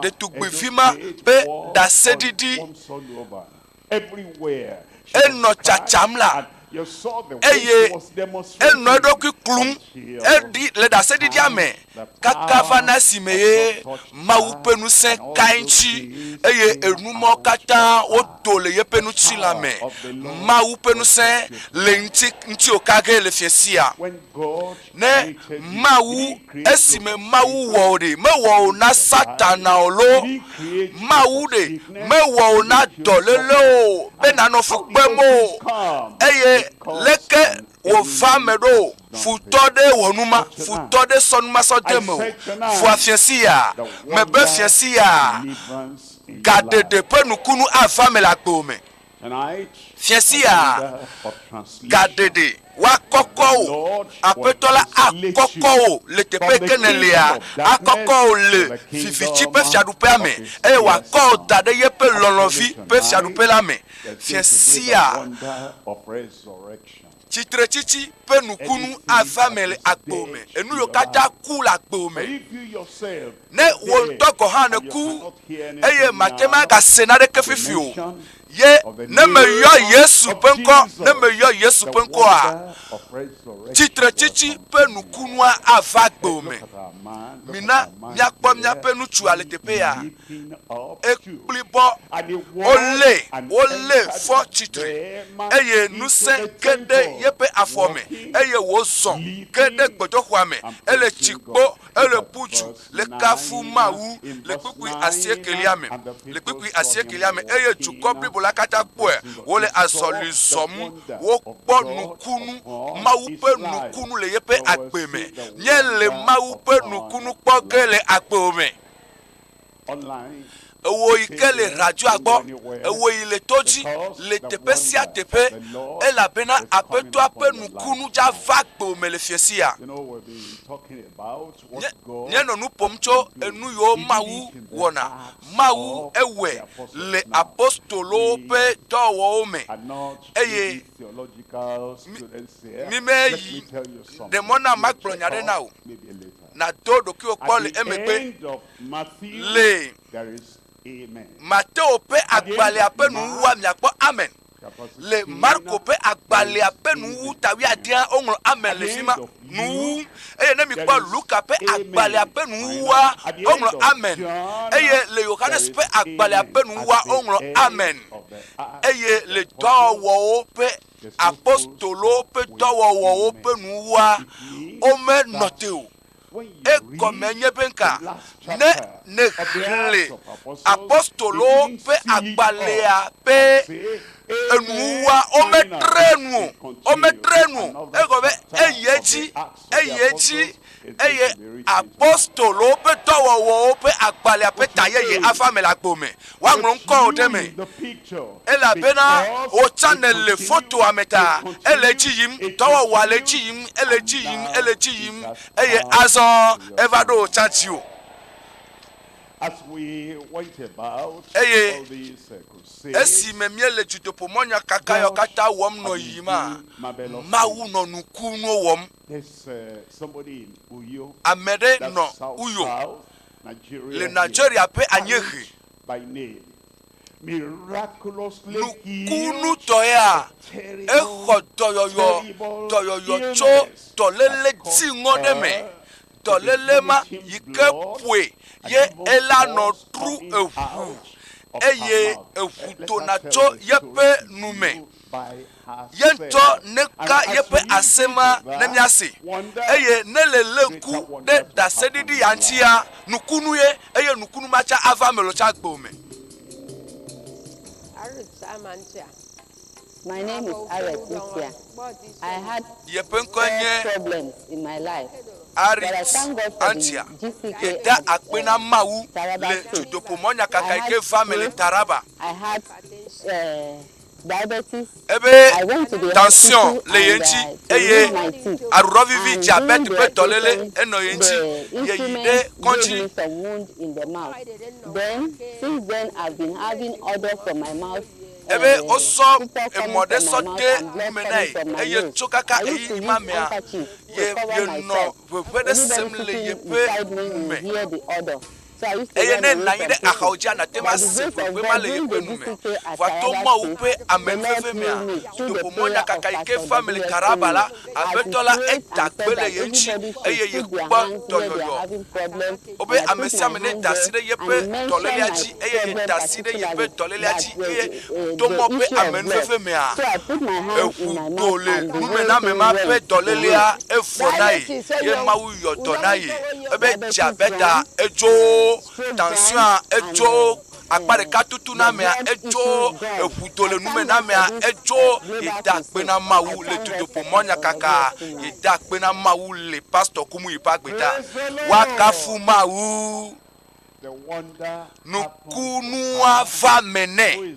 ɖetugbivi ma ƒe ɖaseɖiɖi enɔ tsatsam la eye eno edoku klum edi le dase didi ame kaka vana simeye mawu penu sen kainchi eye enumo kata oto le yepenu chilame mawu penu sen le nti okage le fiesia ne mawu esime mawu wode me wo na satana olo mawu de me wo na dolelo be na no fukpemo eye leke wo vamedo futode wonuma futode sonuma sodemo fu afiesia me be fiesia gade de penukunu avamela kpome fiesia gade de wa koko apetola akoko le tepe kenelia akoko le fifichi pe fiadupe ame e wa ko dade yepe lolovi pe fiadupe la me fiesia chitre chichi pe nukunu avamele akpome enu yo kata ku la akpome ne wo toko hane ku eye matema ka senade kefifio ye ne me yo Yesu penko ne me yo Yesu penko a chitre chichi pe nukunu avakpome mina miakpo miape nuchu aletepe ya blibo ole fo chitre eye nusen kede yepe afome eye wo son kede gbodo hwame ele chikpo ele puchu le kafu mawu le kpukui asiekeliame eye chuko blibo la kata poe wole asolisomu wo kpo nukunu mawu pe nukunu le yepe akpeme nye le mawu pe nukunu kpo gele akpome online ewo ikele radio agbo ewo ile toji le tepe sia tepe ela bena apeto apenukunu ja vakpo melefiesia nye no nu pomcho enu yo mawu wona mawu ewe le apostolo pe dowo ome eye mi de mona makplonyade now na dodo ki okpole emegbe le Mateo pe agbale apenu wa miakpo amen le Marco pe agbale apenu tawi adia onro amen le fima nu eye na mi po Luka pe agbale apenu wa onro amen eye le Yohanes pe agbale apenu wa onro amen eye le dowo pe apostolo pe dowo pe nu wa ome noteo e komenye benka ne kle apostolo pe agbalea pe enuwa ometrenu e gobe eyeji eye apostolo pe towo pe agbalea pe tayeye afamela gbome wa ngun ko deme ela bena o channel le photo ameta eleji yim towo wa leji yim eleji yim eye azon evado chachio. As we went about all these crusades, esi memie le judopo monya kakayo kata wom no yima mawu no nukunu wom somebody in Uyo amede no Uyo le Nigeria pe anyehi by name miraculously nukunu toya eho toyoyo cho tolele ti ngodeme tolelema yike pwe ye ela no tru ehu eye ehu na cho yepe nume yento neka yepe asema nemiase eye neleleku de dasedidi yantia nukunu ye eye nukunu macha ava melocha gbome. My name is Autorité. I had problems in my life. Antia eda akpena mawu le judopo monya kakaike family Taraba. I had diabetes. Ebe tension le yenti eye arovivi diabete pe tolele eno yenti yeyide konji. Then since then I've been having odor from my mouth. Ebe oso emode sote menai eye chokaka eyi mamea ye no wede semle ye pe me eye ne na yi de ahaoja na tema se pe ma le yepe nu me va to ma upe amenfefe me a to pomonya kaka ike family karabala abetola etakpele yenchi eye ye gba toyoyo obe amesia me ne dasire yepe toleliaji eye ye dasire yepe toleliaji eye to mo pe amenfefe me a eku tole nu me na me ma pe tolelia efonai ye mawu yotonai ebe jabeta ejo tension ejo akpare katutu na me ejo ekutole nume na me ejo idakpe na mawu le tutu pomonya kaka idakpe na mawu le pastor kumu ipagbeta wakafu mawu nukunu ava mene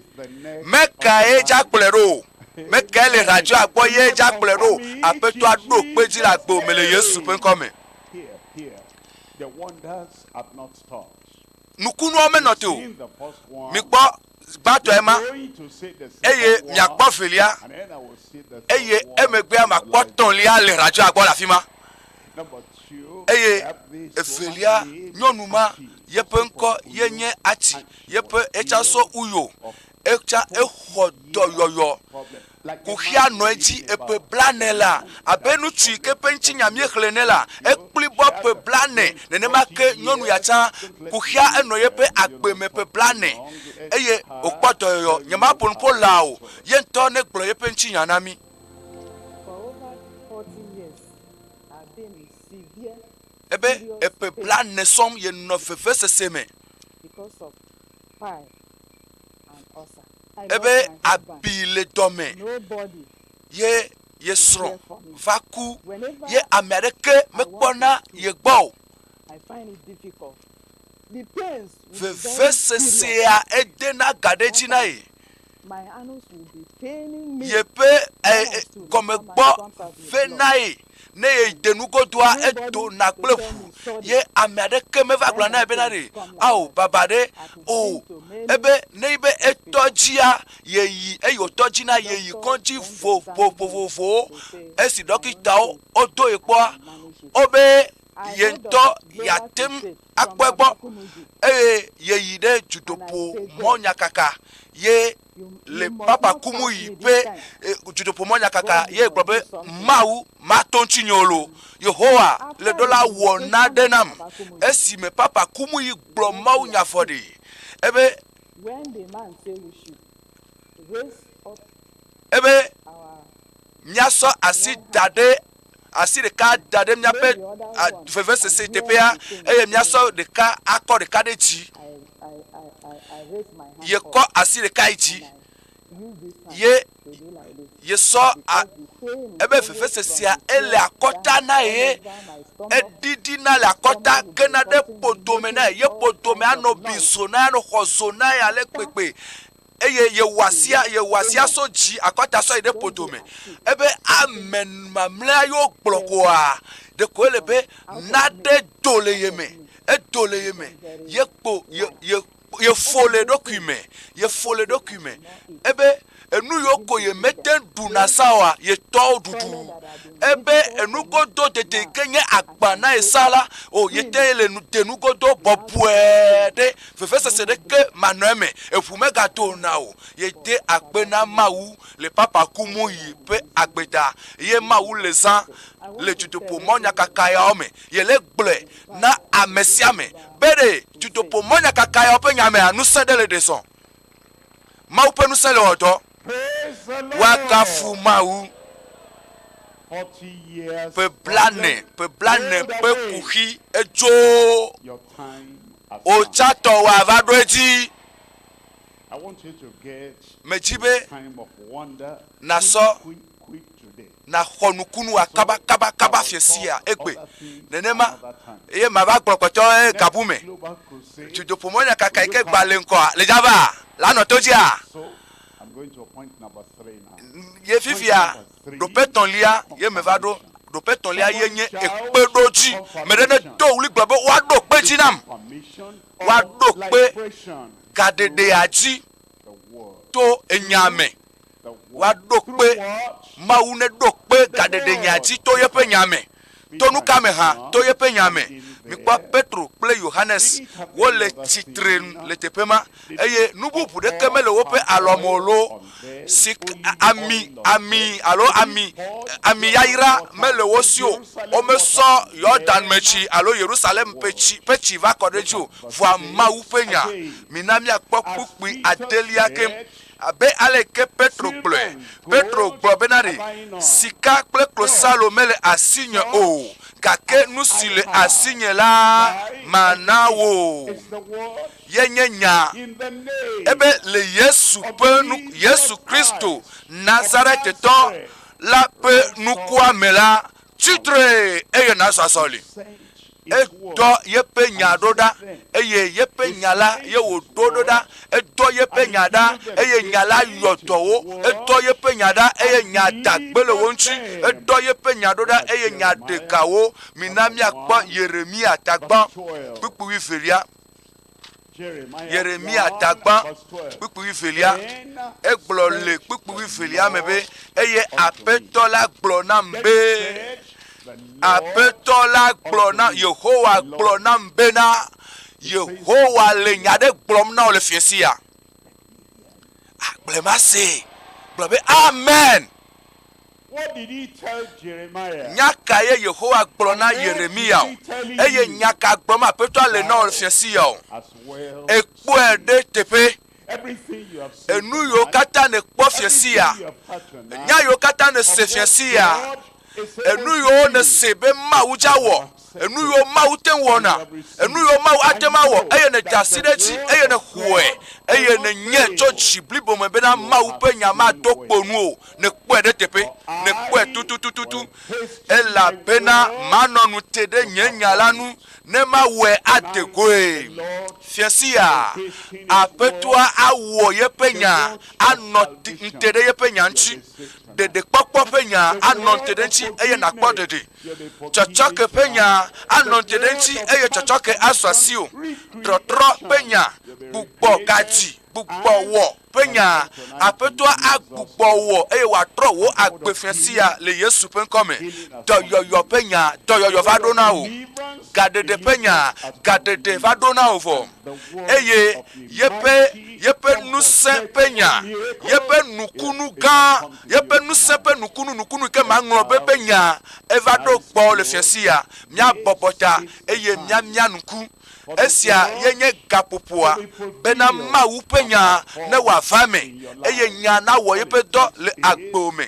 meka eja plero meka le radio agbo ye eja plero apeto ado peji la gbo mele Yesu pen come the wonders have not stopped. Nukunu omenoto mi gbo bato ema eye mi agbo felia eye emegbe ama gbo ton lia le radio agbo la fima eye efelia nyonuma yepe nko yenye ati yepe echaso uyo echa ehodo yoyo kuhia noeji epe blanela abenu tui ke penchi nyamie khlenela ekplibo pe blane nenema ke nyonu yacha kuhia eno yepe agbeme pe blane eye okpoto yo nyama ponpo lao yento ne glo yepe nchi nyanami. For over 40 years I've been in severe ebe epe blane som ye no fefe seseme because of fire and ulcer. Ebe abile dome Nobody ye sron vaku ye Amerike mekpona ye gbo I find it difficult. The pains vevesesea edena gadechina e my anus will be paining me. ye pe comme gbo venai ne ye denugo doa edo na plefu ye Amerike me va glana benare au babade o ebe ne ibe etojia ye yi eyo tojina ye yi konji fo esi dokita odo epo obe yento yatem akpegbo ye yi de judopo monya kaka ye le papa kumu yipe judopo monya kaka ye gbobe mau matonchi nyolo Yehowa le dola wona denam esi me papa kumu yi gbo mau nyafodi ebe when the man say we should raise up ebe our nyaso asi dade asi de ka dade myape fevese CTPA eye nyaso de ka akọ de ka deji I raise my hand ye ko asi de ka ichi ye so ebe fevese sia ele akota na ye edidi na la akota kena de potome na ye potome ano bisona no khosona ya le pepe eye ye wasia so ji akota so ide potome ebe amen mamla yo blokoa de ko elebe na de dole yeme e dole yeme ye po ye fole document ebe enu yoko ye meten duna sawa ye to dudu ebe enu godo tete kenye agbana esala o ye tele nu tenu godo bopuede fefese se de ke manueme efume gato na o ye te agbena mawu le papa kumu yi pe agbeda ye mawu le zan le tutopo monya kakaya ome ye le gble na amesiame bere tutopo monya kakaya ope nyame anu sende le deson mawu pe nu sende odo wakafu mawu pe blane pe kuhi ejo o chato wa vadweji mejibe na so na khonukunu wa kaba fiesia egbe nenema ye maba gbokpoto gabume tudopomonya kaka ike gbale nko le java la no tojia I'm going to point number 3 now. Ye fifia do peton lia ye mevado do peton lia ye nye ekpedoji medene do uli gbabo wa do pe jinam wa do pe gadede aji to enyame wa do pe maune do pe gadede nyaji to ye pe nyame to nu kame ha to ye pe nyame mikwa Petro kple Yohannes wo le tsitre le teƒe ma eye nu bubu ɖeke mele woƒe alɔmolo si ami yayra mele wo si o womesɔ Yordan metsi alo Yerusalem ƒe tsi va kɔ ɖe dzi o vɔa Mawu ƒe nya mina miakpɔ kpukpui adelia ke abe aleke Petro gblɔ bena ɖe sika kple klosalo mele asinye o gake nu si le asinye la mana wo yenye nya ebe le Yesu Kristo Nazaretɔ la ƒe nukua me la tsitre eye na sɔsɔli edo yepe nya ɖo ɖa eye yepe nya la ye wòɖo ɖo ɖa edo yepe nya ɖa eye nya la yɔ dɔwo edo yepe nya ɖa eye nya dagbe le wo ŋuti edo yepe nya ɖo ɖa eye nya ɖekawo mina miakpɔ Yeremia tagbã kpukpui velia Yeremia tagbã kpukpui velia egblɔ le kpukpui velia me be eye Aƒetɔ la gblɔ nam be Aƒetɔ la gblɔ na Yehowa gblɔ nam bena Yehowa le nya ɖe gblɔm na wo le fiesi ya agblema se gblɔ be amen. What did he tell Jeremiah? Nyaka ye Yehowa gblɔ na Yeremia o eye nyaka gblɔ ma Aƒetɔ le na wo le fiesi ya o ekpɔe ɖe teƒe enu yiwo katã ne kpɔ fiesi ya nya yiwo katã ne se fiesi ya enu yiwo ne se be Mawu dza wɔ enu yiwo Mawu te wɔna enu yiwo Mawu ate ma wɔ eye ne da asi ɖe dzi eye ne xɔe eye ne nye tso dzi blibo me bena Mawu ƒe nya ma do kponu o ne kpɔe ɖe teƒe ne kpɔe tututututu elabena manɔ nu te ɖe nye nya la nu ne mawɔe ade goe fiesi ya Aƒetɔa awɔ yeƒe nya anɔ nte ɖe yeƒe nya ŋuti ɖeɖekpɔkpɔ ƒe nya anɔ nte ɖe ŋuti eye nakpɔ ɖeɖe tsɔtsɔke ƒe nya anɔ nte ɖe ŋuti eye tsɔtsɔke asɔ asi o trɔtrɔ ƒe nya gbugbɔ gadzi gbugbɔ wɔ ƒe nya Aƒetɔa agbugbɔ wɔ eye wòatrɔ wo agbe fiesi ya le Yesu ƒe ŋkɔ me dɔyɔyɔ ƒe nya dɔyɔyɔ va ɖo na wo gaɖeɖe ƒe nya gaɖeɖe va ɖo na wo vɔ eye yeƒe ŋusẽ ƒe nya yeƒe nukunu gã yeƒe ŋusẽ ƒe nukunu ke maŋlɔ be ƒe nya eva ɖo gbɔ le fiesi ya miabɔbɔ ta eye miamia nuku esia yenye gaƒoƒoa bena Mawu ƒe nya ne wòava me eye nya na wɔ yeƒe dɔ le agbo me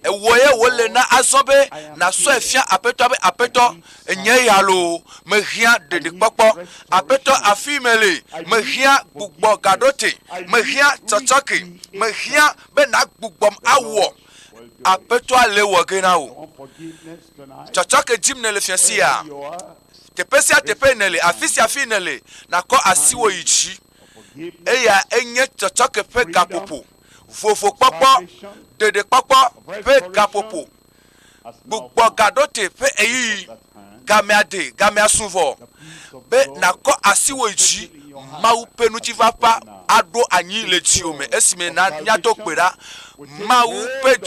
ewɔ ye wòle na azɔ be nasɔe fia Aƒetɔ be Aƒetɔ nye ya lo mehiã ɖeɖekpɔkpɔ Aƒetɔ afi me le mehiã gbugbɔ gaɖote mehiã tsɔtsɔke mehiã be nagbugbɔm awɔ Aƒetɔa le wɔ ge na wo tsɔtsɔke dim ne le fiesi ya teƒe sia teƒe ne le afi sia afi ne le nakɔ asiwo yi dzi eya enye tsɔtsɔke ƒe gaƒoƒo vovokpɔkpɔ ɖeɖekpɔkpɔ ƒe gaƒoƒo gbugbɔ gaɖote ƒe eyiyi gameade gameasuvɔ be nakɔ asiwo yi dzi Mawu ƒe ŋutifafa aɖo anyi le dziwo me esime na miato kpe ɖa Mawu ƒe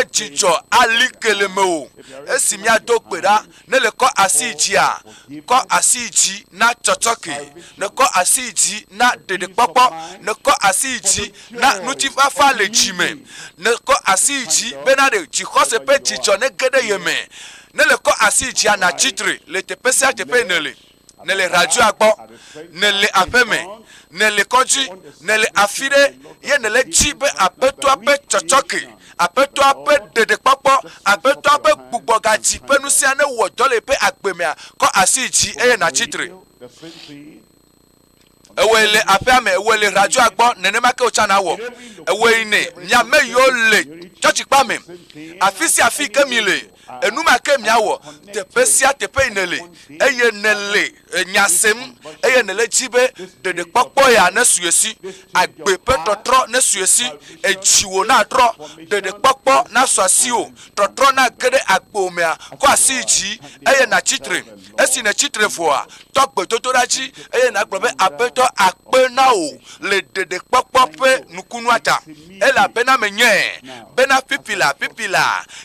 dzidzɔ ali ke le me o esi miado kpe ɖa ne le kɔ asi yi dzia kɔ asi yi dzi na tsɔtsɔke ne kɔ asi yi dzi na ɖeɖekpɔkpɔ ne kɔ asi yi dzi na ŋutifafa le dzi me ne kɔ asi yi dzi bena ɖe dzixɔse ƒe dzidzɔ ne ge ɖe ye me ne le kɔ asi yi dzia na tsitre le teƒe sia teƒe ne le radioa gbɔ ne le aƒe me ne le kɔdzi ne le afi ɖe ye ne le dzi be Aƒetɔa ƒe tsɔtsɔke Aƒetɔa ƒe ɖeɖekpɔkpɔ Aƒetɔa ƒe gbugbɔ gadzi ƒe nu sia ne wɔ dɔ le ƒe agbe mea kɔ asi dzi eye na tsitre ewoe le aƒea me ewoe le radioa gbɔ nenema ke wotsana wɔ ewoe ne miame yiwo le tsɔtsikpa me afi sia afi ke mi le enuma ke miawɔ teƒe sia teƒe yi ne le eye ne le nyasem eye ne le dzi be ɖeɖekpɔkpɔ ya ne su esi agbe ƒe tɔtrɔ ne su esi edziwo na trɔ ɖeɖekpɔkpɔ na su asi o tɔtrɔ na ge ɖe agbo mea kɔ asi yi dzi eye na tsitre esi ne tsitre vɔa tɔ gbedodoɖa dzi eye na gblɔ be Aƒetɔ akpe na o le ɖeɖekpɔkpɔ ƒe nukunua ta elabena menye bena pipila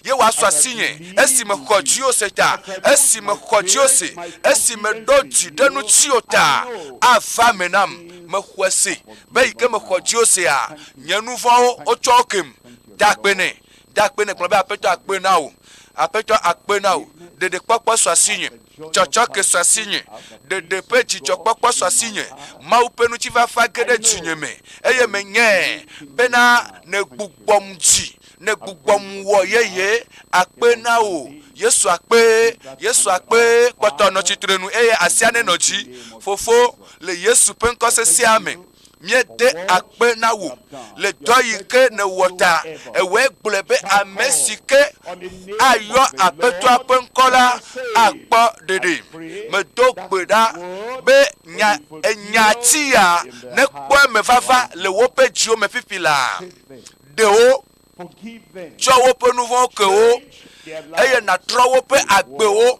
ye wòasɔ asi nye esi me xɔ dziwo se ta esi me xɔ dziwo se esi me ɖo dzi ɖe nu tsiwo ta ava me nam me xɔ se be yi ke me xɔ dziwo sea nye nu vɔwo wotsɔ kem dakpe nɛ kplɔ be aƒetɔ akpe na wo aƒetɔ akpe na wo dede kpɔkpɔ sɔ asi nye tsɔtsɔke sɔ asi nye dede ƒe dzidzɔkpɔkpɔ sɔ asi nye mawu ƒe ŋutifafa ge ɖe dzinye me eye menye bena ne gbugbɔm dzi ne gbugbɔm wɔ yeye akpe na wo Yesu akpe kpɔtɔ nɔ tsitrenu eye asia ne nɔ dzi fofo le Yesu ƒe ŋkɔ sesia me miede akpe na wo le dɔ yi ke ne wɔ ta ewoe gblɔe be ame si ke ayɔ aƒetɔa ƒe ŋkɔ la akpɔ ɖeɖe medo gbe ɖa be nyati ya ne kpɔ eme vava le woƒe dziwo me fifi la ɖewo tsɔ woƒe nu vɔ̃wo ke wo eye natrɔ woƒe agbewo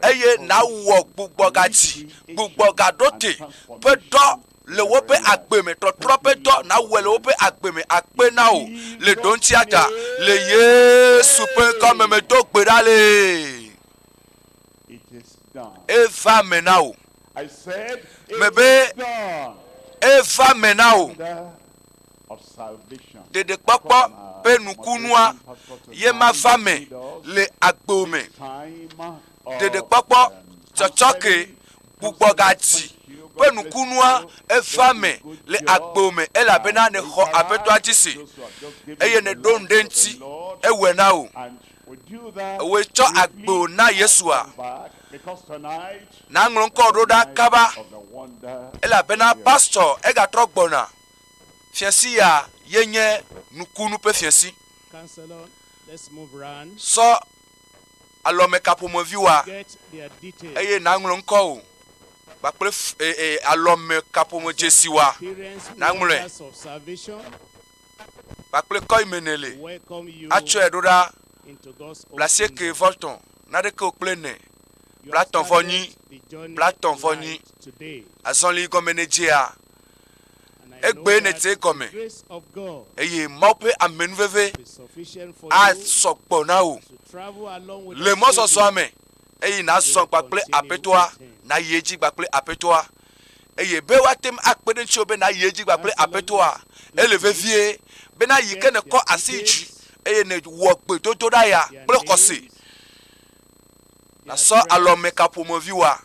eye nawɔ gbugbɔgadzi gbugbɔgaɖote ƒe dɔ le woƒe agbe me trɔtrɔ ƒe dɔ nawɔe le woƒe agbe me akpe na wo le ɖoŋtia ta le Yesu ƒe ŋkɔ me do gbe ɖa le eva me na wo me be eva me na wo dedekpɔkpɔ ƒe nukunua ye ma va me le agbewo me dedekpɔkpɔ tsɔtsɔke gbugbɔgadzi ƒe nukunua eva me le agbewo me elabena ne xɔ aƒetɔa dzi se eye ne ɖo nu ɖe ŋuti ewɔe na wo woe tsɔ agbewo na Yesua naŋlɔ ŋkɔ ɖo ɖa kaba elabena pastor egatrɔ gbɔna fiasi ya yenye nukunu ƒe fiasi sɔ alɔme kaƒomeviwoa eye naŋlɔ ŋkɔ wo kpakple alɔme kaƒome dzesiwoa naŋlɔe kpakple kɔimene le atsɔe ɖo ɖa blasieke vɔtɔn naɖeke wo kple ne blatɔ̃-vɔ-nyi azɔli gɔme ne dzea egbe ne te gɔme eye Mawu ƒe amenuveve asɔgbɔ na wo le mɔzɔzɔa me eye nazɔ kpakple aƒetɔa na yi edzi kpakple aƒetɔa eye be woate ŋu akpe ɖe ŋuti be na yi edzi kpakple aƒetɔa ele vevie bena yi ke ne kɔ asi dzi eye ne wɔ gbedodoɖa ya kple xɔse nasɔ alɔme kaƒomeviwoa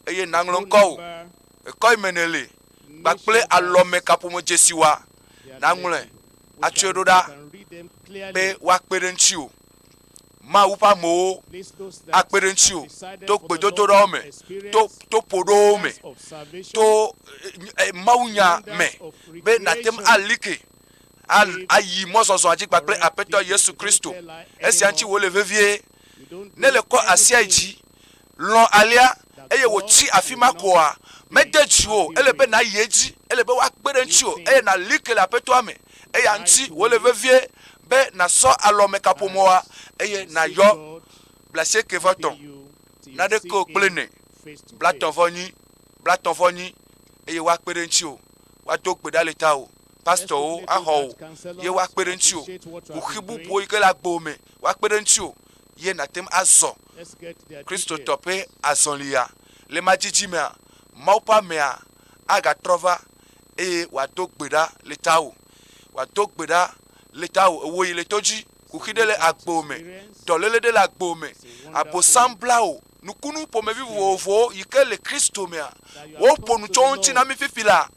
eye naŋlɔ ŋkɔ wo ekɔ imene le kpakple alɔme kaƒome dzesiwoa naŋlɔe atsɔe ɖo ɖa be woakpe ɖe ŋuti o Mawu ƒe amewo akpe ɖe ŋuti o to gbedodoɖawo me to ƒoɖowo me to mawunya me be nate ŋu alike ayi mɔzɔzɔa dzi kpakple aƒetɔ Yesu Kristo esia ŋuti wole vevie ne le kɔ asia dzi lɔ̃ alia eye wòtsi afi ma koa mede dzi o ele be na yi edzi ele be woakpe ɖe ŋuti o eye nalike le aƒetɔa me eya ŋuti wole vevie be nasɔ alɔme kaƒomoa eye nayɔ blasieke vɔtɔn naɖeke wo kple ne blatɔ̃-vɔ-nyi eye woakpe ɖe ŋuti o woado gbe ɖa le ta o pastorwo axɔ wo ye woakpe ɖe ŋuti o ʋuxi bubuwo yi ke le agbewo me woakpe ɖe ŋuti o ye nate ŋu azɔ kristotɔ ƒe azɔlia le ma dzidzi mea Mawu ƒe amea agatrɔ va eye wòado gbe ɖa le ta o wòado gbe ɖa le ta o ewo yi le to dzi kuxi ɖe le agbewo me dɔléle ɖe le agbewo me abosam bla o nukunu ƒomevi vovovowo yi ke le Kristo mea woƒo nu tso ŋuti na mi fifi la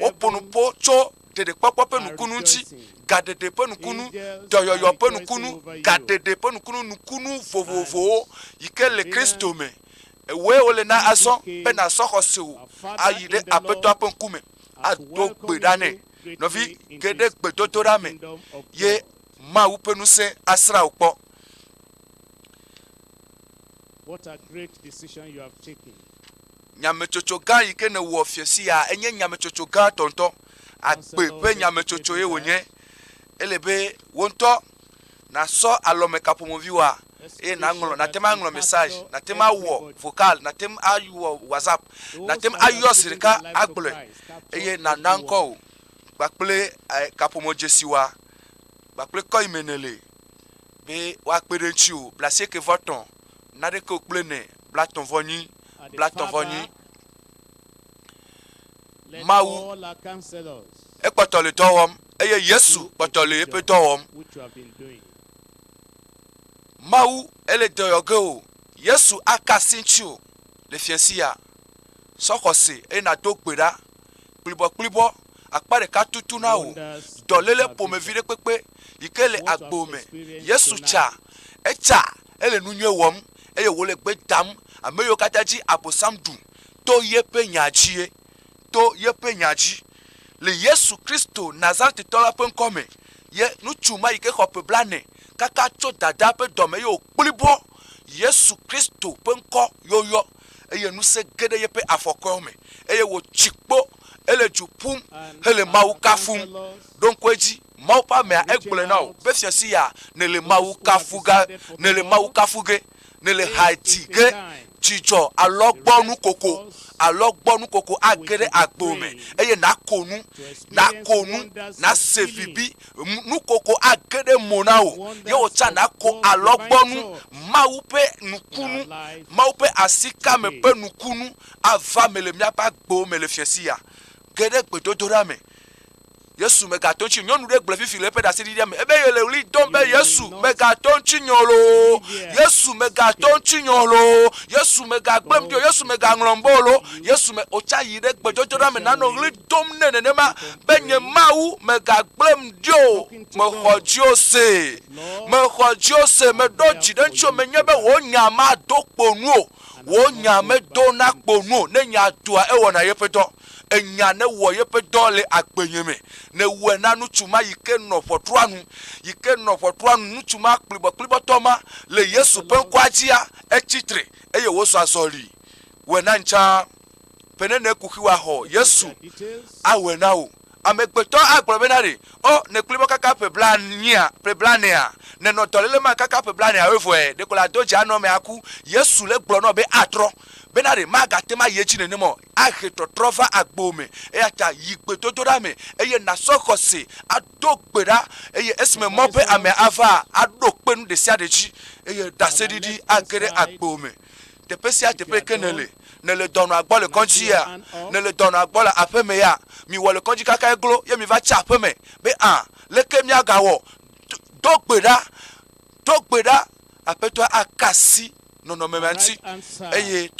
woƒo nu tso dedekpɔkpɔ ƒe nukunu ŋuti gadede ƒe nukunu dɔyɔyɔ ƒe nukunu gadede ƒe nukunu vovovowo yi ke le Kristo me ewoe wole na azɔ be nasɔ xɔse wo ayi ɖe aƒetɔa ƒe ŋkume ado gbe ɖa nɛ nɔvi ge ɖe gbedodoɖa me ye Mawu ƒe ŋusẽ asra wo kpɔ. What a great decision you have taken. Nyametsotso gã yi ke ne wɔ fiesi ya enye nyametsotso gã tɔntɔ agbe ƒe nyametsotso ye wònye ele be wo ŋutɔ nasɔ alɔme kaƒomeviwoa eye naŋlɔ nate ŋu aŋlɔ message nate ŋu awɔ vocal nate ŋu awɔ WhatsApp nate ŋu ayɔ zi ɖeka agblɔe eye nana ŋkɔ o kpakple kaƒomedzesiwoa kpakple kɔ yi me ne le be wa kpedenchi o blase ke voton na de ko plene blaton voni Mawu e kpotole dowom eye Yesu kpotole e pe dowom Mawu ele doyoge o Yesu akasinchi o le fiensia sokose e na dogbera plibo akpare ka tutu na o dolele pome vire pepe ikele agbome Yesu cha echa ele nunye wom eye wole gbe dam ameyo kataji abosam dum to yepe nyaji le Yesu Kristo Nazareth tola pen come ye nu chuma ike hope blane kaka cho dada pe dome yo plibo Yesu Kristo pen ko yoyo eye nu se gede yepe afokome eye wo chikpo ele jupum ele mawu kafum donc weji mau pa me egbole na o be fiasi ya ne le mawu kafuge ne le haitige jijo alogbonu koko agere agbome eye na konu na sevibi nu koko agere monao ye o cha na ko alogbonu maupe nukunu maupe asika me pe nukunu ava mele miapa gbo mele fiasia gede gbedodora me Yesu megatonchi nyonu de gble fifi le pe da se di me ebe yele uli dombe Yesu megatonchi nyolo Yesu megatonchi nyolo Yesu megagbem dio Yesu meganglambolo Yesu me ocha yide gbedodora me nano uli dom ne ma benye mawu megagbem dio me khojiose me doji dencho me nyebe wo nyama dokponu wo nyame do na kponu ne nya dua e wona yepedo enya ne wo yepedole agbenyeme ne wo na nu tuma yike no fotoanu nu tuma klibo toma le Yesu pen kwajia echitre eye wo so asori we na ncha penene kukiwa ho Yesu awe na o amegbeto agbobenare o ne klibo kaka peblania ne no tolele ma kaka peblania wevoe de kola doja no me aku Yesu le gblo no be atro benare magate ma yeji ne mo aheto trova agbome e ata yigbe dodora me eye na sokose adogbera eye esme mope ame ava adokpenu de siadeji eye dasedidi agere agbome de pesia de pekenele ne le donne agbo le konjia ne le donne agbo la apeme ya mi wo le konji kaka eglo ye mi va cha apeme be an le kemi agawo dogbera apeto akasi no memanti eye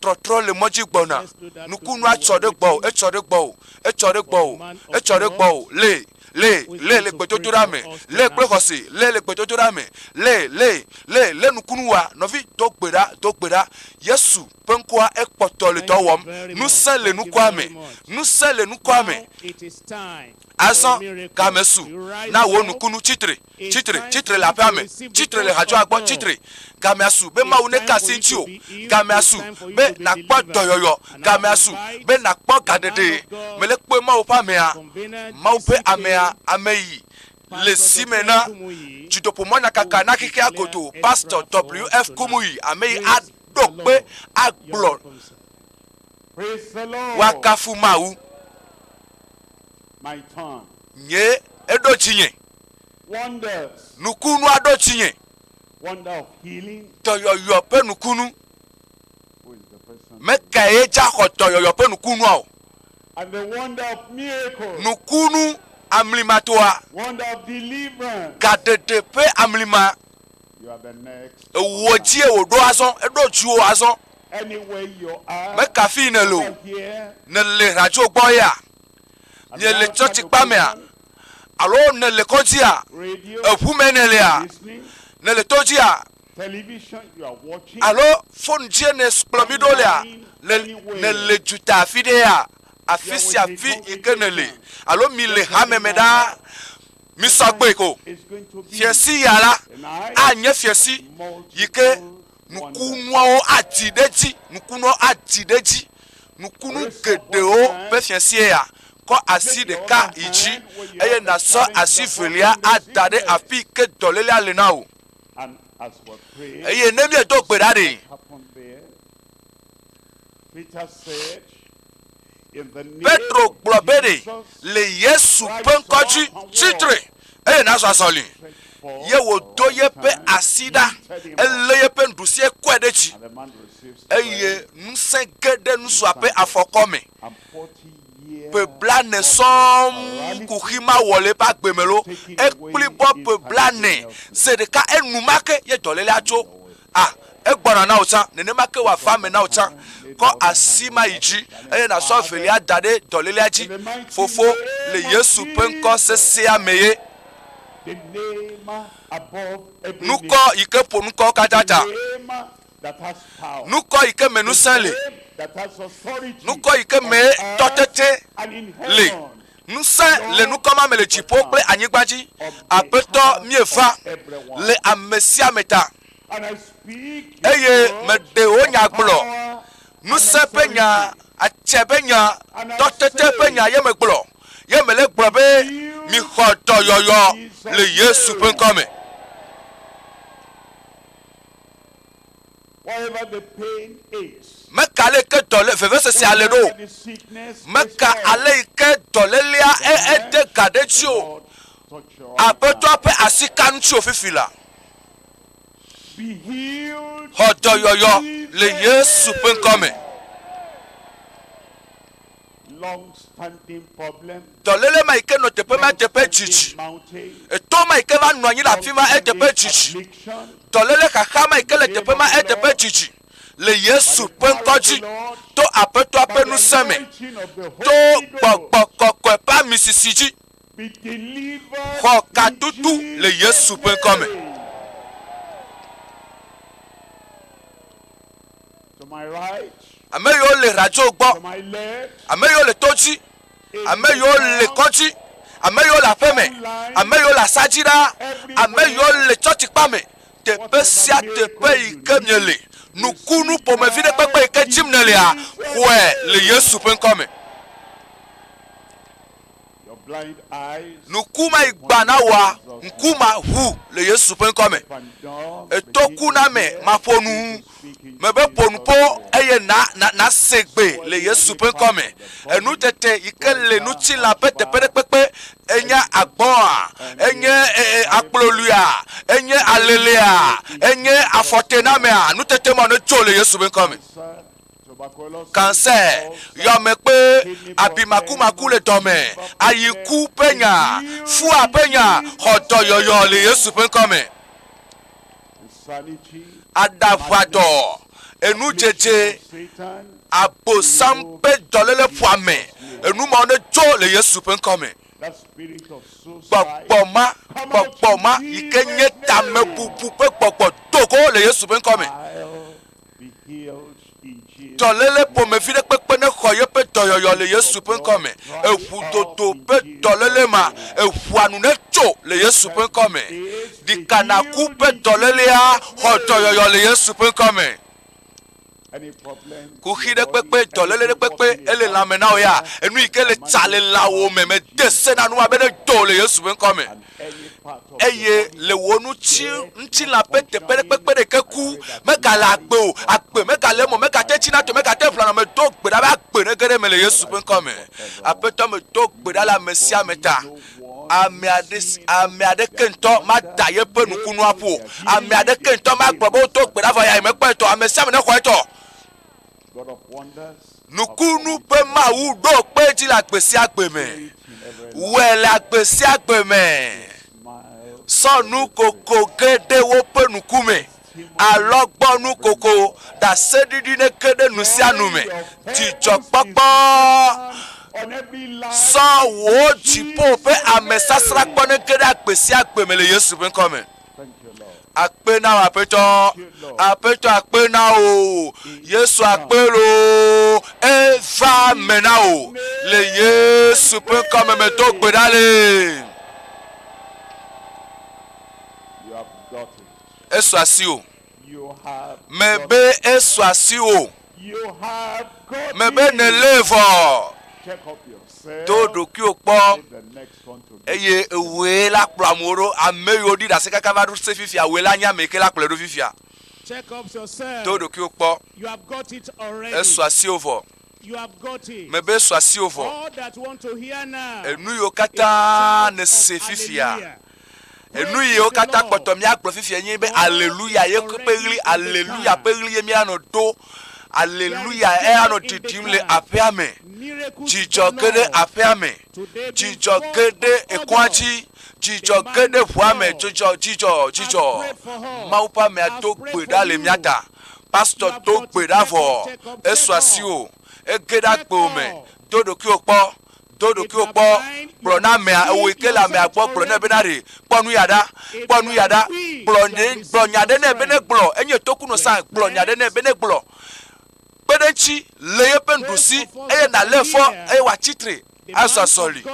trotro le moji gbona nukunu achode gbo le gbetodorame le gbekosi le gbetodorame le nukunu wa novi dogbera Yesu penkoa ekpotole towom nous le nukwame Asan gamesu na wo nukunu chitre la pame chitre le hajo agbo chitre gamesu be ma une kasinchi o gamesu be na gbo doyoyo gamesu be na gbo gadede mele pe ma o pame a ma o pe amea ameyi le simena judopo na kaka na kike agodo pastor WF Kumuyi ameyi adokpe agblo wakafu mawu my tongue. Nye edo chinye. Wonders. Nukunu ado chinye. Wonder of healing. Toyoyo pe nukunu. Who is the person? Meka eja ko toyoyo pe nukunu ao. And the wonder of miracles. Nukunu amlimatoa. Wonder of deliverance. Kadede pe amlima. You are the next. Woji odo azon, edo juo azon. Anywhere you are. Meka fi nelo. Ne le radio boya. Nye le church pamea alo ne le konjia epumenelea ne le tojia television you are watching alo phone jene splomidolea ne le juta fidea afisia fi ikenele alo mi le hamemeda mi sogbeko fiesi yala anye fiesi yike nukunu adideji nukunu gedeo pe fiesi ya ko asi de ka iji eye na so asi felia adade afi ke dolele alena o eye nemi eto gbedade Petro globede le Yesu penkoji chitre e na so asoli ye wo do ye pe asida ele ye pe ndusie kwedechi eye nse gede nusu ape afokome pe blane som kuhima wole pa gbemelo e plibo pe blane zedeka enumake ye dolele acho egbona na uta nene make wa fame na uta ko asima iji e na so feli adade dolele aji fofo le Yesu penko sesia meye nuko ike ponuko katata nuko ike menusele nuko ike me totete le nusa le nuko ma mele chipo pe anyigbaji apeto miefa le amesia meta eye mede onya glo nusa penya achebenya totete penya ye meglo ye mele glo be mi khoto yoyo le Yesu penkome. Whatever the pain is, mekale ke dole veve se ale do meka ale ke dolelia e de gadetio apeto ape asika nti ofifila be healed. hodo yoyo le Yesu penkome. Long-standing problem. Dolele ma ike no tepe ma tepe chichi e to ma ike va no anyi la fi ma e tepe chichi dolele kaka ma ike le tepe ma e tepe chichi le Yesu penkoji to apeto apenu seme to gbogbo pa misisiji ho katutu le Yesu penkome. To my right, ameyo le radio gbo ameyo le toji ameyo le koji ameyo la feme ameyo la sajira ameyo le church pame tepe sia tepe ikemyele nukunu pome vide pepe ike chimnelia we le Yesu penkome. blind eyes, nukuma igbana wa nkuma hu le Yesu penkome etokuna me maponu mebe ponpo eye na segbe le Yesu penkome enu tete ikele nu ti la pete pepe enya agboa enye aploluya enye alelea enye afotename nu tete mo no cho le Yesu penkome. Cancer, yomekpe, abimakumaku le dome, ayiku penya, fua penya, hoto yoyo le Yesu penkome. Adavado, enu jeje, abo sampe dolele poame, enu ma one jo le Yesu penkome. Bokboma, ikenye tame pupu pe bokbo Togo le Yesu penkome. Dolele pome vide pepe ne khoye pe doyoyo le Yesu penkome efu toto pe dolele ma efu anu ne cho le Yesu penkome dikanaku pe dolele a ho doyoyo le Yesu penkome kuhide pepe dolele pepe ele lamena oya enu ikele chale lawo meme desena nu abene do le Yesu penkome eye le wonu nti la pete pepe de keku megala agbe megale mo megate china to megate plan me do gbeda ba gbe ne gere me le Yesu penkome apeto me do gbeda la mesia meta amiade kento ma daye pe nukunu apo amiade kento ma gbobo to gbeda fa ya me pe to amesia me ne ko to nukunu pe ma wu do pe ti la gbesi agbe me we la gbesi agbe me sonu koko gede wo pe nukume alogbonu koko da sedidi ne kede nusianu me tijo popo so wo jipo pe amesasra gbonu kede agbesi agbe me le Yesu penkome akpe na apeto akpe na o Yesu akpelo eva mena o le Yesu penkome me to gbedale eswasio mebe eswasio mebe ne levo todo ki opo eye ewe la plamoro ameyo di da se kaka va se fifia we la nya meke la pledo fifia check up yourself. todo ki opo You have got it already. eswasio vo You have got it. mebe eswasio vo All that want to hear now. enu yo kata ne se fifia Et nous yo kata kotomia glorifie nyi be alléluia ye kopeli alléluia peli ye mi anodo alléluia e anotidim le apiame jijo kede apiame jijo kede ekwachi jijo kede fuame jijo maupa me ato gbeda le miata pastor to gbeda fo eswasio egeda gbome dodo ki opo plona me eweke la me agbo plona benare ponu yada blonyade ne beneglo enye tokuno san blonyade ne beneglo pedenchi leye pendusi eye na lefo eye wa chitre aso soli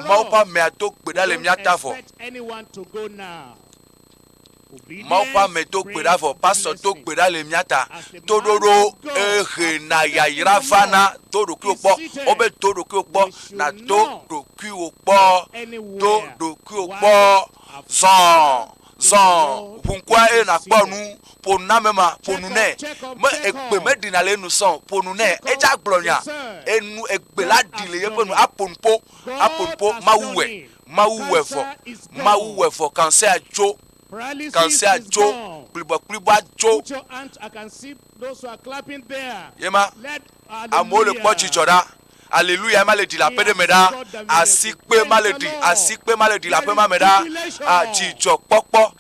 maupa me ato gbeda le miata fo maupa me to gbeda fo pastor to gbeda le miata todoro na yayira fana todo ki opo obe todo ki opo na todo ki opo zon punkwa e na ponu ponu mema ponu ne me egbe me dinale nu son ponu ne eja gblonya enu egbe la dile ye ponu aponpo mawuwe fo cancer ajo blibo ajo. Put your hands, I can see those who are clapping there. Yema amole pochi choda. Alléluia maledi la paix de meda asikpe maledi la paix meda jijo pokpo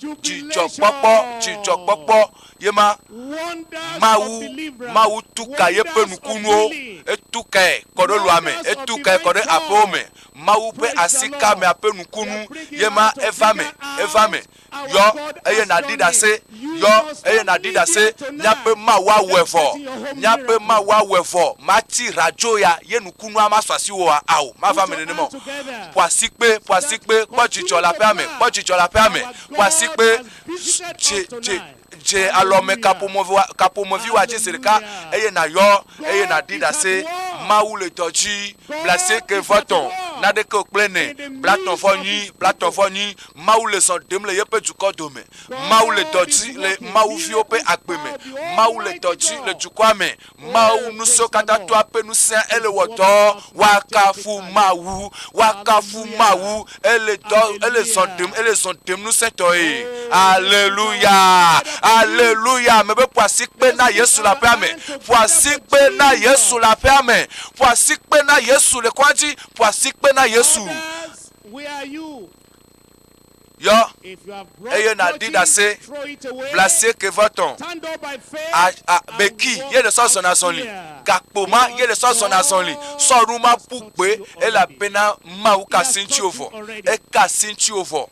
yema mawu tuka yepe nukuno etuka kodolu ame etuka kode apome mawu pe asika me ape nukunu yema evame yo eye na dida se nyape mawa wefo mati radio ya yenu kunu amaswasi wo awo ma fa menemo poasikpe pochicho la perme poasikpe je alome kapo movi wa jisirika eye na dida se mawu le toji blase que voton na de ko plene blaton fonyi mawu le son demle yepe du kodome mawu le toji le mawu fiope akpeme mawu le toji le jukwame mawu nuso kata to apenu sen ele woto wakafu mawu ele son dem nu setoe alléluia mebe poasikpe na Yesu la perme poasikpe na Yesu la perme poasikpe na Yesu le kwaji poasikpe na Yesu yo eye na dida se blase que voton a beki ye de son na son li gakpoma ye de son na son li soruma pukpe e la pena mau kasinchi ovo e kasinchi ovo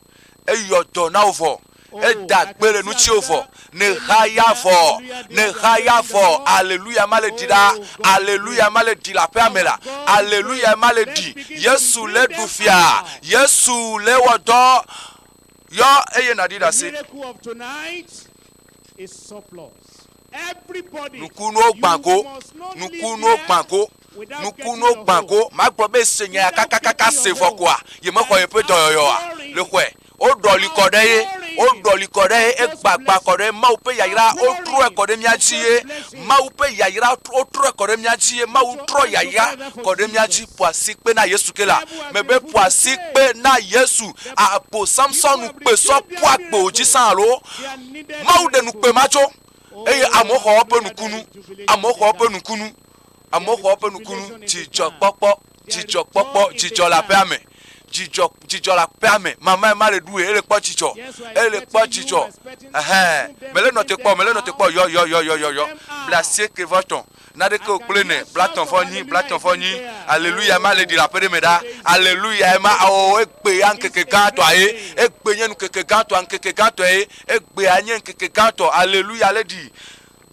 e yodo na ovo e dagbere nu chi ovo ne haya fo alléluia maledi la permela alléluia maledi Yesu le dufia Yesu le wodo yo eye na dida se nukuno gbango ma gbobe senya kakaka se fokwa ye mo ko ye pe doyo le kwe o doli kodeye egbagba kode ma upe yayira o tro ekode miachie ma upe yayira o tro ekode miachie ma utro yaya kode miachi poasikpe na Yesu kela mebe poasikpe na Yesu apo Samson nu pe so poakpe ojisan lo ma ude nu pe macho eye amoko ope nukunu jijo pokpo jijo la perme jijo la perme mama ma le doué ele po jijo mele no te po yo blase que voton na de ko plene blaton fonyi alléluia ma le di la pere meda alléluia ma o egbe ankeke ganto aye egbe nyenu keke ganto ankeke ganto aye egbe anyen keke ganto alléluia le di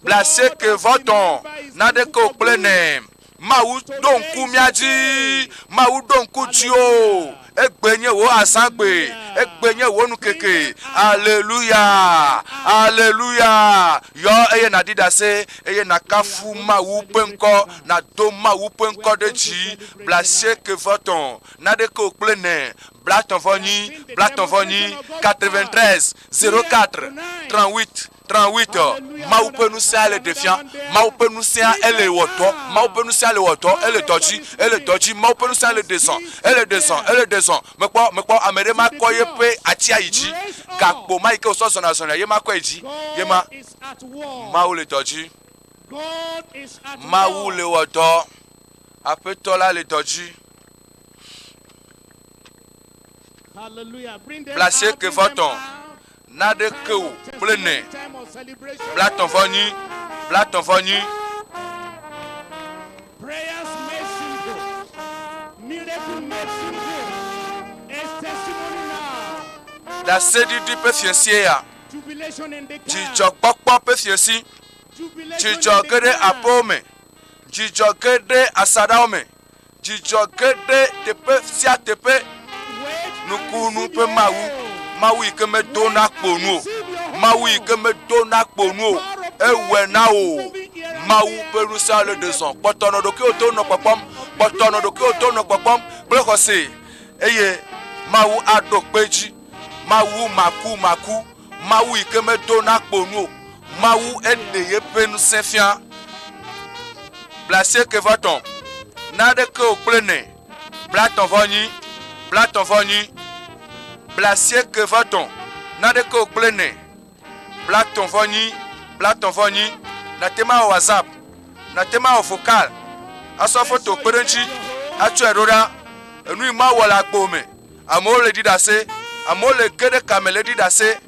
blase que voton na de ko plene mawu donku miaji mawu donku jio egbenye wo asangbe egbenye wo nu keke alléluia yo eye na dida se eye na kafu mawu penko na do mawu penko de ji blase que voton na de ko plene blaton fonyi 93 04 38 38. Maou peut nous faire les défiants. Maou peut nous faire les woto. Maou peut nous faire les woto. Elle est dodgy. Maou peut nous faire les descend. Elle est descend. Mais quoi, amène ma koye pe atia iji. Gakpo maïke au sens national. Yema quoi iji. Yema. Maou le dodgy. Maou le woto. Apetola le dodgy. Placez que votre nade que vous prenez. Blaton venu. Prayers made simple. Miracle made simple. It's testimony now. La série du péfincier. Jubilation in the Jijo pokpo péfienci. Jijo gede apome. Jijo gede asadaome. Jijo gede tepe sia tepe. Nukunu pe mawu ike me dona kponu. Mawu ike me dona kponu. Ewe na o. Mawu pe nusa le deson. Potono doki oto no popom. Potono doki oto no popom. Blekose. Eye mawu adok peji. Mawu maku. Mawu ike me dona kponu. Mawu edeye pe nusa fian. Blase ke vaton. Nade ke oplene. Blaton voni. Blasier que va-t-on? Nade que au plein. Blaton voni. Na tema au WhatsApp. Na tema au vocal. Aso photo perenchi. Atu erora. Nous ma wala gome. Amo le didase. Amo le gede kamele didase.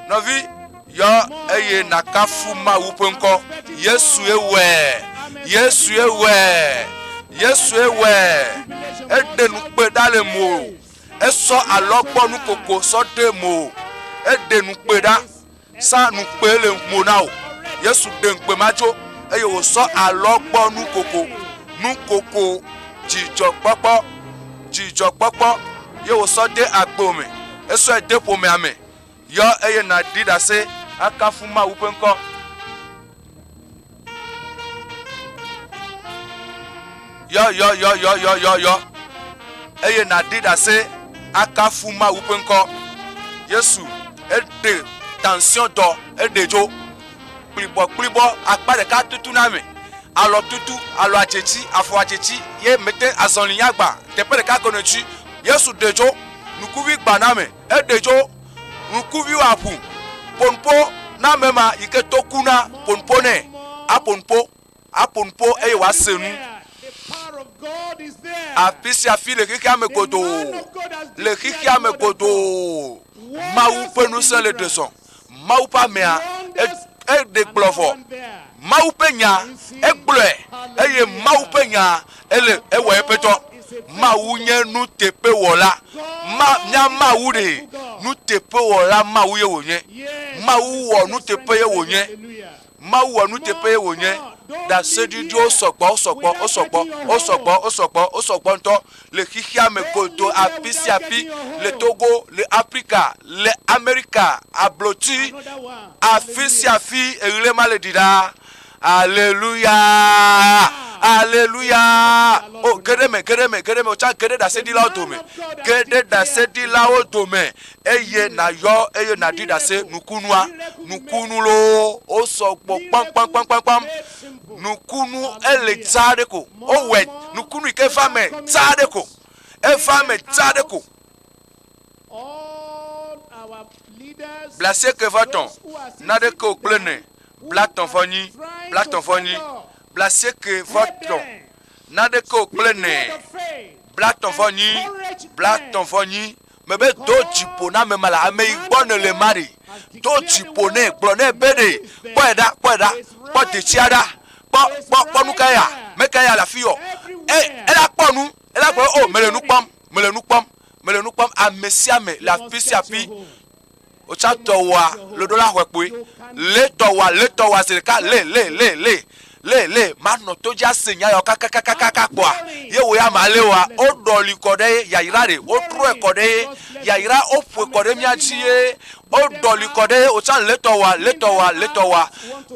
Novi. Yo eye nakafu ma upenko. Yesu ewe. Ede nous pe dans le mot. Et so alokpo nous koko so de mo. Ede nous pe da. Sa nous pe le mo na o. Yesu de npe majo. E yo so alokpo nous koko. Nous koko jijo pokpo. Yo so de agbome. E so de pome ame. Yo eye na didase akafuma upenko. Yo. Eye na dida se akafuma upenko. Yesu ede tension do edejo. Plibo akpade ka tutu na me. Alo tutu, alo achechi, afo achechi, ye mete azonlinya gba. Tepede ka konochi. Yesu dejo, nukuvi gba na me. Edejo, nukuvi wapu. Ponpo na mema ike tokuna ponpo ne. Aponpo eye wa senu. Apisi afi le kiki ame kodo. Maou pe nous sen le deson. Maou pa mea e de glofo. Maou pe nya e bleu. Eye maou pe nya ele e we peto. Maou nye nou tepe wola. Nya maou de nou tepe wola maou ye wonye. Maou wo nou tepe ye wonye. Maou wo nou tepe ye wonye. Da se di dio osokpo nto le kihia me koto apisi api le Togo le Africa le America abloti afisi afi elema le dida. Alléluia. Oh gedeme ocha gede da se di la otome. Gede da se di la otome. Eye na yo eye na di da se nukunu lo osokpo pam. Nukunu ele tsadeko. Oh wait, nukunu ike fame tsadeko. Blase que va-t-on? Nade que au plein. Blaton foni. Blase que va-t-on? Nade que au plein. Blaton foni. Mebe do chipona me mala ame igbone le mari. Do chipone glone bede. Poeda. Pote chiada. Ponu kaya. Mekaya la fio. Elle a ponu. Elle a oh mele nous pam amesiame la pisi api. Ocha towa le dollar wekwe. Le towa c'est le cas le mano toja senya yo kaka kwa. Ye wo ya malewa o doli kode ya irare o tro kode ya ira o fu kode mi achie o doli kode o chan le towa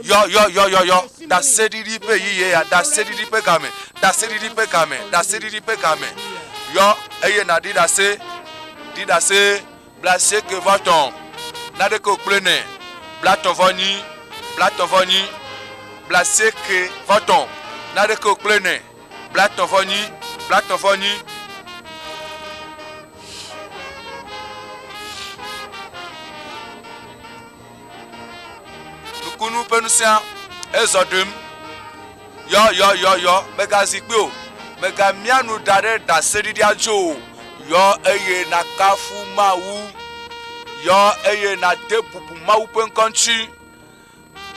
yo da sedidi pe yiye ya da sedidi pe kame yo eye na dida se blase que va-t-on na de ko plene blaton voni Blatovoni, Blaseke, Voton, Nadeko Plene, Blatovoni, Blatovoni. Nous penusia, Ezodum, yo, Megazikio, Megamianu Dare da Seridia Joe, yo eye na kafu mau, yo eye na tepupu mau pen country.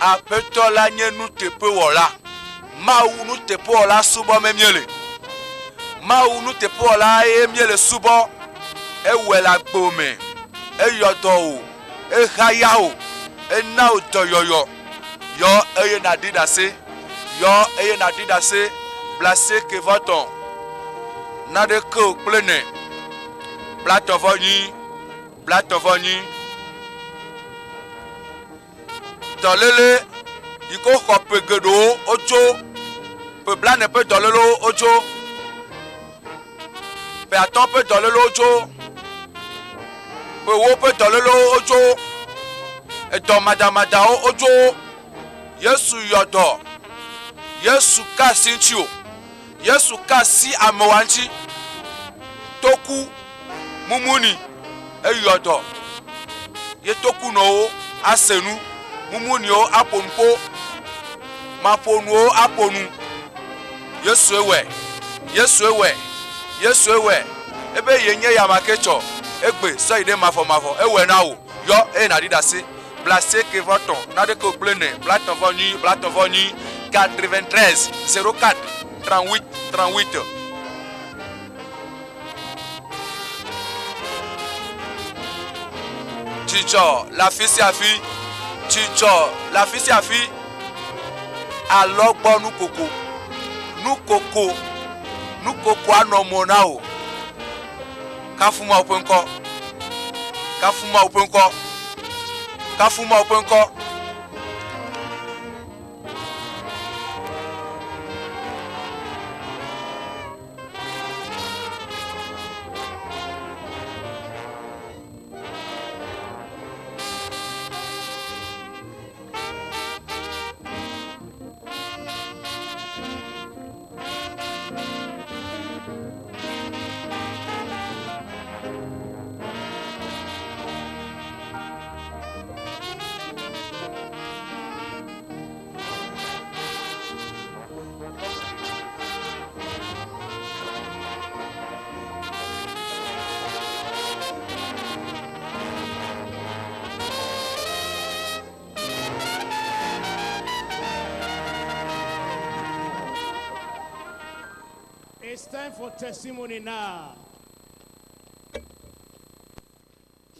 Apetola nye nu tepe wola mau nu tepe wola subo memiele mau nu tepe wola emiele subo ewela gbome eyodo o ehaya o ena o toyoyo yo eye na didase blase ke voton na de ko plene blatovoni Tolele, iko kope gedo ojo, pe blan ne pe tolelo ojo, pe aton pe tolelo ojo, pe wo pe tolelo ojo, e to madamada ojo, Yesu yodo, Yesu ka sinchio, Yesu ka si amewanchi, toku mumuni, e yodo, ye toku no asenu. Mumunio aponpo maponuo aponu Yesu ewe ebe yenye ya makecho egbe so ide mafo ewe na o yo na didase blase que voton na de ko plene blatovoni 93 04 38 Chicho la fille à fille Chicho, la fille à fille, alors bon nous coco à nos monao. Kafuma au point corps. It's time for testimony now.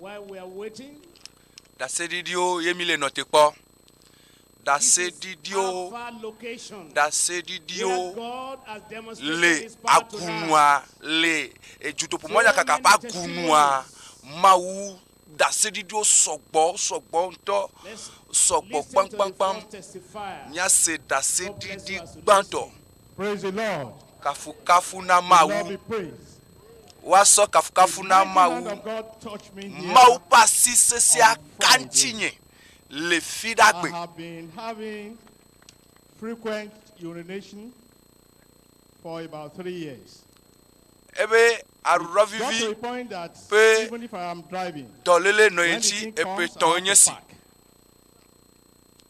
While we are waiting, Dasedidio yemile notepo. Dasedidio le akunwa le ejutopomoya kakapa akunwa mau dasedidio sogbo nto sogbo pam nyase dasedidi banto. Praise the Lord. Kafu na mau waso kafu na mau mau pasi se kantinye le fidagbe. I have been having frequent urination for about 3 years. Ebe aruro vivi to a point that pe even if I am driving, dolele no enti epe tonye si.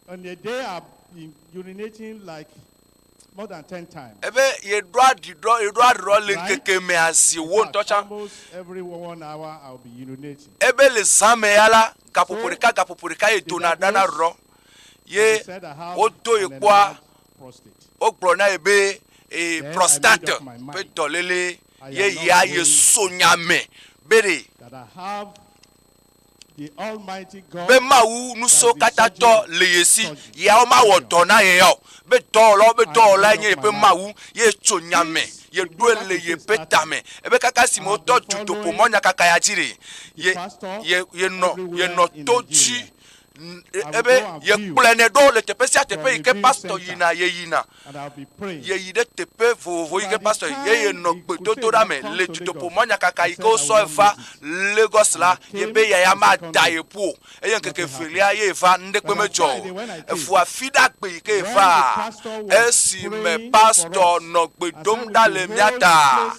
On a day I've been urinating like more than 10 times. Ebe ye dro le keke me asi wo ntocha. Almost every 1 hour I'll be urinating. Ebe le same yala kapopurika etona dana ro. Ye oto ekwa okpro na ebe prostate pe dolele ye ya ye sonyame bere. That I have the Almighty God. Be mawu nuso katato le yesi ya o ma wodo na ye yo be to la nye pe mawu ye chonyame ye duele ye petame ebe kaka simo to juto po monya kaka ya jire ye no tochi ebe ye kplene do le teƒe sia teƒe yi ke pastor yina ye yina ye yi ɖe teƒe vovovo yi ke pastor ye nɔ gbedodoɖa me le dutoƒo mɔnyakaka yi ke wosɔ eva Lagos la ye be yaya ma da ye ƒo eye ŋkeke evelia ye eva ŋɖekpe medzɔ o efu afi ɖa gbe yi ke eva esi me pastor nɔ gbe dom ɖa le mía ta.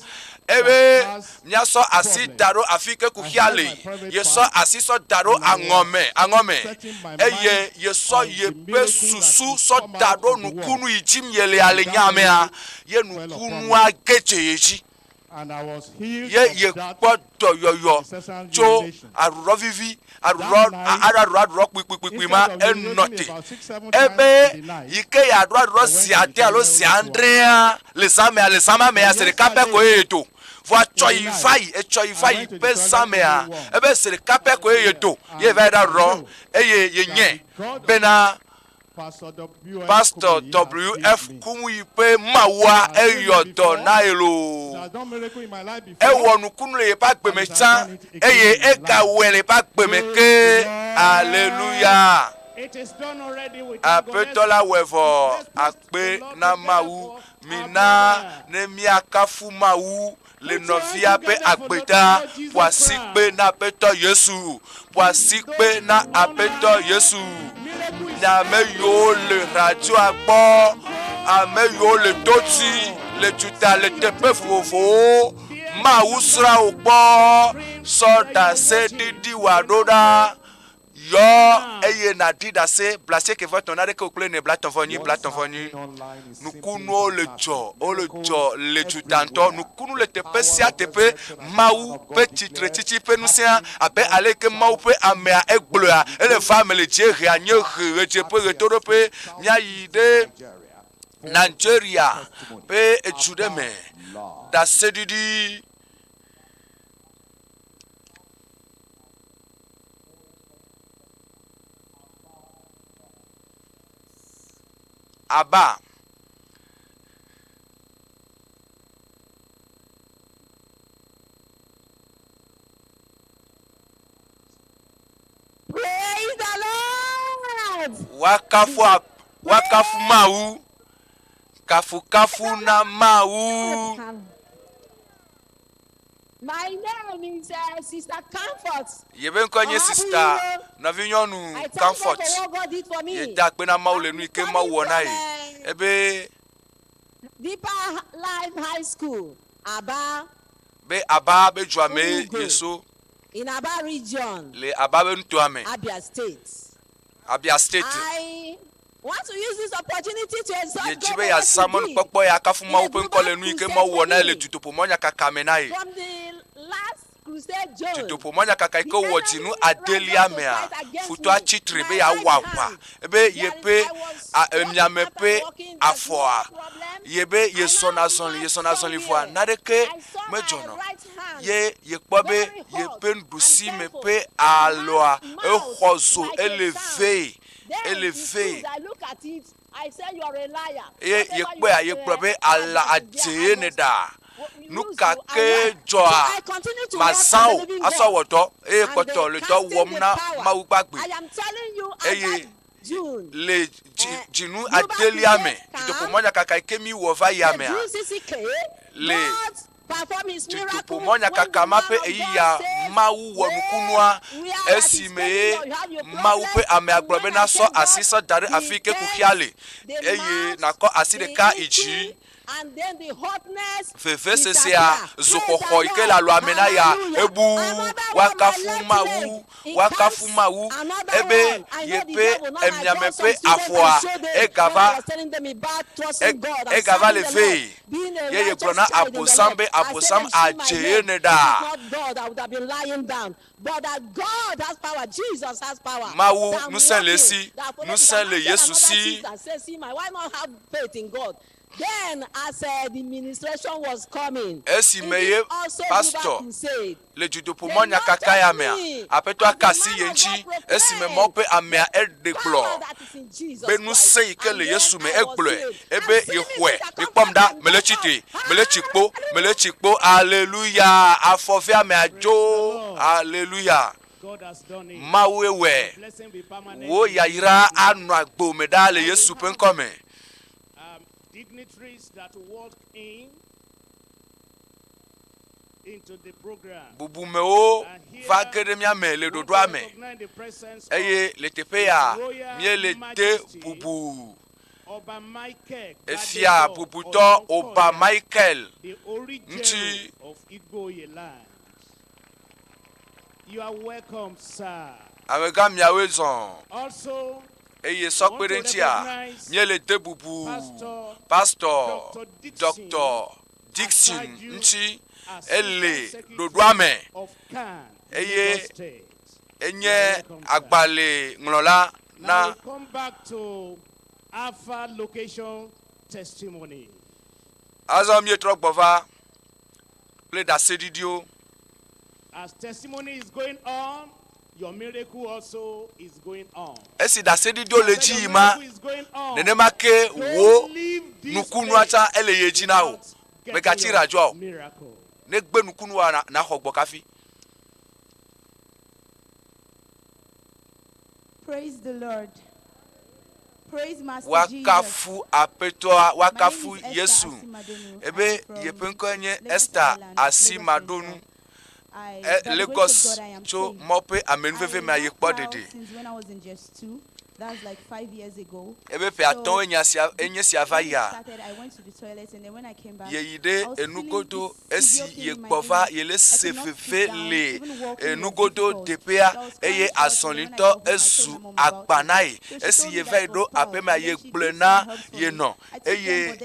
Ebe miasɔ asi da ɖo afi ke kuxia le yesɔ asi sɔ da ɖo aŋɔme eye yesɔ yeƒe susu sɔ da ɖo nukunu yi dzim yelea le nyamea ye nukunua ge dze ye dzi ye kpɔ dɔyɔyɔ tso arurɔ vivi arurɔ kpikpikpikpi ma enɔte ebe yi ke yaɖo ziade alo ziandrea le zamea se ɖeka pɛ ko ye to voa tsɔ yi va yi pe zamea ebe se ɖeka pɛ ko ye to ye va yi ɖaɖɔ eye ye nye bena Pastor WF kumu yi pe mawua eyɔ dɔ na ye lo ewɔ nukunu le yeƒe agbeme tsã eye egawɔe le yeƒe agbeme ke aleluya. Aƒetɔ la wɔ vɔ akpe na Mawu mina ne miakafu Mawu le nɔvia pe agbeta ƒo asikpe na Aƒetɔ Yesu ƒo asikpe na Aƒetɔ Yesu. Ame yiwo le radioa gbɔ, ame yiwo le doti, le tuta, le teƒe vovovowo, Mawu sra wo gbɔ, sɔ dase ɖiɖi wòaɖo ɖa, yɔ eye nàɖi dase blase ke vɔ tɔn na ɖeke wòkple ne blatɔvɔnyi, nukunuwo le dzɔ le tuta ŋutɔ, nukunu le teƒe sia teƒe, Mawu ƒe tsitretsitsi ƒe ŋusẽ abe ale ke Mawu ƒe amea egblɔa, ele va me le dziehea nye ɣedzeƒe ɣetoɖoƒe, míayi ɖe Nigeria ƒe edu ɖe me, dase ɖiɖi. Abba. Praise the Lord. Wakafu Mawu. Kafu na Mawu. My name is Sister Comfort. Yebe nkonye Sister Navinyonu Comfort. Ye dakpe na Mawu le nu ike Mawu wɔ na ye. Ebe Deeper Life High School, Aba. Be Aba be juame yeso. In Aba region. Le Aba be ntuame. Abia State. I want to use this opportunity to exalt God. Yejibe ya Simon Pokpo ya kafu Mawu pe nkole nu ike Mawu wɔ na le tutopo monya kakame na ye. From the last crusade John. Tutopo monya kaka ike wɔ dzinu adelia mea. Futo achitre be ya wawa. Ebe yepe emiame pe afoa. Yebe yesona zonli voa. Nadeke mejono. Ye kpɔ be yepe ndusi me pe aloa exɔzo eleve. I look at it, I say you are a liar. Ye kpɔ be ala adze ne da. Nuka ke joa masao asawɔtɔ eye kpɔtɔ le dɔ wɔm na Mawu gbagbe. Eye le dzinu adelia me tutopo mɔnya kaka ike mi wɔ va ya mea le tutopo mɔnya kaka ma pe eyi ya Mawu wɔ nukunua esi me ye Mawu pe ame agblɔ be na sɔ asi sɔ da ɖe afi ke kuxia le eye nakɔ asi ɖeka idzi. And then the hotness. Fefe sesia zoxɔxɔ ike la lo amena ya ebu wakafu Mawu ebe yepe emiame pe afoa egava le ve ye gblɔ na abosam be abosam adze ne da. But that God has power, Jesus has power. Mawu ŋusẽ le esi, ŋusẽ le Yesu si. Why not have faith in God? Then, as the ministration was coming, esi meye pastor le judopo monya kaka ya mea apeto akasi yenchi esi me mope amea edeklo be nu sei ke le Yesu me eglo ebe yehwe ikpomda melechikpo hallelujah afofia me ajo hallelujah. Mawu ewe. Wo yayira anu agbo medale Yesu penkome. Dignitaries that walk into the program. Bubu meo va kedemia me le dodo ame. Eye le tepe ya mie le te bubu. Efia bubuto Oba Michael. Nti Of EÜEGBE land. You are welcome, sir. Amega miawezon. Also, Eye sokpere ntia mie le te bubu. Pastor Dr. Dixon nti ele dodo ame. Eye enye agbale nglola Now na we come back to Alpha location testimony. azam ye trok bova play da sedidio. As testimony is going on, your miracle also is going on. Esi da sedidio leji ma nene make wo nukunu acha ele yeji na o meka tira jo ne gbe nukunu wa na hogbo kafi. Praise the Lord. Praise Master Jesus. Wakafu apetoa wakafu Yesu. Ebe yepenko nye Esther Asimadonu. Lagos cho mope amenveve ma yekpo dede. Since when I was in just 2, that's like 5 years ago. Ebe pe aton enye si avaya. I went to the toilet and then when I came back, Yeyide enugodo esi yekpova yele sefefe le enugodo depea eye asonlito esu agbanai esi yevaido apema yekplena yeno eye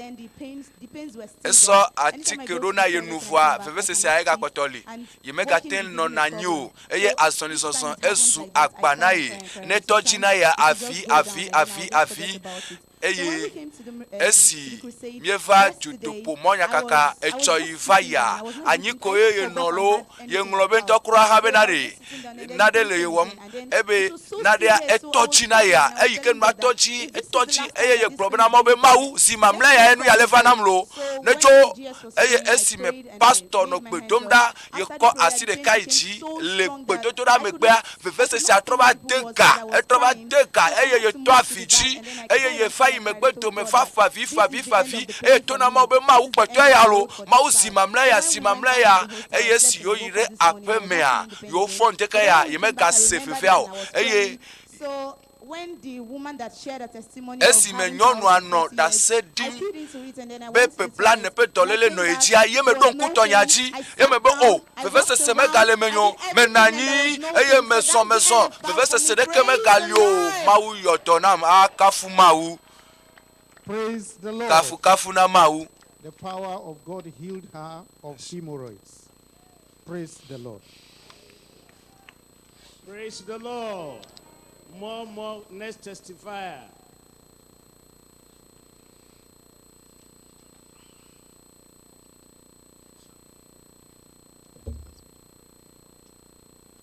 eso atikero na yenuvwa fefese se ayega kotoli yemega ten no nanyo eye asonlisoson esu agbanai ne tojina ya afi eye esi mieva judopo monya kaka echoivaya anyiko ye nolo ye nglobe ntokura habe nade le yewom ebe nade etochina ya eyiken matochi etochi eye ye globe na mobe mau zimamle ya enu ya levanamlo necho eye esi me pastor no gbedomda ye ko aside kaichi le gbedododa megba fefese si atroba dega eye ye to afiji eye ye fayi megbedo me fafa vi e to na ma be ma u gbeto ya lo ma u simamle ya eye si yo yire apemea yo fonte ka ya ye mega sefefe ao eye. So when the woman that shared a testimony esi me nyonu ano da sedim be pe plan ne pe dolele no ejia ye me don kutonya ji ye me be o fefese se me gale menyo menani eye meson fefese se de ke me galio mawu yotonam akafu mawu. Praise the Lord. Kafu na mawu. The power of God healed her of hemorrhoids. Praise the Lord. Praise the Lord. More, next testifier.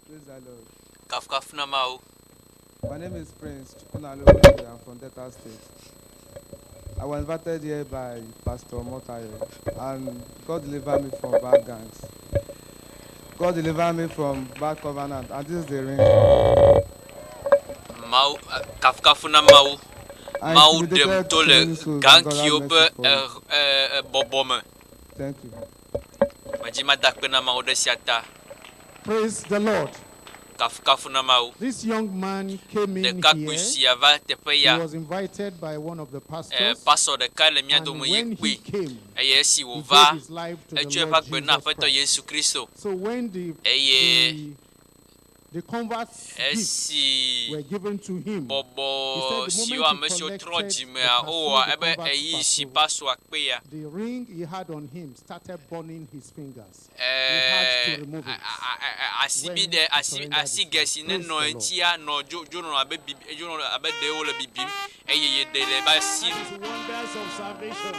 Praise the Lord. Kafu na mawu. My name is Prince Chukunalo. I'm from Delta State. I was invited here by Pastor Motayo, and God delivered me from bad gangs. God delivered me from bad covenant, and this is the ring. Mau kafu na mau. Mau dem tole gang kiobe bobome. Thank you. Majima dakpe na mau de siata. Praise the Lord. Kafu na mau. This young man came in here. He was invited by one of the pastors. Pastor de kale mia do mo yekwe. Eye si wo va. Eche pa gbe na feto Yesu Kristo. So when the converts were given to him, Bobo si wa mesho troji me a o ebe eyi si paso akpe ya. The ring he had on him started burning his fingers. He had to remove it. Asibi de asigesi ne no entia no jono abe bibi jono abe de o le bibim eye de le ba si Wonders of salvation.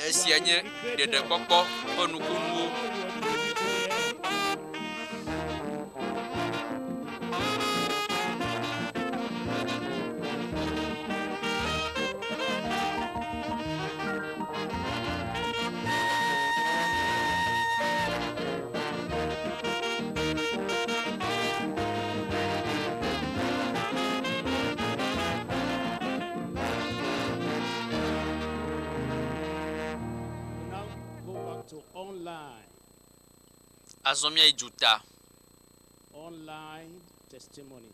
esi anye de kokko onukunu. Online. Azomia ijuta. Online testimony.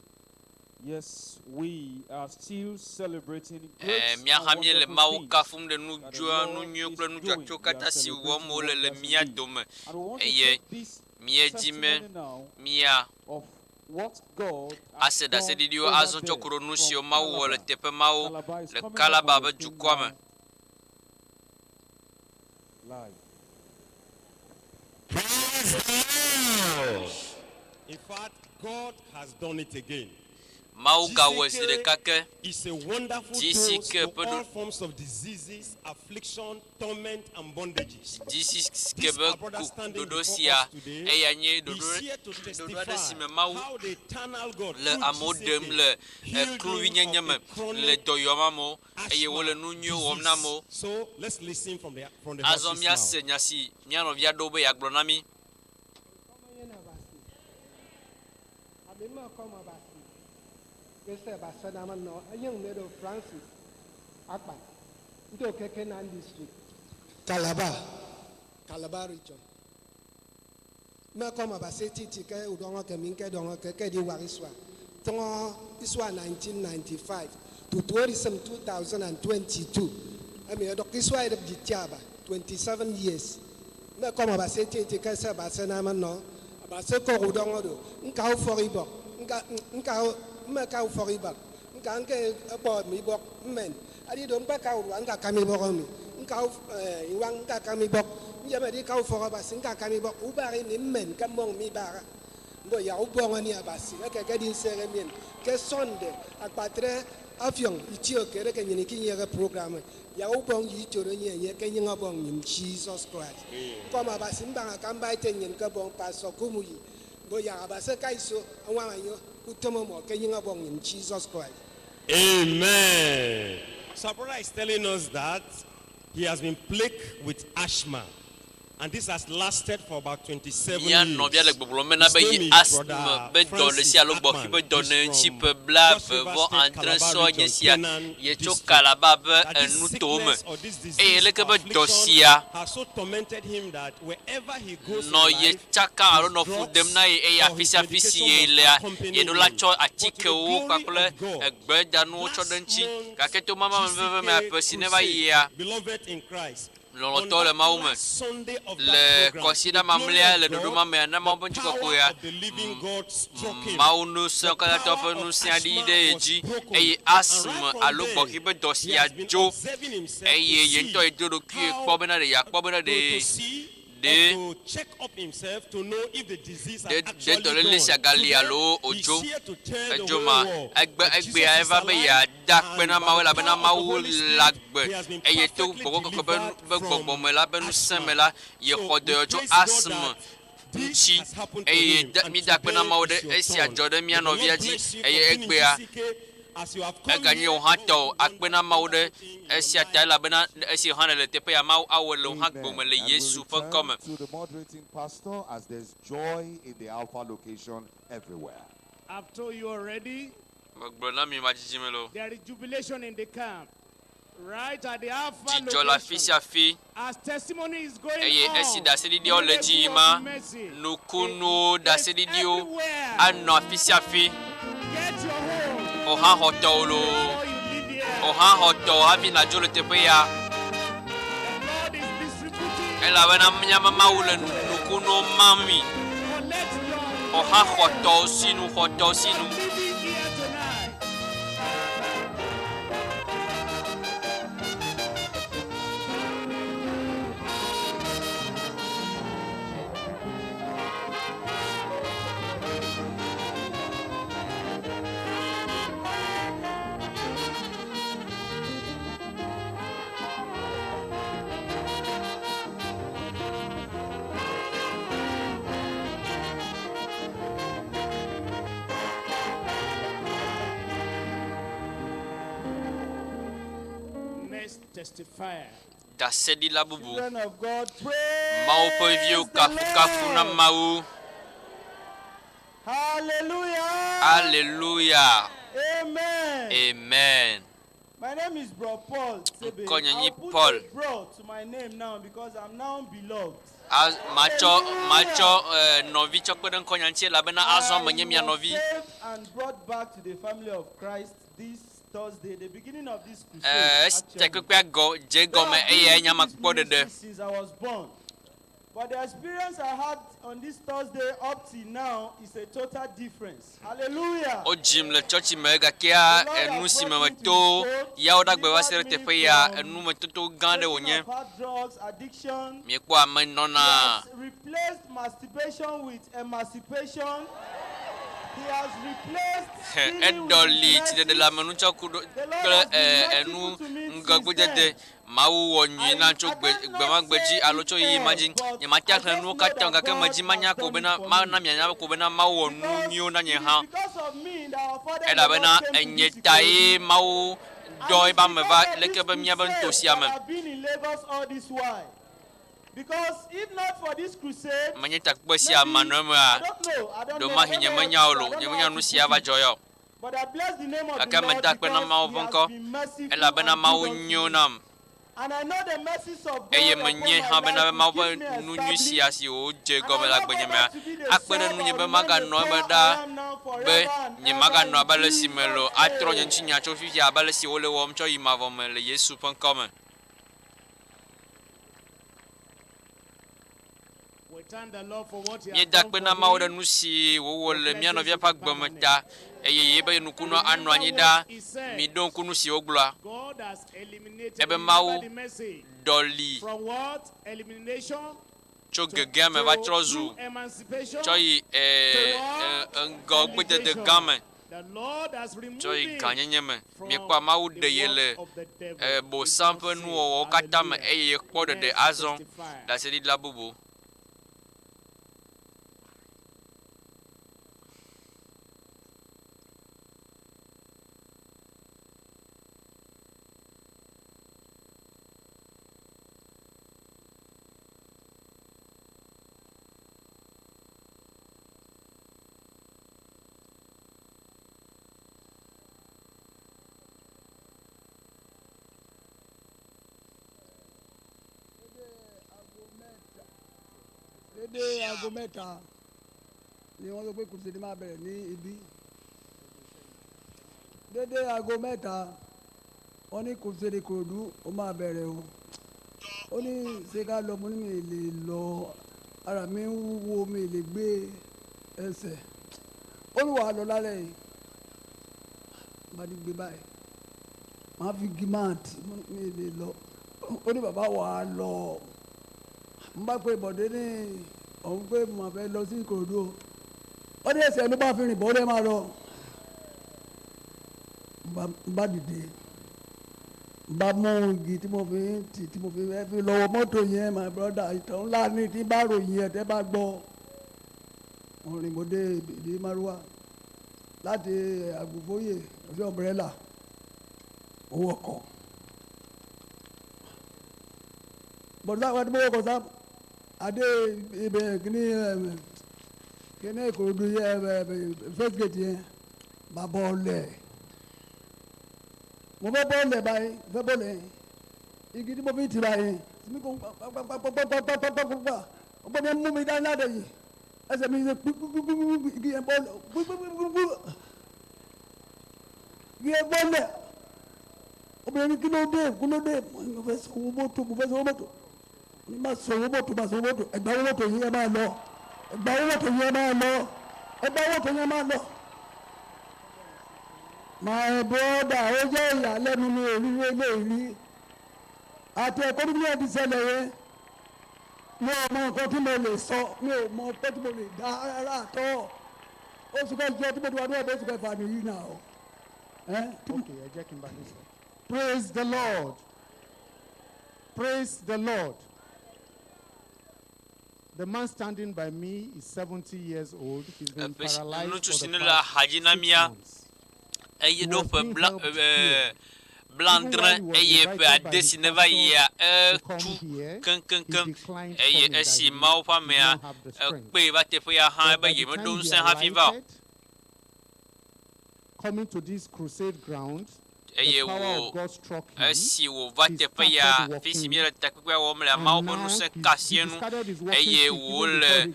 Yes, we are still celebrating Mia hamie le mau kafum de nu jua nu nyu kple nu jacho kata si wom ole le mia dome. Eye mia jime mia ase da se didio azon chokoro nu si o mau ole tepe mau le kala baba jukwame. In fact, God has done it again. Mauga was the kake. It's a wonderful dose for all forms of diseases, affliction, torment, and bondages. This dodosia eyanye how the eternal God le amodem le kluvinyanyame le doyomamo eye wole nunyo womnamo. So let's listen from the azomia senyasi nyano via dobe ya glonami. Francis Akpa into nkeke district Calabar region me come abase titi ke udongo ke minke dongo ke di wariswa tongo iswa 1995 to tourism 2022 ame dok iswa de ditiaba 27 years me come abase titi ke se base na no abase ko udongo do nka foribo nka me ka foribo nkanke abo mi bok men adi don pa ka wan ka kami bok mi nka iwan ka kami bok nyama di ka foro ba sin ka kami bok u bari ni men ka mong mi bara mbo ya u bongo ni abasi ke ke din sere mien ke sonde akpatre avion itio kere ke nyini kinyere programme ya u bong yi choro nye ke nyinga bong nyim Jesus Christ koma abasi mbanga kamba ite nyen ka bong paso kumuyi mbo ya abase kaiso anwa yo utomo mo ke nyinga bong nyim Jesus Christ. Amen. So our brother is telling us that he has been plagued with asthma. And this has lasted for about 27 years. His name is Brother Francis Akman. He's from Cross River State, Calabar region, Kenan district. That this sickness or this disease or affliction has so tormented him that wherever he goes in life, drugs or his medication accompany him. But to the glory of God, beloved in Christ, Lolotole maume le kosida mamlia le dodoma me na mambo chikokuya maunu sokala topo nu siadide eji eye asma alugbo kibe dosia jo eye yento edoro ki kpobena de ya kpobena de to check up himself to know if the disease has actually gone. He's here to tell the world that Jesus is alive and he has been perfectly delivered from asthma. So we praise God that this has happened to him. And today is your turn. The Lord bless you for being in GCK. As you have come here, akpena maude esia tala bena esi hana le tepe ya mau awelo hakbome le Yesu fa come to the moderating pastor as there's joy in the Alpha location everywhere. After you are ready, there is jubilation in the camp. Right at the Alpha location, as testimony is going on, get your home. Oha hotolo Oha hoto amina jole tepeya ela wana mnyama maule nukuno mami Oha hoto sinu Testifier. Dasedi la bubu. Mau povio kafu na mau. Hallelujah. Hallelujah. Amen. Amen. My name is Bro Paul. Sebe. Konyanyi I'll put Paul. a bro to my name now because I'm now beloved. As macho novi chokpeden konyanchi labena azon menye mia novi. Saved and brought back to the family of Christ this Thursday, the beginning of this crusade. Since I was born. But the experience I had on this Thursday up till now is a total difference. Hallelujah. O Jim le church mega kia enu si meto ya oda gbe wa sere tefe ya enu meto gande onye. Drugs, addiction. Mi kwa menona. Replaced masturbation with emancipation. He has replaced edoli ti de la menu chakudo enu ngagudede mawu wonyi na cho gbema gbeji alocho yi imagine ye matia kan nu ka tanga ka maji manya ko bena ma na mianya ko bena mawu nu nyu na nye ha eda bena enye tai mawu doi ba me va leke be mia ben tosiame. Because if not for this crusade, I don't know. But I bless the name of the Lord because he has been merciful. And I know the mercies of God upon my life to keep me established. And I know God to be the same of the man I am now forever. Thank the Lord for what he Ye has done dakpena for mawda me. nusi wo le mia no via pak gbamata eye yebe nukuno anu anyida mi don kunu si ogla God has eliminated ebe mawu the message. doli From what? Elimination cho gege me va trozu emancipation. cho yi ngo gbede de game The Lord has removed cho yi it kanyenye me mi kwa mawu de yele bo sample nu o kata me eye kpo de azon da se di la bubu. Dédé aago mẹ́ta ni wọ́n sọ pé kùrùsìdì máa bẹ̀rẹ̀ ní ibi. Dédé aago mẹ́ta wọ́n ní kùrùsìdì Ìkòròdú ó máa bẹ̀rẹ̀ o. Ó ní ṣé ká lọ, mo ní mi lè lọ, ara mi ń wúwo, mi lè gbé ẹsẹ̀. Ó ní wàá lọ lálẹ́ yìí. Bá ní gbé báyìí. Màá fi gímáàtì, mi lè lọ. Ó ní bàbá wàá lọ. N bá pe Bọ̀dé ní òun pé mo fẹ́ lọ sí Ìkòròdú o. Ó ní ẹsẹ̀ ló bá fi rìn bọ́ ó lè máa lọ. N bá dìde. N bá mú igi tí mo fi ń tì tí mo fi fẹ́ fi lọ́wọ́ mọ́tò yẹn, my brother, ìtàn ńlá ní tí bá ròyìn ẹ̀ tẹ́ bá gbọ́. Mo rìn mo dé ìdí Márúwá láti Àgùnfóyè lọ sí Umbrella. Owó ọkọ̀. Bọ̀dé àwọn ẹni mọ́wọ́ kọ sáà. Adé ibẹ̀ kíní Ìkòròdú yẹ first gate yẹn bá bọ́ọ̀lẹ̀. Mo fẹ́ bọ́ọ̀lẹ̀ báyìí, fẹ́ bọ́ọ̀lẹ̀ igi tí mo fi ń tira yẹn mi kò gbàgbàgbàgbàgbàgbà ọgbọ́n mi mú mi dání láti yìí ẹsẹ̀ mi ṣe gbúgbúgbúgbú igi yẹn bọ́ọ̀lẹ̀ gbúgbúgbúgbú igi yẹn bọ́ọ̀lẹ̀ obìnrin kí ló dé mo fẹ́ sanwó mọ́tò ní ma sanwó mọ́tò ẹgbàá owó mọ́tò yìí ẹ máa lọ ẹgbàá owó mọ́tò yìí ẹ máa lọ ẹgbàá owó mọ́tò yìí ẹ máa lọ. My brother, ó jẹ́ ìyàlẹ́nu ní òrìrì eléyìí àti ẹ̀kọ́ níbi ẹ̀ ti ṣẹlẹ̀ yẹn mi ò mọ nǹkan tí mo lè sọ mi ò mọ pé tí mo lè dá ara àtọ́ oṣù kẹjọ tí mo ti wà ní ọ̀dọ̀ oṣù kẹfà nìyí náà o. Okay, ẹ jẹ́ kí n bá ní sọ. Praise the Lord. Praise the Lord. The man standing by me is 70 years old. He's been paralyzed for the past 6 months. Eye do pe blandre eye pe adesine va ya tu kan eye esi mau pa me a pe ba te fe ya han ba ye me do nse ha fiva Coming to this crusade ground eye wo esi wo va teƒe ya fi si mi le takpekpea wɔm le Mawu ƒe ŋusẽ kasie nu eye wo le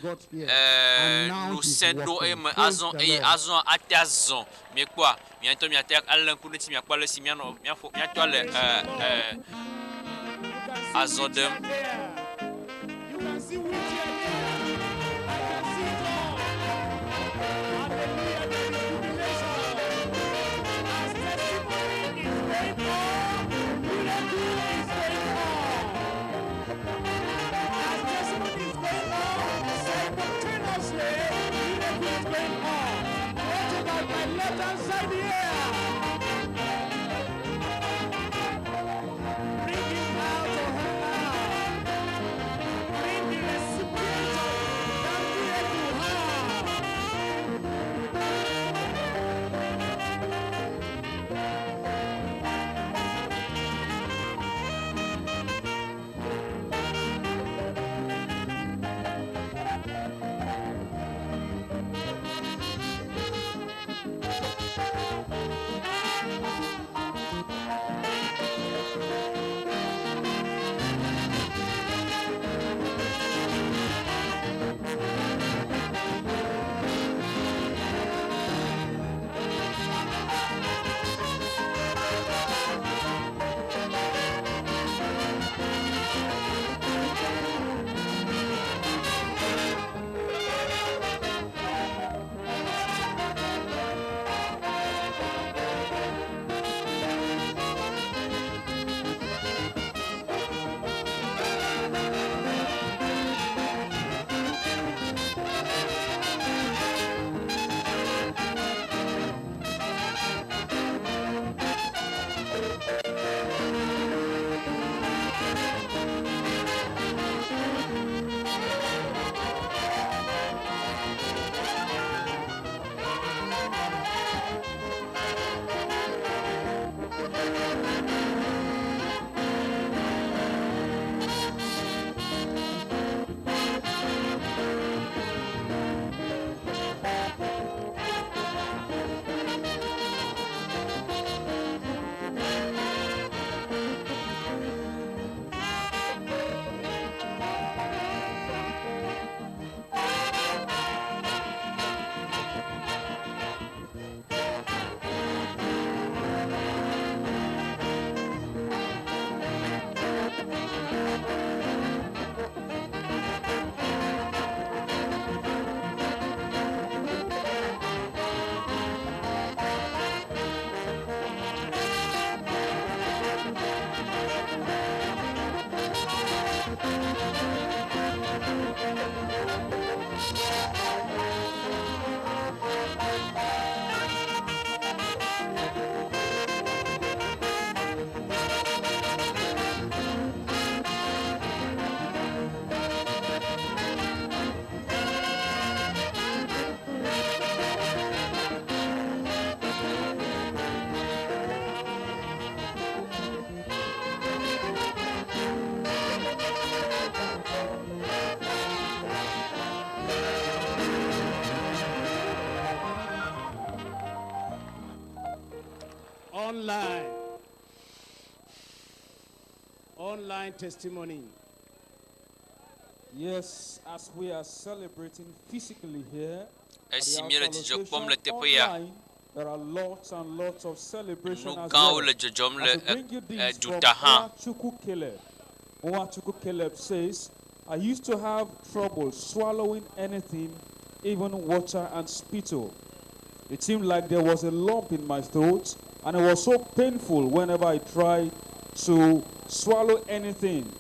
ŋusẽ ɖo eye me azɔ eye azɔ ate azɔ miekpɔa miatɔ miate alé ŋku ɖe ŋuti miakpɔ ale si miatɔ le azɔ ɖem. Online testimony. Yes, as we are celebrating physically here, online, there are lots and lots of celebration as well. As we bring you this from Owachuku Caleb says, I used to have trouble swallowing anything, even water and spittle. It seemed like there was a lump in my throat, and it was so painful whenever I tried to swallow anything.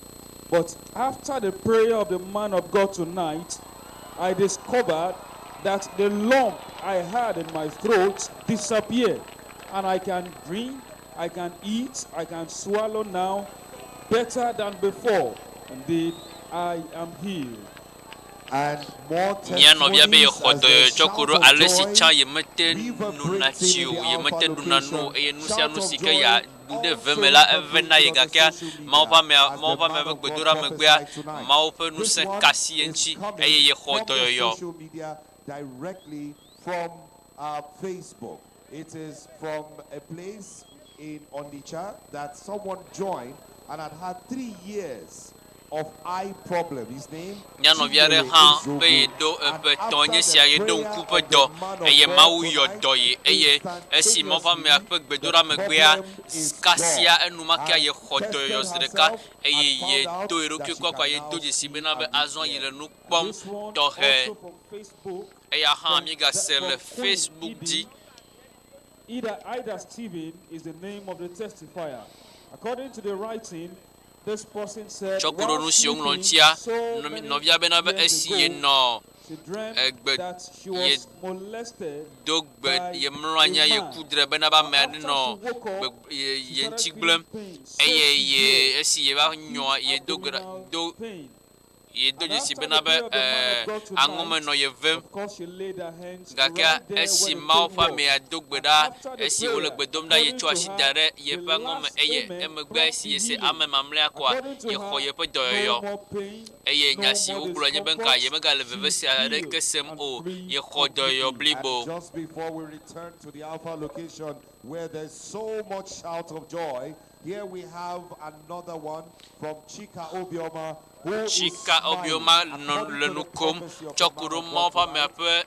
But after the prayer of the man of God tonight, I discovered that the lump I had in my throat disappeared, and I can drink, I can eat, I can swallow now better than before. Indeed, I am healed. And more testimonies as they shout of joy, social media directly from Facebook. It is from a place in Onitsha that someone joined and had 3 years of eye problem. His name Nyanoviare han be do betonye sia ye do coupe do eye mawu yo doye eye esi mo fa me ape gbedora megbea skasia enuma ka ye khodo yo zreka eye ye do eroki kwa ye do jisi be na be azon ye le nu pom to he eye han mi ga sel Facebook di Ida Stephen is the name of the testifier. According to the writing, this person said, Chokuro siong lontia novia benabe esi no egbe ye dogbe ye mranya ye kudre benaba med no ye ntigblem eye ye esi ye ba nyo ye dogra do ye do jisi benabe angome no ye vem gaka esi mau fa me adogbeda esi olegbe domda ye chwa shidare ye pa ngome eye emegbe esi ye se ame mamle akwa ye kho ye pe doyo eye nyasi oglo nye benka ye mega le vevesi ade kesem o ye kho doyo blibo. Just before we return to the Alpha location where there's so much shout of joy, here we have another one from Chika Obioma. Chika Obioma lenukom chokuru mo fa me ape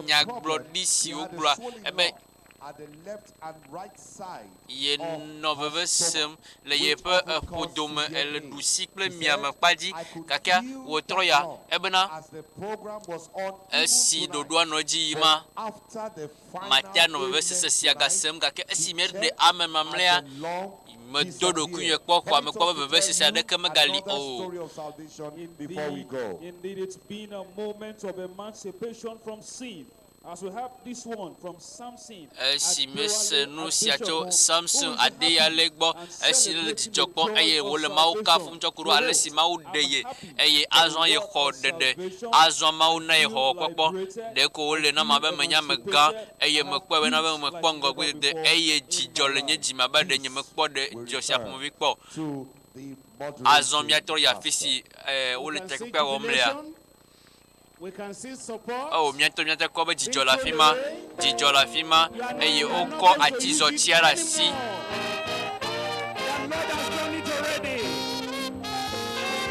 nyak blodisi oglo ebe at the left and right side. Ye no vevesem le ye pe podome el du cycle miama padi kaka wotroya ebena esi dodo anoji ma matia no vevese siaga sem kaka esi mer de amemamlea me dodo kunye kwa me kwa vevese sia de kemagali o. Indeed, it's been a moment of emancipation from sin. As we have this one from Samson. Si mese no siacho Samson adeya legbo esi le tijokpo eye wole mawu kafum chokuru alesi mawu deye eye azon ye kho dede azon mawu na ye ho kokpo de ko wole na mabe menya mega eye mekpo be na be mekpo ngogbe de eye jijole nye jima ba de nye mekpo de josia pomo vikpo azon miator ya fisi wole tekpe omlea. We can see support. Oh, miento kwa be jijola fima eye oko atizo tiara si. The Lord has done it already.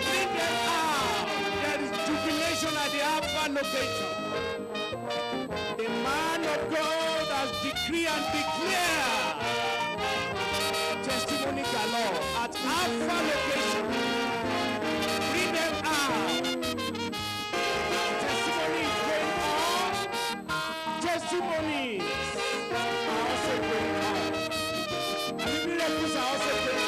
Bring them out. There is jubilation at the Alpha location. The man of God has decreed and declared testimony galore at Alpha location. Bring them out. Testimonies are also going on. And miracles are also going on.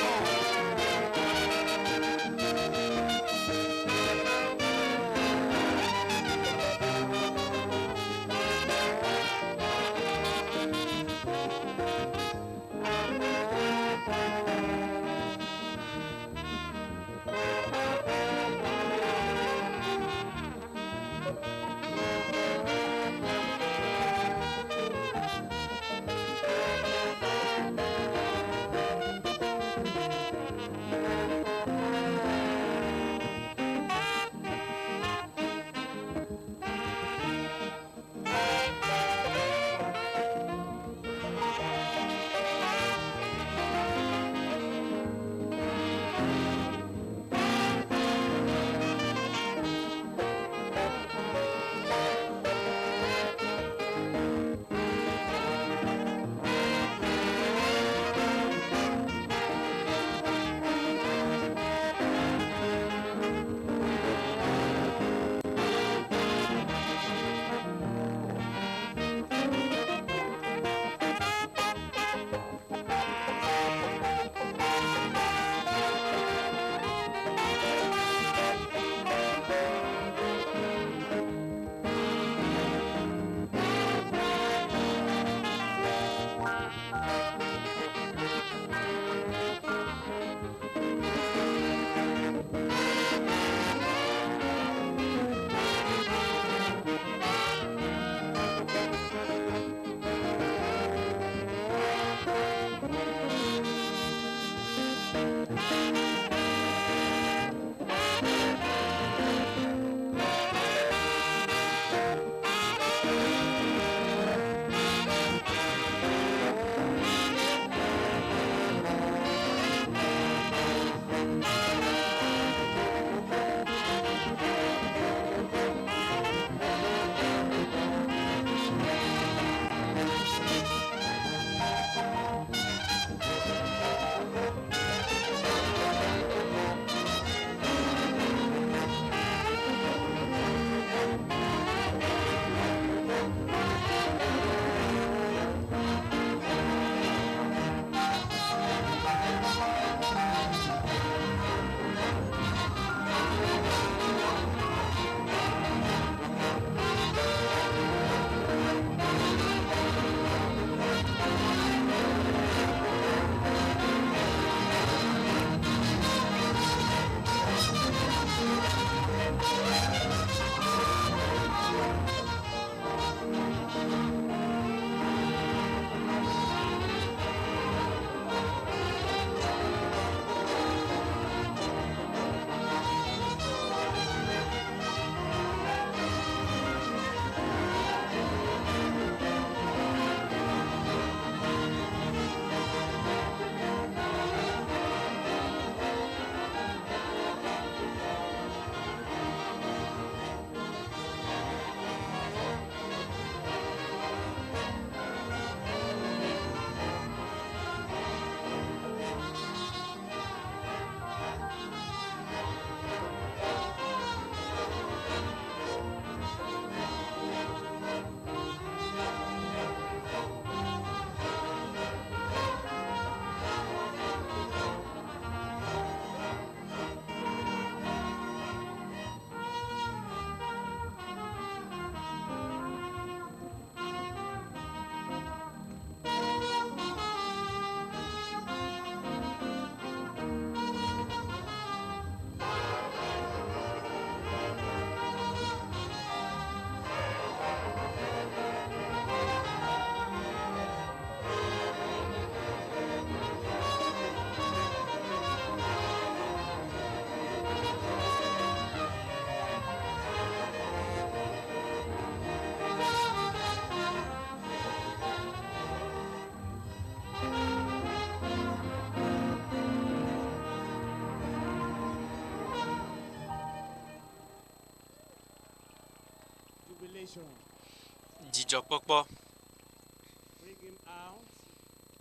Dzidzɔkpɔkpɔ.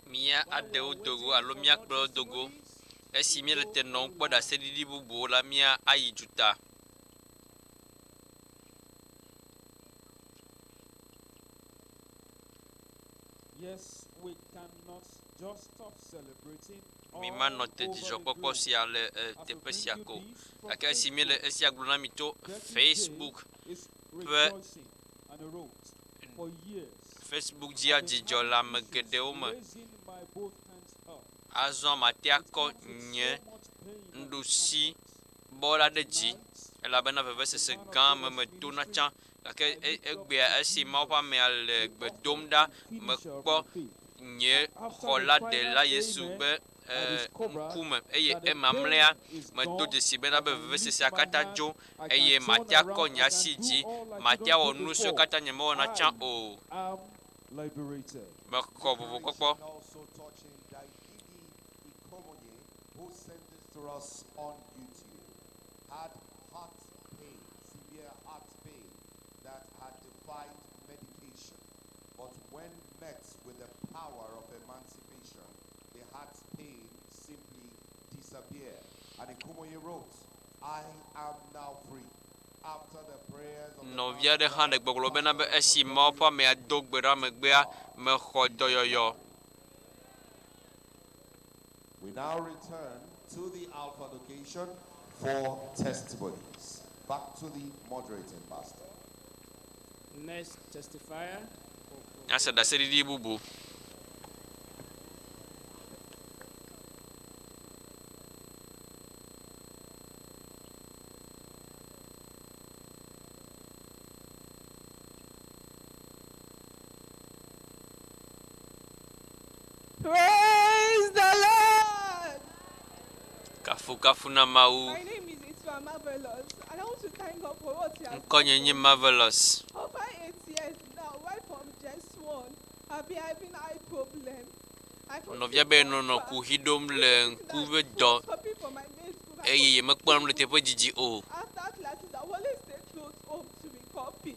Mia aɖewo dogo alo míakplɔ dogo. Esi míele te nɔm kpɔ ɖaseɖiɖi bubuwo la mía ayi dzuta. Yes, we cannot just stop celebrating. Mi ma nɔ te dzidzɔkpɔkpɔ sia le teƒe sia ko. Gake esi míele esia gblɔ na mi to Facebook ƒe Facebook dzia dzidzɔ le ame geɖewo me. Azɔ mate akɔ nye nuɖusi bɔ la ɖe dzi elabena vevesese gã me metona tsã gake egbea esi Mawu ƒe amea le gbe dom ɖa mekpɔ nye xɔ la ɖe la Yesu be ŋkume eye emamlea medo dzesi bena be vevesesea katã dzo eye mate akɔ nye asi dzi mate awɔ nu siwo katã nye mewɔna tsã o. Mexɔ vovokpɔkpɔ. Who sent this to us on YouTube, had heart pain, severe heart pain that had defied medication. But when met with the power of emancipation, the heart pain simply disappeared. And Ikumoye wrote, I am now free. After the prayers of Novia de hã le gbɔgblɔ bena be esi Mawu ƒe amea do gbe ɖa megbea mexɔ dɔyɔyɔ. We now return to the Alpha location for testimonies. Back to the moderating pastor. Next testifier. Asa ɖaseɖiɖi bubu. Praise the Lord. Kafu na Mawu. My name is Itwa Marvelous, and I want to thank God for what He has Nkɔnye nye Marvelous. Over 8 years now, right from just one, I've been having eye problem. Novia be nɔ kuhi dom le ŋkuve dɔ eye yemekpɔm le teƒe dzidzi o. After classes, I always stay close home to be copy.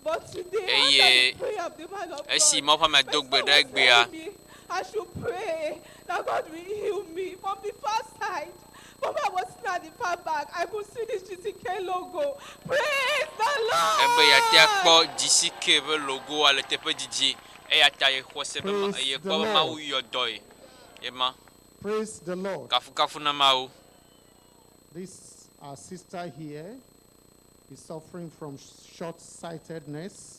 But today, Eye after the prayer of the man of esi God, Mawu ƒe amea do gbe ɖa egbea. I should pray that God will heal me from the far side. But when I was sitting at the far back, I could see the GCK logo. Praise the Lord! Ebe yate akpɔ GCK ƒe logo le teƒe dzidzi eya ta yexɔ se be yekpɔ be Mawu yɔ dɔe. Ema. Praise the Lord. Kafu na Mawu. This our sister here is suffering from short-sightedness.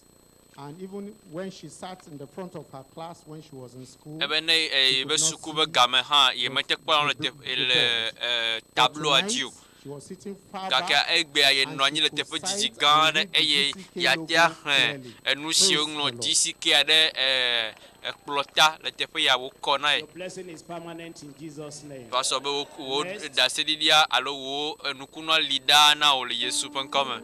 And even when she sat in the front of her class when she was in school, ebe ne be suku be game hã ye mete kpɔ le tableau a dzi o. Gake egbea ye nɔ anyi le teƒe dzidzi gã aɖe eye yate ahlẽ enu siwo ŋlɔ GCK ɖe ekplɔ ta le teƒe ya wokɔ na ye. Your blessing is permanent in Jesus' name. Pasɔ be wo ɖaseɖiɖia alo wo enukunua li ɖaa na wo le Yesu ƒe ŋkɔ me.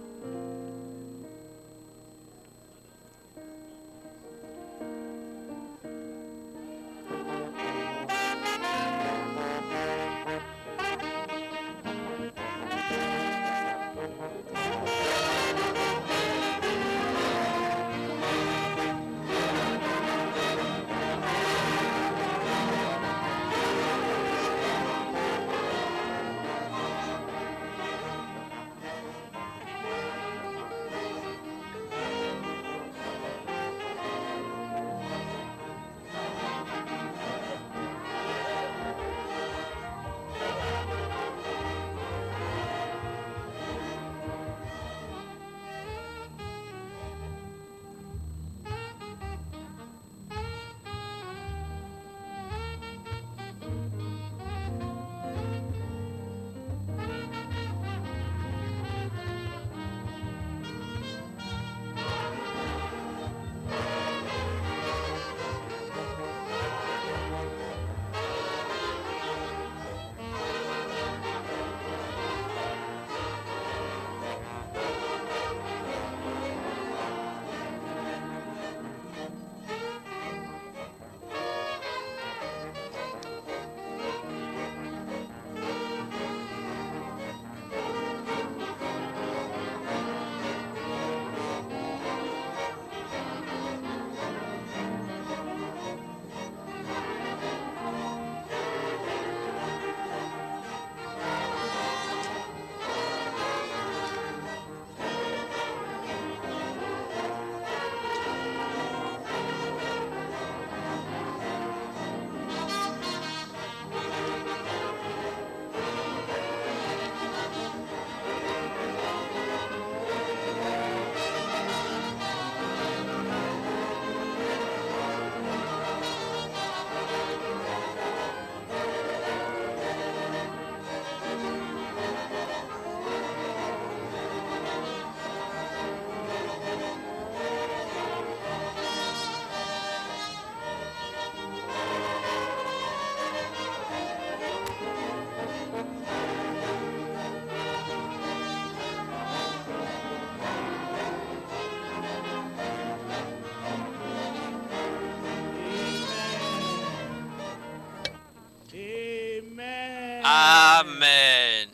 Amen.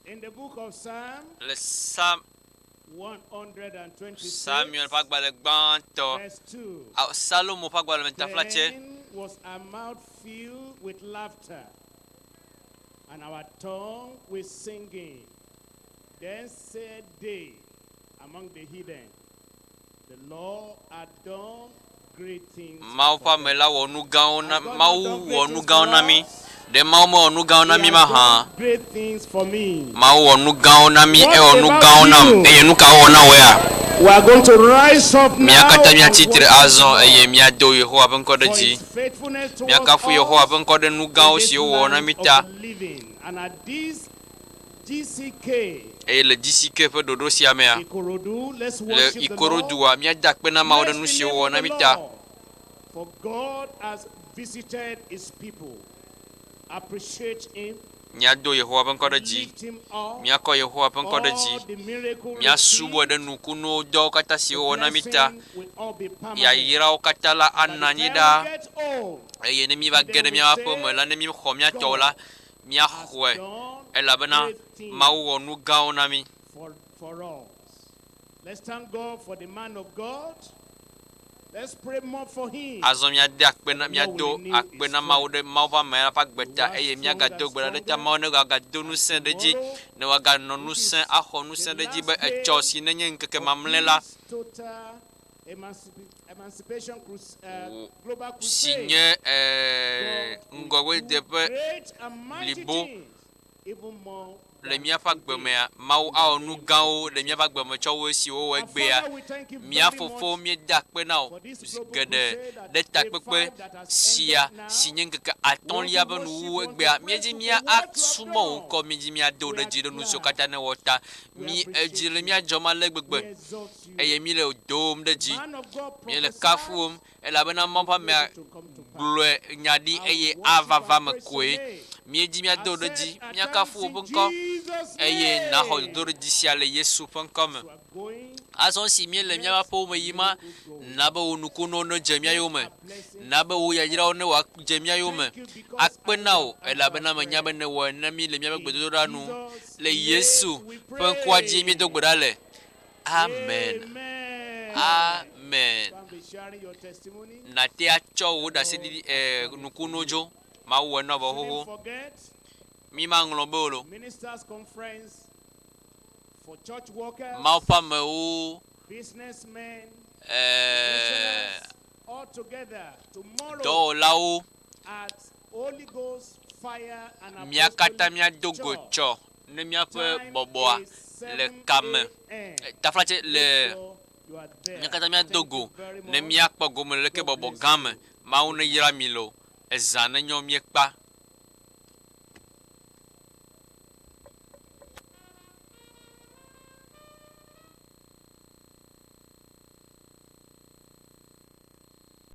In the book of Psalm, Le Psalm 126, Samuel pagbale gbanto. verse 2. Salomo pagbale mentaflache. Then was our mouth filled with laughter, and our tongue with singing. Then said they among the heathen, the Lord had done great things. Mau pa mela wonu gaona mau wonu gaona mi. De mau mo wonu gaona mi ma ha. Great things for me. Mau wonu gaona mi e wonu gaona e yenu ka wona wea. We are going to rise up now. Miaka ta mia titre azon e ye mia do Yehowa ben ko de ji. Miaka fu Yehowa ben ko de nu gao si o wona mita. And at this GCK, Et le DCK peut dodo si amea. Le Ikorodu a mia dak pena ma odenu si o na mita. For God has visited his people. Appreciate him. Mia do Yehowa ben ko de ji. Mia ko Yehowa ben ko de ji. Mia subo de nukuno do kata si o na mita. Ya yira o kata la ananida. E ye ne mi va gede mia po mo la ne mi kho mia tola. Mia khwe. Ela bana mau wonu gaona mi. For us. Let's thank God for the man of God. Let's pray more for him. Azom mia de akpena mia do akpena mau de mau pa mera pa gbeta eye mia ga do gbera de ta mau ne ga do nu sen de ji ne wa ga no nu sen a ho nu sen de ji be e chosi ne nyen keke mamlela. Total Emancipation Global Crusade. Signé ngogwe de pe blibo. Even more. Le mia pa gbemea mau a onu gao le mia pa gbeme cho we si o egbe ya mia fofo mi dakpe na o gede de takpepe sia sinyen keke Atɔlia be nu egbe ya mi ji mia aksumo ko mi ji mia do de ji de nu so kata ne wota mi eji le mia joma le gbegbe eye mi le dom de ji mi le kafuom e la bena mo pa me glue nyadi eye avava me koe mi ji mia do de ji mia kafu bonko eye na ho do de ji sia le Yesu ponkom ason si mi le mia po me yima na ba onuko no no jemia yo me na ba wo ya jira ne wa jemia yo me akpena o e la bena manya be ne wo na mi le mia gbedo ra nu le Yesu ponko aji mi do gbora le amen. Amen. Na te acho wo da se di nukunojo ma wo na bo ho mi ma nglo bolo Ministers Conference for church workers, ma pa me o businessmen, all together tomorrow do lawo at Holy Ghost fire and mi akata mi adogo cho ne mi ape boboa le kame taflache le mi akata mi adogo ne mi akpa gomele ke bobo game ma una yira milo ezana nyom yekpa